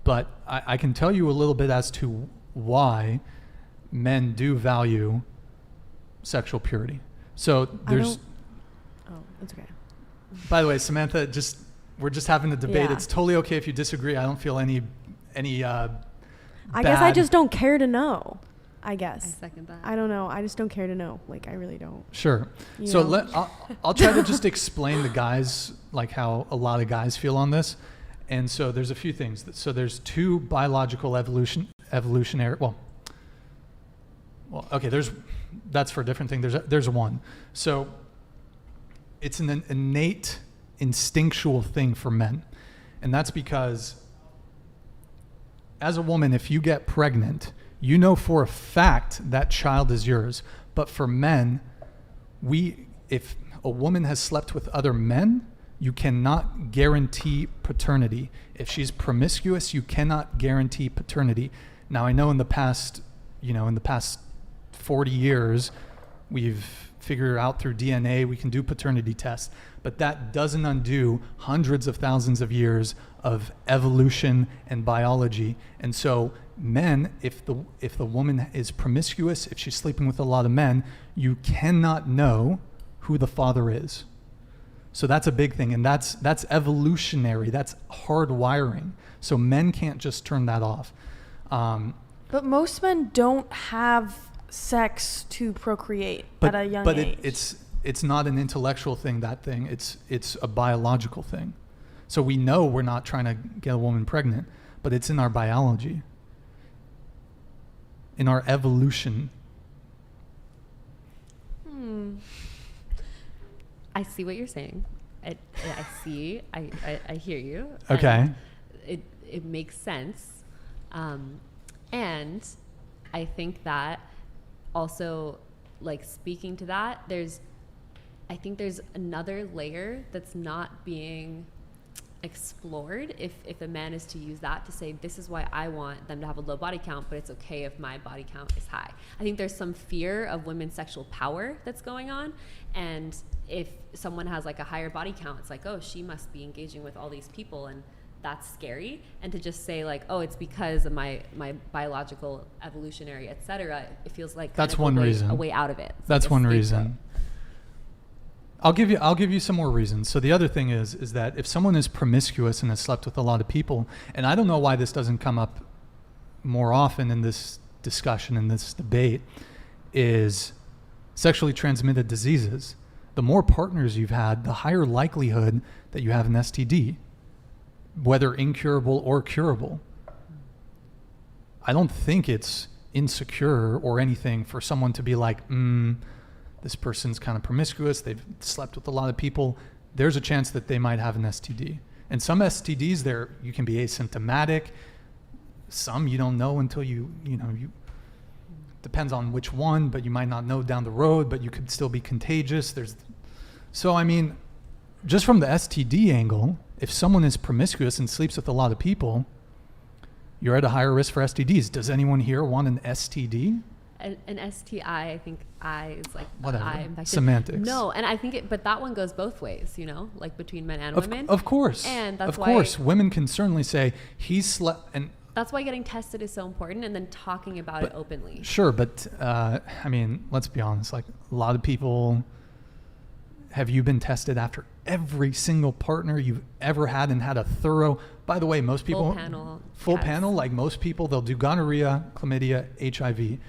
But I can tell you a little bit as to why men do value sexual purity. So there's... Oh, it's okay. By the way, Samantha, we're just having a debate. Yeah. It's totally okay if you disagree. I don't feel any I guess I just don't care to know. I I guess. second that. I don't know. I just don't care to know. Like, I really don't. Sure. You So know? I'll try to just explain the guys, like how a lot of guys feel on this. And so there's a few things. So there's 2 biological evolutionary, well, okay, that's for a different thing. There's one. So it's an innate instinctual thing for men. And that's because as a woman, if you get pregnant, you know for a fact that child is yours. But for men, if a woman has slept with other men, you cannot guarantee paternity. If she's promiscuous, you cannot guarantee paternity. Now, I know in the past 40 years, we've figured out through DNA we can do paternity tests, but that doesn't undo hundreds of thousands of years of evolution and biology. And so men, if the woman is promiscuous, if she's sleeping with a lot of men, you cannot know who the father is. So that's a big thing, and that's evolutionary. That's hardwiring. So men can't just turn that off. But most men don't have sex to procreate But, at a young but age. it's not an intellectual thing, that thing. It's a biological thing. So we know we're not trying to get a woman pregnant, but it's in our biology, in our evolution. I see what you're saying. I hear you. Okay. And it makes sense. And I think that also, like, speaking to that, I think there's another layer that's not being explored if a man is to use that to say, this is why I want them to have a low body count, but it's okay if my body count is high. I think there's some fear of women's sexual power that's going on, and if someone has like a higher body count, it's like, oh, she must be engaging with all these people, and that's scary. And to just say like, oh, it's because of my biological, evolutionary, etc., it feels like That's kind of one reason. a way out of it. It's That's like a one scapegoat. reason. I'll give you some more reasons. So the other thing is that if someone is promiscuous and has slept with a lot of people, and I don't know why this doesn't come up more often in this discussion, in this debate, is sexually transmitted diseases. The more partners you've had, the higher likelihood that you have an STD, whether incurable or curable. I don't think it's insecure or anything for someone to be like, this person's kind of promiscuous, they've slept with a lot of people, there's a chance that they might have an STD. And some STDs, you can be asymptomatic. Some you don't know until you depends on which one, but you might not know down the road, but you could still be contagious. So I mean, just from the STD angle, if someone is promiscuous and sleeps with a lot of people, you're at a higher risk for STDs. Does anyone here want an STD? An STI, I think I is like Whatever. I infected. Semantics. No, and I think but that one goes both ways, like between men and women. Of course. And that's of why, course, women can certainly say he slept, and that's why getting tested is so important, and then talking about it openly. Sure, but I mean, let's be honest. Like a lot of people, have you been tested after every single partner you've ever had and had a thorough? By the way, most people full panel. Like most people, they'll do gonorrhea, chlamydia, HIV.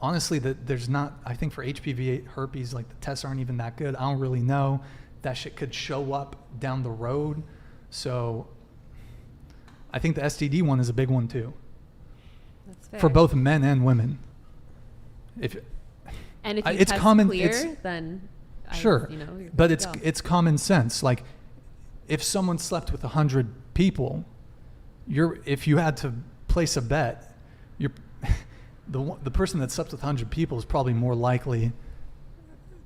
Honestly, there's not. I think for HPV, herpes, like the tests aren't even that good. I don't really know. That shit could show up down the road. So I think the STD one is a big one too. That's fair. For both men and women. And if you it's test common, clear, then sure, you're but good to go. it's common sense. Like if someone slept with 100 people, if you had to place a bet, the person that slept with 100 people is probably more likely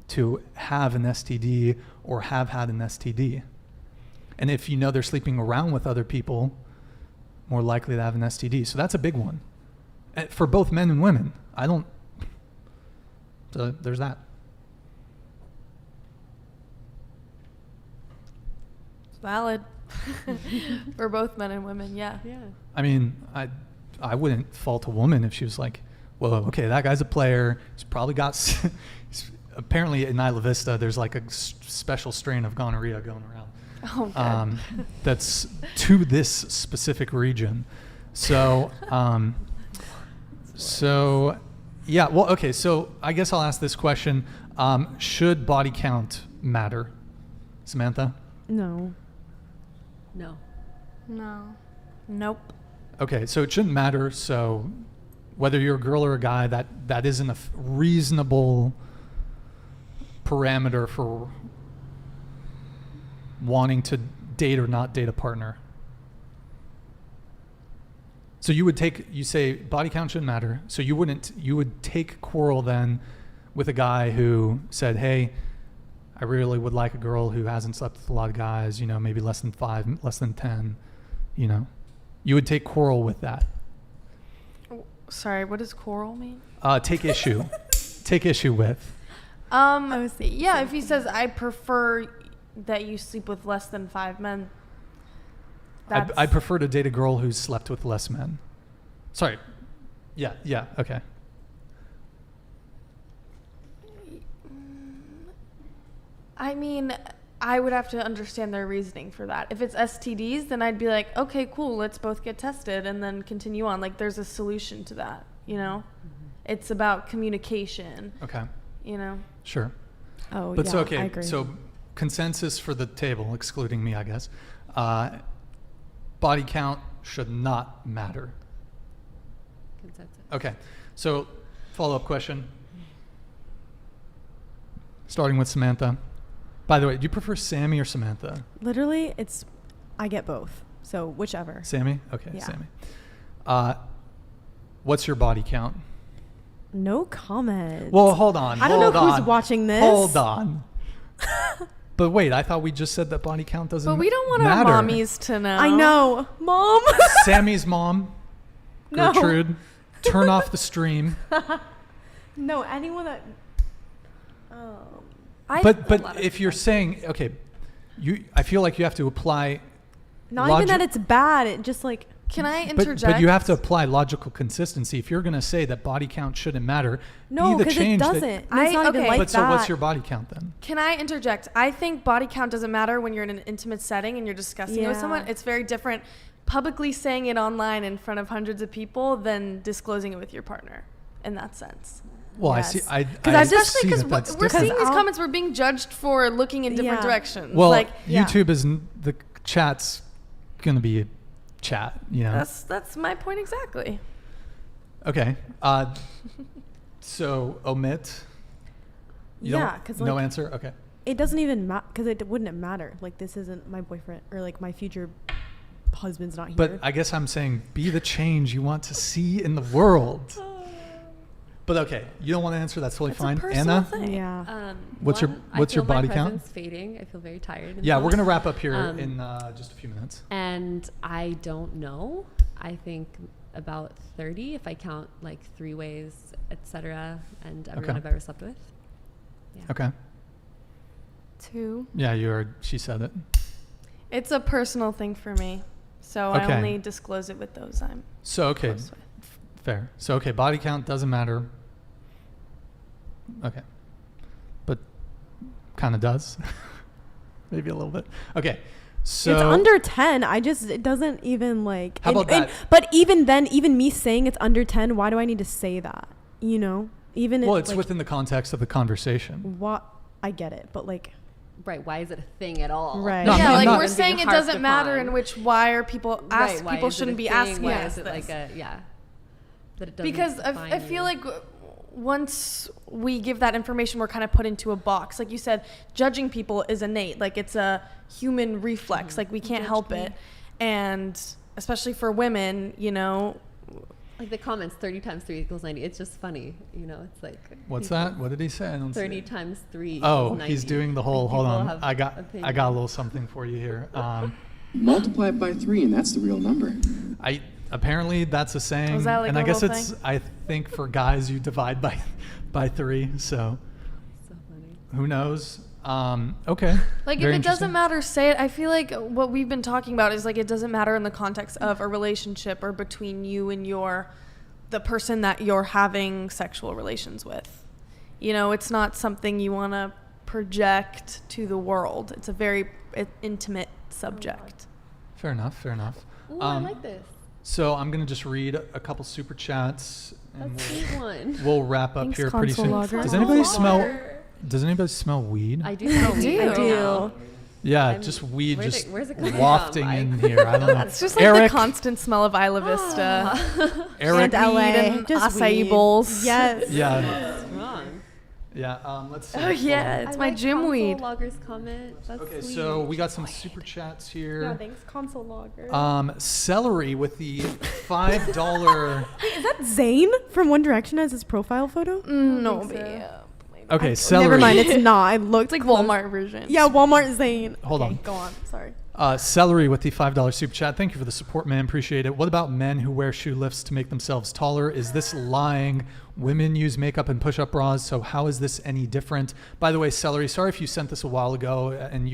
to have an STD or have had an STD. And if you know they're sleeping around with other people, more likely to have an STD. So that's a big one for both men and women. So there's that. It's valid for both men and women. Yeah. I mean, I wouldn't fault a woman if she was like, well, okay, that guy's a player. He's probably got, apparently in Isla Vista, there's like a special strain of gonorrhea going around. Oh, God. That's to this specific region. So, yeah, well, okay, so I guess I'll ask this question. Should body count matter? Samantha? No. No. Nope. Okay, so it shouldn't matter. So whether you're a girl or a guy, that isn't a reasonable parameter for wanting to date or not date a partner. So you say body count shouldn't matter. So you would take quarrel then with a guy who said, hey, I really would like a girl who hasn't slept with a lot of guys, maybe less than 5, less than 10, You would take quarrel with that. Sorry, what does quarrel mean? Take issue. Take issue with. If he says, I prefer that you sleep with less than 5 men. I prefer to date a girl who's slept with less men. Sorry. Yeah, okay. I mean, I would have to understand their reasoning for that. If it's STDs, then I'd be like, okay, cool, let's both get tested and then continue on. Like, there's a solution to that, It's about communication, Okay. you know? Sure. Oh, But yeah, so, I okay, agree. so consensus for the table, excluding me, I guess. Body count should not matter. Consensus. Okay, so follow-up question. Starting with Samantha. By the way, do you prefer Sammy or Samantha? Literally, I get both. So whichever. Sammy? Okay, Yeah. Sammy. What's your body count? No comment. Well, hold on. I don't know hold who's on. watching this. Hold on. But wait, I thought we just said that body count doesn't But we don't want matter. our mommies to know. I know. Mom. Sammy's mom, No. Gertrude, turn off the stream. No, anyone that. But if you're saying, okay, I feel like you have to apply. Not even that it's bad. It just like. Can I interject? But you have to apply logical consistency. If you're going to say that body count shouldn't matter, No, be the because it change doesn't. that. And it's not even okay. like But that. so what's your body count then? Can I interject? I think body count doesn't matter when you're in an intimate setting and you're discussing it with Yeah. someone. It's very different publicly saying it online in front of hundreds of people than disclosing it with your partner in that sense. Well, Yes. I Especially see because that that's we're different. seeing these I'll- comments, we're being judged for looking in different Yeah. directions. Well, like yeah. YouTube the chat's going to be a chat, you know. that's my point exactly. Okay. So omit. You Yeah, don't- 'cause, no like- answer. Okay. It doesn't even matter because it wouldn't matter. Like this isn't my boyfriend or like my future husband's not here. But I guess I'm saying be the change you want to see in the world. But okay, you don't want to answer. That's totally It's a fine. personal Anna, thing. yeah. What's your my body count? presence fading. I feel very tired. in Yeah, this. we're gonna wrap up here Um, in just a few minutes. And I don't know. I think about 30 if I count like 3-ways, etc. and everyone Okay. I've ever slept with. Yeah. Okay. 2. Yeah, you heard. She said it. It's a personal thing for me. So Okay. I only disclose it with those I'm So okay, close with. fair. So okay, body count doesn't matter. Okay, but kind of does. Maybe a little bit. Okay, so it's under 10. It doesn't even like. How about that? But even then, even me saying it's under 10, why do I need to say that? You know, even well, if, it's like, within the context of the conversation. what I get it, but like. Right. Why is it a thing at all? Right. No, Yeah, I'm like not- we're Being saying it harped doesn't matter upon. in which why are people ask Right, why people is it a shouldn't be thing? asking Why us is it this. like a that it doesn't Because define I feel you. like once we give that information, we're kind of put into a box. Like you said, judging people is innate. Like it's a human reflex. Like we can't help it. And especially for women, you know, Like the comments 30 times 3 equals 90. It's just funny, you know. It's like What's people- that? What did he say? I don't see 30 it. times 3 Oh, equals 90. he's doing the whole. Like, Hold people on, have I got a opinions. little something for you here. Multiply it by 3, and that's the real number. I apparently that's a saying, Was that like and a I guess little it's. thing? I think for guys you divide by 3. So So funny. who knows? Okay. like Very if it interesting. doesn't matter, say it. I feel like what we've been talking about is like it doesn't matter in the context of a relationship or between you and the person that you're having sexual relations with. You know, it's not something you want to project to the world. It's a very intimate subject. Fair enough. Fair enough. Ooh, I like this. So I'm gonna just read a couple super chats, and That's a sweet one. we'll wrap up Thanks, here pretty console soon. logger. Does Console anybody smell? logger. Does anybody smell weed? I do smell weed. I right do. now. Yeah, I'm- just weed where's just it- where's it coming wafting from? in here. I don't know. It's just like Eric, the constant smell of Isla Vista. Eric, And LA, and just acai weed. bowls. Yes. yeah, What's wrong? yeah. Let's see. Oh yeah, I it's my like gym console weed. Logger's comment. That's Okay, sweet. so we got some super chats here. thanks, console logger. Celery with the $5. Is that Zayn from One Direction as his profile photo? No, think so. but Okay, celery. Never mind, it's not. I looked it's like close. Walmart version. Yeah, Walmart Zayn. Hold Okay, on. Go on. Sorry. Celery with the $5 super chat. Thank you for the support, man. Appreciate it. What about men who wear shoe lifts to make themselves taller? Is this lying? Women use makeup and push-up bras, so how is this any different? By the way, Celery, sorry if you sent this a while ago and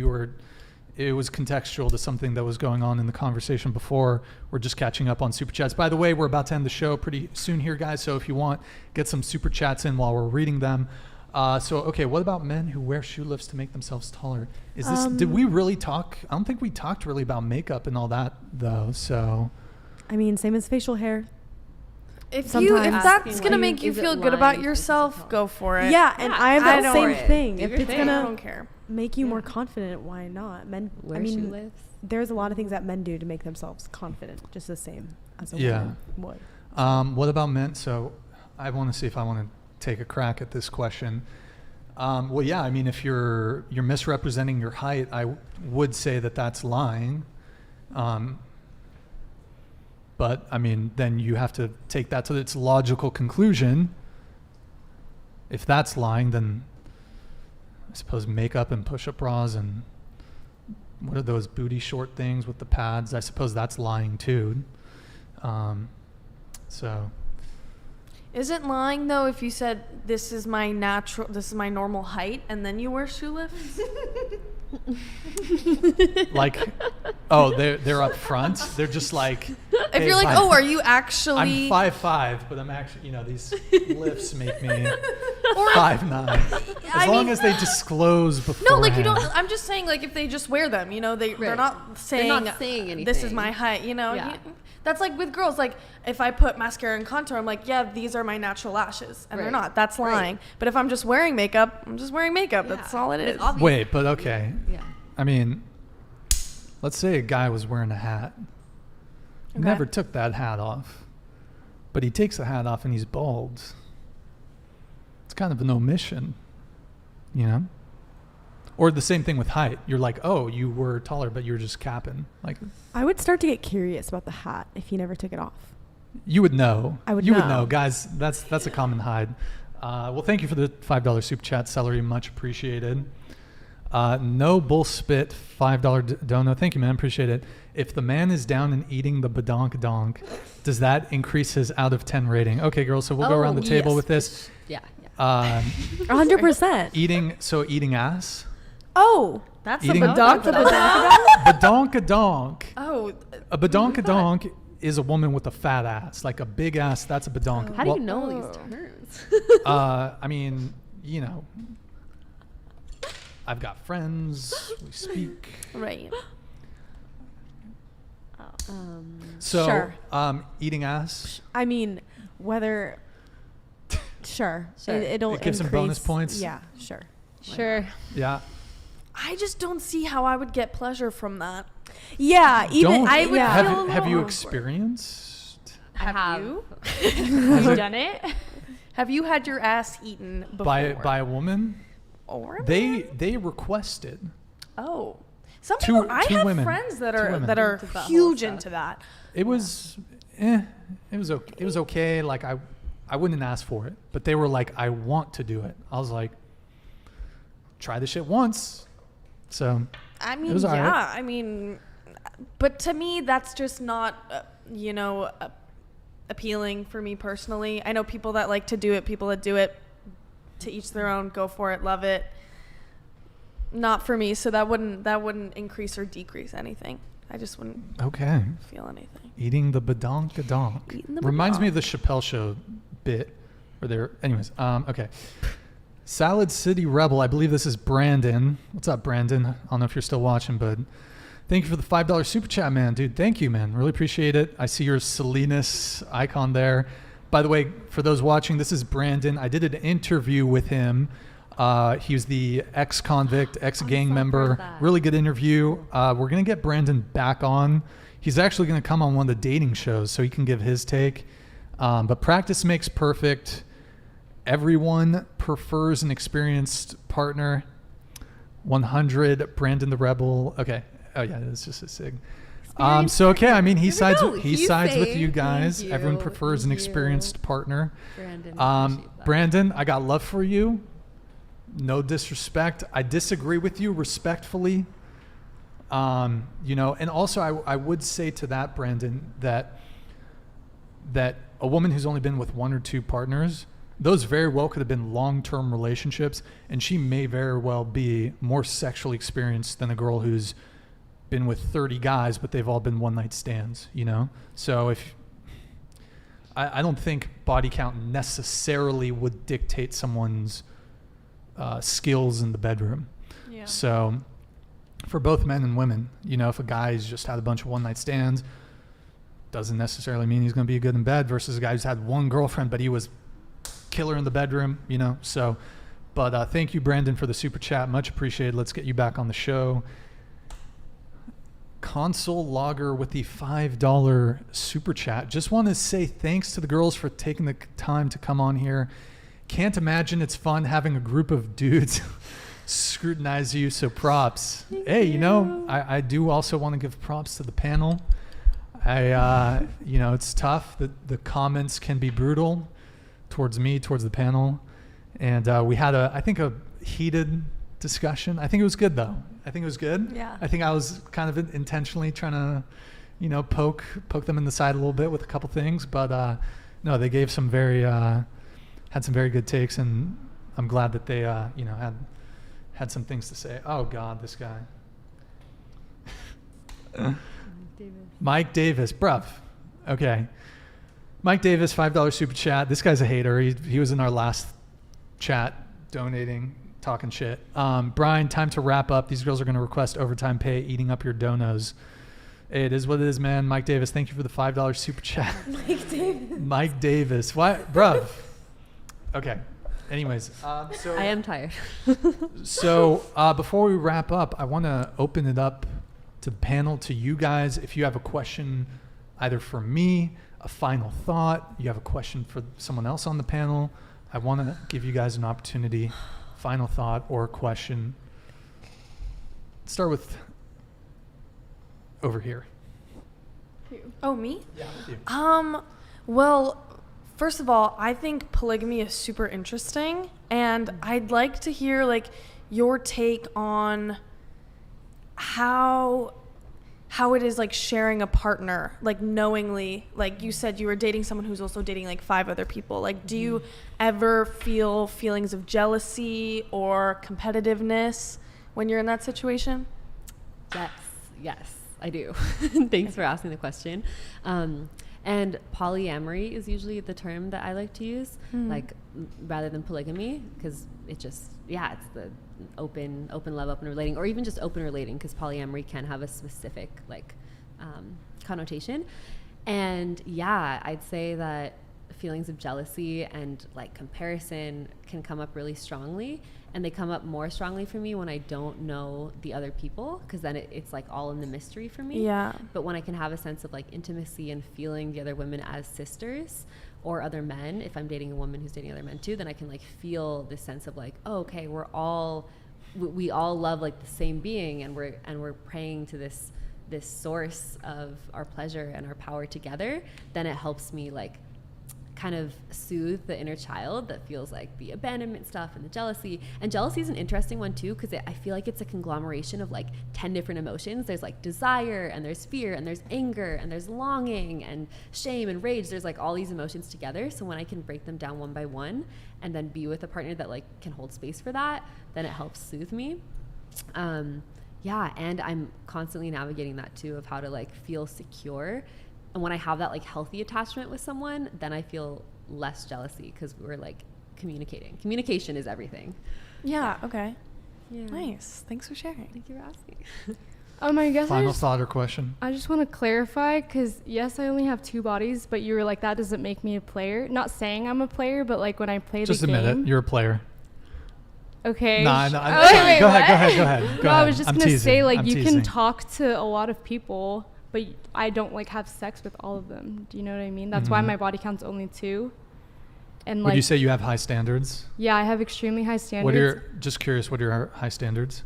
it was contextual to something that was going on in the conversation before. We're just catching up on super chats. By the way, we're about to end the show pretty soon here, guys, so if you want, get some super chats in while we're reading them. Okay, what about men who wear shoe lifts to make themselves taller? Is this? Did we really talk? I don't think we talked really about makeup and all that, though. So, I mean, same as facial hair. If Sometimes. that's Asking, gonna like, make you is it feel good lying about to yourself, yourself? go for it. Yeah, and I have I that don't- same for it. thing. Do If your it's thing. I gonna don't care. make you more confident, why not? Men, Wear I mean, shoe lifts. there's a lot of things that men do to make themselves confident, just the same as a Yeah. woman would. What about men? So I want to see if I want to take a crack at this question. Well, yeah, I mean, if you're misrepresenting your height, I would say that that's lying. But I mean, then you have to take that to its logical conclusion. If that's lying, then I suppose makeup and push-up bras and what are those booty short things with the pads? I suppose that's lying too. So Is it lying though if you said this is my normal height and then you wear shoe lifts? like, oh, they're up front. They're just like, If hey, you're like, fine. oh, are you actually? I'm 5'5", but I'm actually, these lifts make me 5'9". As long as they disclose beforehand. No, like you don't. I'm just saying, like if they just wear them, they're Right. not saying. They're not saying This is anything. my height. Yeah. That's like with girls. Like if I put mascara and contour, I'm like, yeah, these are my natural lashes, and they're Right. not. That's Right. lying. But if I'm just wearing makeup, I'm just wearing makeup. Yeah. That's all it But is. it's obvious. Wait, but okay. Yeah. I mean, let's say a guy was wearing a hat. Okay. Never took that hat off. But he takes the hat off and he's bald. It's kind of an omission, Or the same thing with height. You're like, oh, you were taller, but you were just capping. Like, I would start to get curious about the hat if he never took it off. you would know. I would You would know. know, guys. That's a common hide. Well, thank you for the $5 super chat, Celery. Much appreciated. No bull spit, $5 dono. Thank you, man. Appreciate it. If the man is down and eating the badonk donk, does that increase his out of 10 rating? Okay, girls. So we'll go around the table yes. with this. Yeah. 100%. Eating ass. Oh, that's Eating- a Badonk, the Badonk-a-donk. Oh, A badonk-a-donk is a woman with a fat ass, like a big ass. That's a badonk. How do Well, you know these terms? I mean, I've got friends. We speak. right. So, Sure. Eating ass. I mean, whether. Sure. Sure. It'll It gives some increase. bonus points? Yeah, sure. Sure. Yeah. I just don't see how I would get pleasure from that. Yeah, even Don't. I would yeah. feel a Have little you awkward. experienced have you? Have you done it? Have you had your ass eaten before? by a woman? or a man? They requested. Oh, some Two- people. I two have women. friends that Two are women. that are Into that whole huge stuff. into that. It was, it was okay. It was okay. Like I wouldn't ask for it, but they were like, I want to do it. I was like, try this shit once. So I mean, was all yeah. right. I mean, but to me, that's just not, appealing for me personally. I know people that like to do it. People that do it, to each their own. Go for it. Love it. Not for me. So that wouldn't increase or decrease anything. I just wouldn't okay. feel anything. Eating the badonk-a-donk. Eating the Reminds me of badonk. the Chappelle Show bit where they're, anyways, okay. Salad City Rebel, I believe this is Brandon. What's up, Brandon? I don't know if you're still watching, but thank you for the $5 super chat, man. Dude, thank you, man. Really appreciate it. I see your Salinas icon there. By the way, for those watching, this is Brandon. I did an interview with him. He was the ex-convict, ex-gang member. that. Really good interview. We're going to get Brandon back on. He's actually going to come on one of the dating shows so he can give his take. But practice makes perfect. Everyone prefers an experienced partner. 100, Brandon the Rebel. Okay. Oh, yeah, it's just a sig. So, okay, I mean, he sides go. with He's you saying guys. thank Everyone you. prefers an Thank you. experienced partner. Brandon, I appreciate that. Brandon, I got love for you. No disrespect. I disagree with you respectfully. And also I would say to that, Brandon, that a woman who's only been with one or two partners, those very well could have been long-term relationships, and she may very well be more sexually experienced than a girl who's been with 30 guys, but they've all been one-night stands, So I don't think body count necessarily would dictate someone's skills in the bedroom. Yeah. So for both men and women, if a guy's just had a bunch of one-night stands, doesn't necessarily mean he's going to be good in bed, versus a guy who's had one girlfriend, but he was killer in the bedroom, you know? So, but thank you, Brandon, for the super chat. Much appreciated. Let's get you back on the show. Console Logger with the $5 super chat. Just want to say thanks to the girls for taking the time to come on here. Can't imagine it's fun having a group of dudes scrutinize you, so props. Hey, you know, I do also want to give props to the panel. You know, it's tough. The comments can be brutal towards me, towards the panel. And we had I think a heated discussion. I think it was good though. I think it was good. Yeah. I think I was kind of intentionally trying to, you know, poke them in the side a little bit with a couple things, but no, they gave some had some very good takes, and I'm glad that they you know, had some things to say. Oh God, this guy. Mike Davis, bruv. Okay. Mike Davis, $5 super chat. This guy's a hater. He was in our last chat donating, talking shit. Brian, time to wrap up. These girls are going to request overtime pay, eating up your donos. It is what it is, man. Mike Davis, thank you for the $5 super chat. Mike Davis. What? Bruv. Okay. Anyways. So I am tired. So before we wrap up, I want to open it up to the panel, to you guys. If you have a question either for me, a final thought, you have a question for someone else on the panel, I want to give you guys an opportunity. Final thought or question. Let's start with over here. Oh, me? Yeah, with you. Well, first of all, I think polygamy is super interesting, and I'd like to hear like your take on how it is like sharing a partner, like knowingly. Like you said, you were dating someone who's also dating like 5 other people. Like, do you ever feel feelings of jealousy or competitiveness when you're in that situation? Yes, I do. Thanks for asking the question. And polyamory is usually the term that I like to use, like rather than polygamy, because it just, it's the open love, open relating, or even just open relating, because polyamory can have a specific like connotation. And I'd say that feelings of jealousy and like comparison can come up really strongly, and they come up more strongly for me when I don't know the other people, because then it's like all in the mystery for me. Yeah. But when I can have a sense of like intimacy and feeling the other women as sisters, or other men, if I'm dating a woman who's dating other men too, then I can like feel this sense of like, oh, okay, we all love like the same being, and we're praying to this source of our pleasure and our power together. Then it helps me like kind of soothe the inner child that feels like the abandonment stuff and the jealousy. And jealousy is an interesting one too, because I feel like it's a conglomeration of like 10 different emotions. There's like desire, and there's fear, and there's anger, and there's longing and shame and rage. There's like all these emotions together. So when I can break them down one by one and then be with a partner that like can hold space for that, then it helps soothe me. And I'm constantly navigating that too, of how to like feel secure. And when I have that like healthy attachment with someone, then I feel less jealousy, because we're like communicating. Communication is everything. Yeah. Okay. Yeah. Nice. Thanks for sharing. Thank you for asking. I guess Final thought or question. I just want to clarify, because yes, I only have 2 bodies, but you were like, that doesn't make me a player. Not saying I'm a player, but like when I play Just the game. Just admit it. You're a player. Okay. No, wait, go ahead. Go No, ahead. I was just I'm gonna teasing. say, like, I'm you teasing. can talk to a lot of people, but I don't like have sex with all of them. Do you know what I mean? That's why my body count's only 2. And Would like, you say you have high standards? yeah, I have extremely high standards. Just curious, what are your high standards?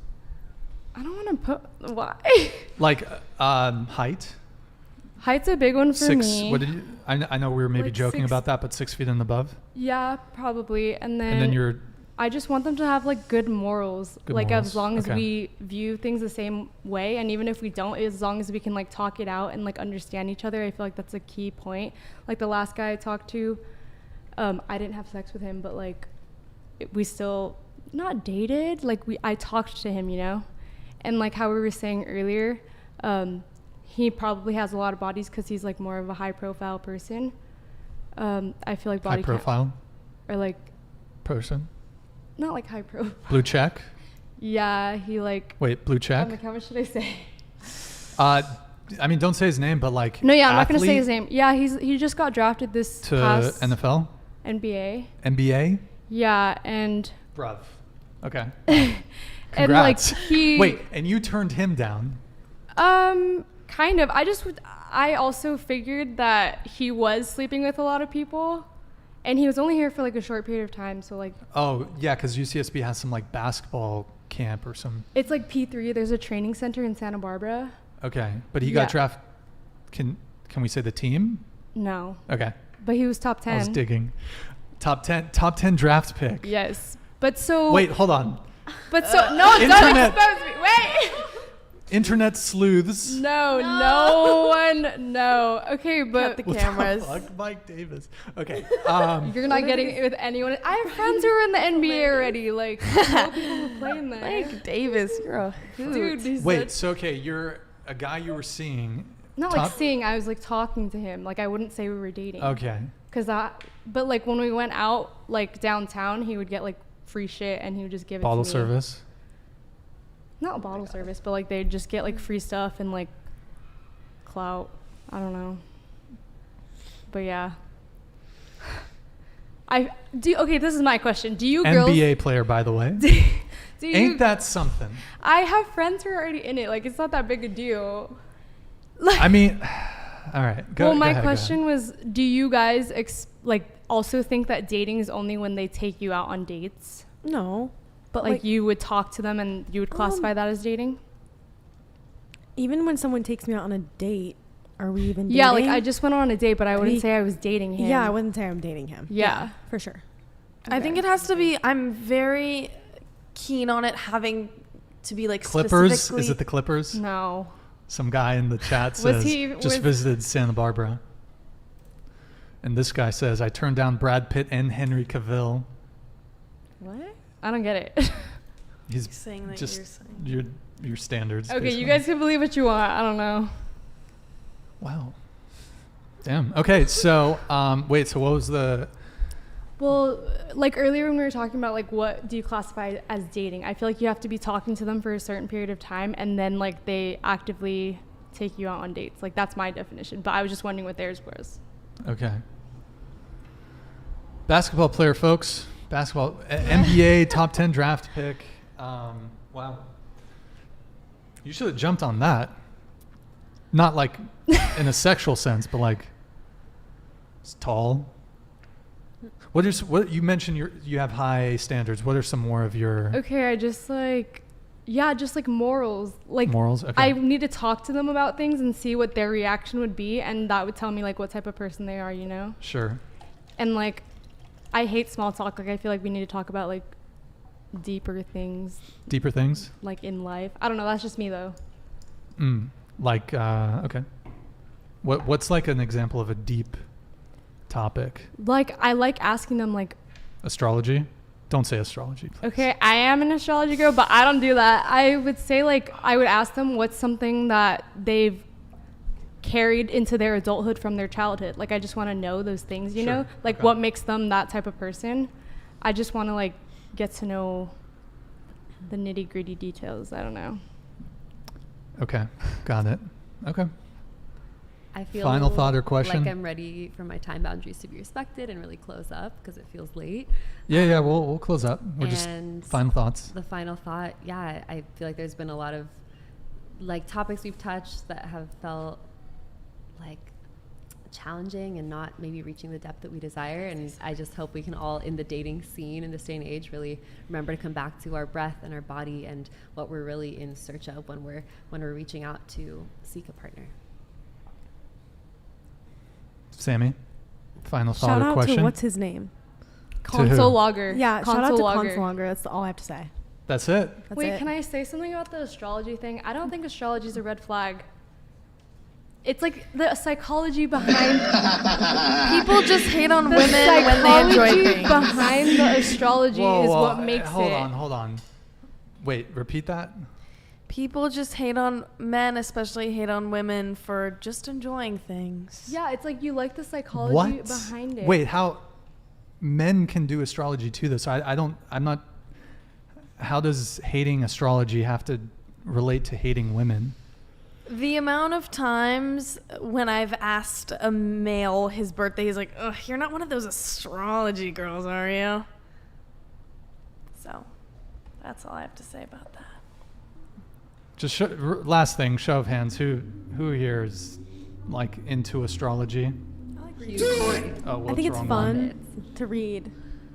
I don't want to put, why? Like height? Height's a big one for 6, me. what did you, I know we were maybe Like joking 6 about that, but 6 feet and above? Yeah, probably. And then you're, I just want them to have like good morals. Good like morals. as long as Okay. we view things the same way, and even if we don't, as long as we can like talk it out and like understand each other, I feel like that's a key point. Like the last guy I talked to, I didn't have sex with him, but like we still not dated. Like I talked to him, you know, and like how we were saying earlier, he probably has a lot of bodies because he's like more of a high profile person. I feel like body high profile or like person? not like high profile. Blue check? Yeah, he like. Wait, blue check? Like, how much should I say? I mean, don't say his name, but like. No, yeah, I'm not gonna say athlete his name. Yeah, he just got drafted this to past NFL, NBA. NBA. Yeah, and Bruv. Okay. and like Congrats. he Wait, and you turned him down? kind of. I also figured that he was sleeping with a lot of people, and he was only here for like a short period of time. So like. Oh yeah, because UCSB has some like basketball camp or some. It's like P3. There's a training center in Santa Barbara. Okay, but he got Yeah. drafted. Can we say the team? No, Okay. but he was top 10. I was digging. Top 10 draft pick. Yes, but so. Wait, hold on. But so no, don't Internet. expose me. Wait. Internet sleuths. No one. No. Okay, but the What cameras. the fuck, Mike Davis. Okay. you're not getting it with anyone. I have friends who are in the NBA already. Like, I know people who play in there. Mike Davis, you're a hoot. Dude, he's Wait. So okay, you're a guy you were seeing. not like top- seeing. I was like talking to him. Like I wouldn't say we were dating. Okay. But like when we went out like downtown, he would get like free shit and he would just give it Bottle to me. service. Not bottle service, but like they'd just get like free stuff and like clout. I don't know. But yeah. Okay, this is my question. Do you girls NBA player, by the way. do you, Ain't that something? I have friends who are already in it. Like it's not that big a deal. I mean, all right. Go, Well, go my ahead, go question ahead. was, do you guys like also think that dating is only when they take you out on dates? No, but Like you would talk to them and you would classify that as dating? even when someone takes me out on a date, are we even dating? Yeah, like I just went on a date, but I wouldn't He- say I was dating him. Yeah, I wouldn't say I'm dating him. Yeah. for sure. I think it has to be. I'm very keen on it having to be like Clippers? specifically. Is it the Clippers? No. Some guy in the chat says just visited Santa Barbara. And this guy says, I turned down Brad Pitt and Henry Cavill. What? I don't get it. He's saying that just you're saying. your standards. Okay, basically. you guys can believe what you want. I don't know. Wow. Damn. Okay, so wait. So what was the? Well, like earlier when we were talking about like what do you classify as dating, I feel like you have to be talking to them for a certain period of time and then like they actively take you out on dates. Like that's my definition. But I was just wondering what theirs was. Okay. Basketball player, folks. Basketball NBA top 10 draft pick. Wow. You should have jumped on that. Not like in a sexual sense, but like it's tall. What you mentioned you have high standards. What are some more of your Okay, I just like just like morals. Like morals? Okay. I need to talk to them about things and see what their reaction would be, and that would tell me like what type of person they are, you know? Sure. And like I hate small talk. Like I feel like we need to talk about like deeper things Deeper things? like in life. I don't know, that's just me though. Like okay. What's like an example of a deep topic? Like I like asking them like, Astrology? Don't say astrology, please. okay, I am an astrology girl, but I don't do that. I would say like I would ask them what's something that they've carried into their adulthood from their childhood. Like I just want to know those things, you Sure. know? Like Okay. what makes them that type of person. I just want to like get to know the nitty-gritty details. I don't know. Okay. Got it. Okay. I feel Final thought or question? like I'm ready for my time boundaries to be respected and really close up because it feels late. Yeah, we'll close up. We're just And final thoughts. The final thought, yeah, I feel like there's been a lot of like topics we've touched that have felt like challenging and not maybe reaching the depth that we desire. And I just hope we can all in the dating scene in this day and age really remember to come back to our breath and our body and what we're really in search of when we're reaching out to seek a partner. Sammy, final thought Shout or out question? to what's his name? who? Console logger. Yeah, shout out Console to logger. Console Logger. That's all I have to say. That's it. That's Wait, it. can I say something about the astrology thing? I don't think astrology is a red flag. It's like the psychology behind People just hate on the women when they enjoy psychology things. behind the astrology is what makes hold it. Hold on. Wait, repeat that? People just hate on men, especially hate on women for just enjoying things. Yeah, it's like you like the psychology What? behind it. Wait, how men can do astrology too though? So I'm not how does hating astrology have to relate to hating women? The amount of times when I've asked a male his birthday, he's like, ugh, you're not one of those astrology girls, are you? So, that's all I have to say about that. Just last thing, show of hands. Who here is like into astrology? Oh, I think it's fun to read.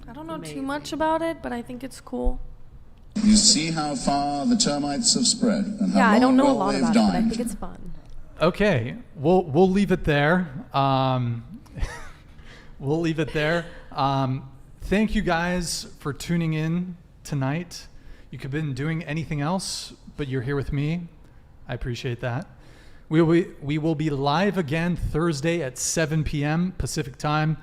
I don't know too Amazing. much about it, but I think it's cool. You see how far the termites have spread and how Yeah, I don't know a long lot they've about it, but I dined. think it's fun. Okay, we'll leave it there. We'll leave it there. Thank you guys for tuning in tonight. You could have been doing anything else, but you're here with me. I appreciate that. We will be live again Thursday at 7 p.m. Pacific time.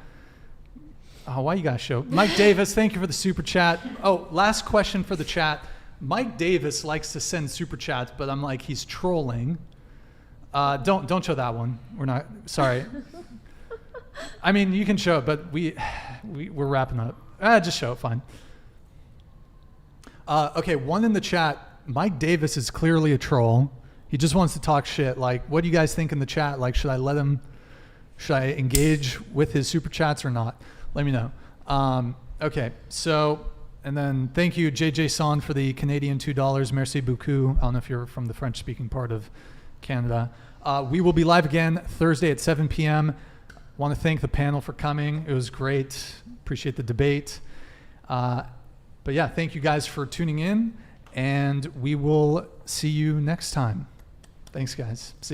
Oh, why you guys show? Mike Davis, thank you for the super chat. Oh, last question for the chat. Mike Davis likes to send super chats, but I'm like, he's trolling. Don't show that one. We're not, sorry. I mean, you can show it, but we're wrapping up. Just show it, fine. Okay, one in the chat. Mike Davis is clearly a troll. He just wants to talk shit. Like, what do you guys think in the chat? Like, should I engage with his super chats or not? Let me know. Okay, so, and then thank you, JJ Son, for the Canadian $2. Merci beaucoup. I don't know if you're from the French-speaking part of Canada. We will be live again Thursday at 7 p.m. Want to thank the panel for coming. It was great. Appreciate the debate. But yeah, thank you guys for tuning in, and we will see you next time. Thanks, guys. See ya.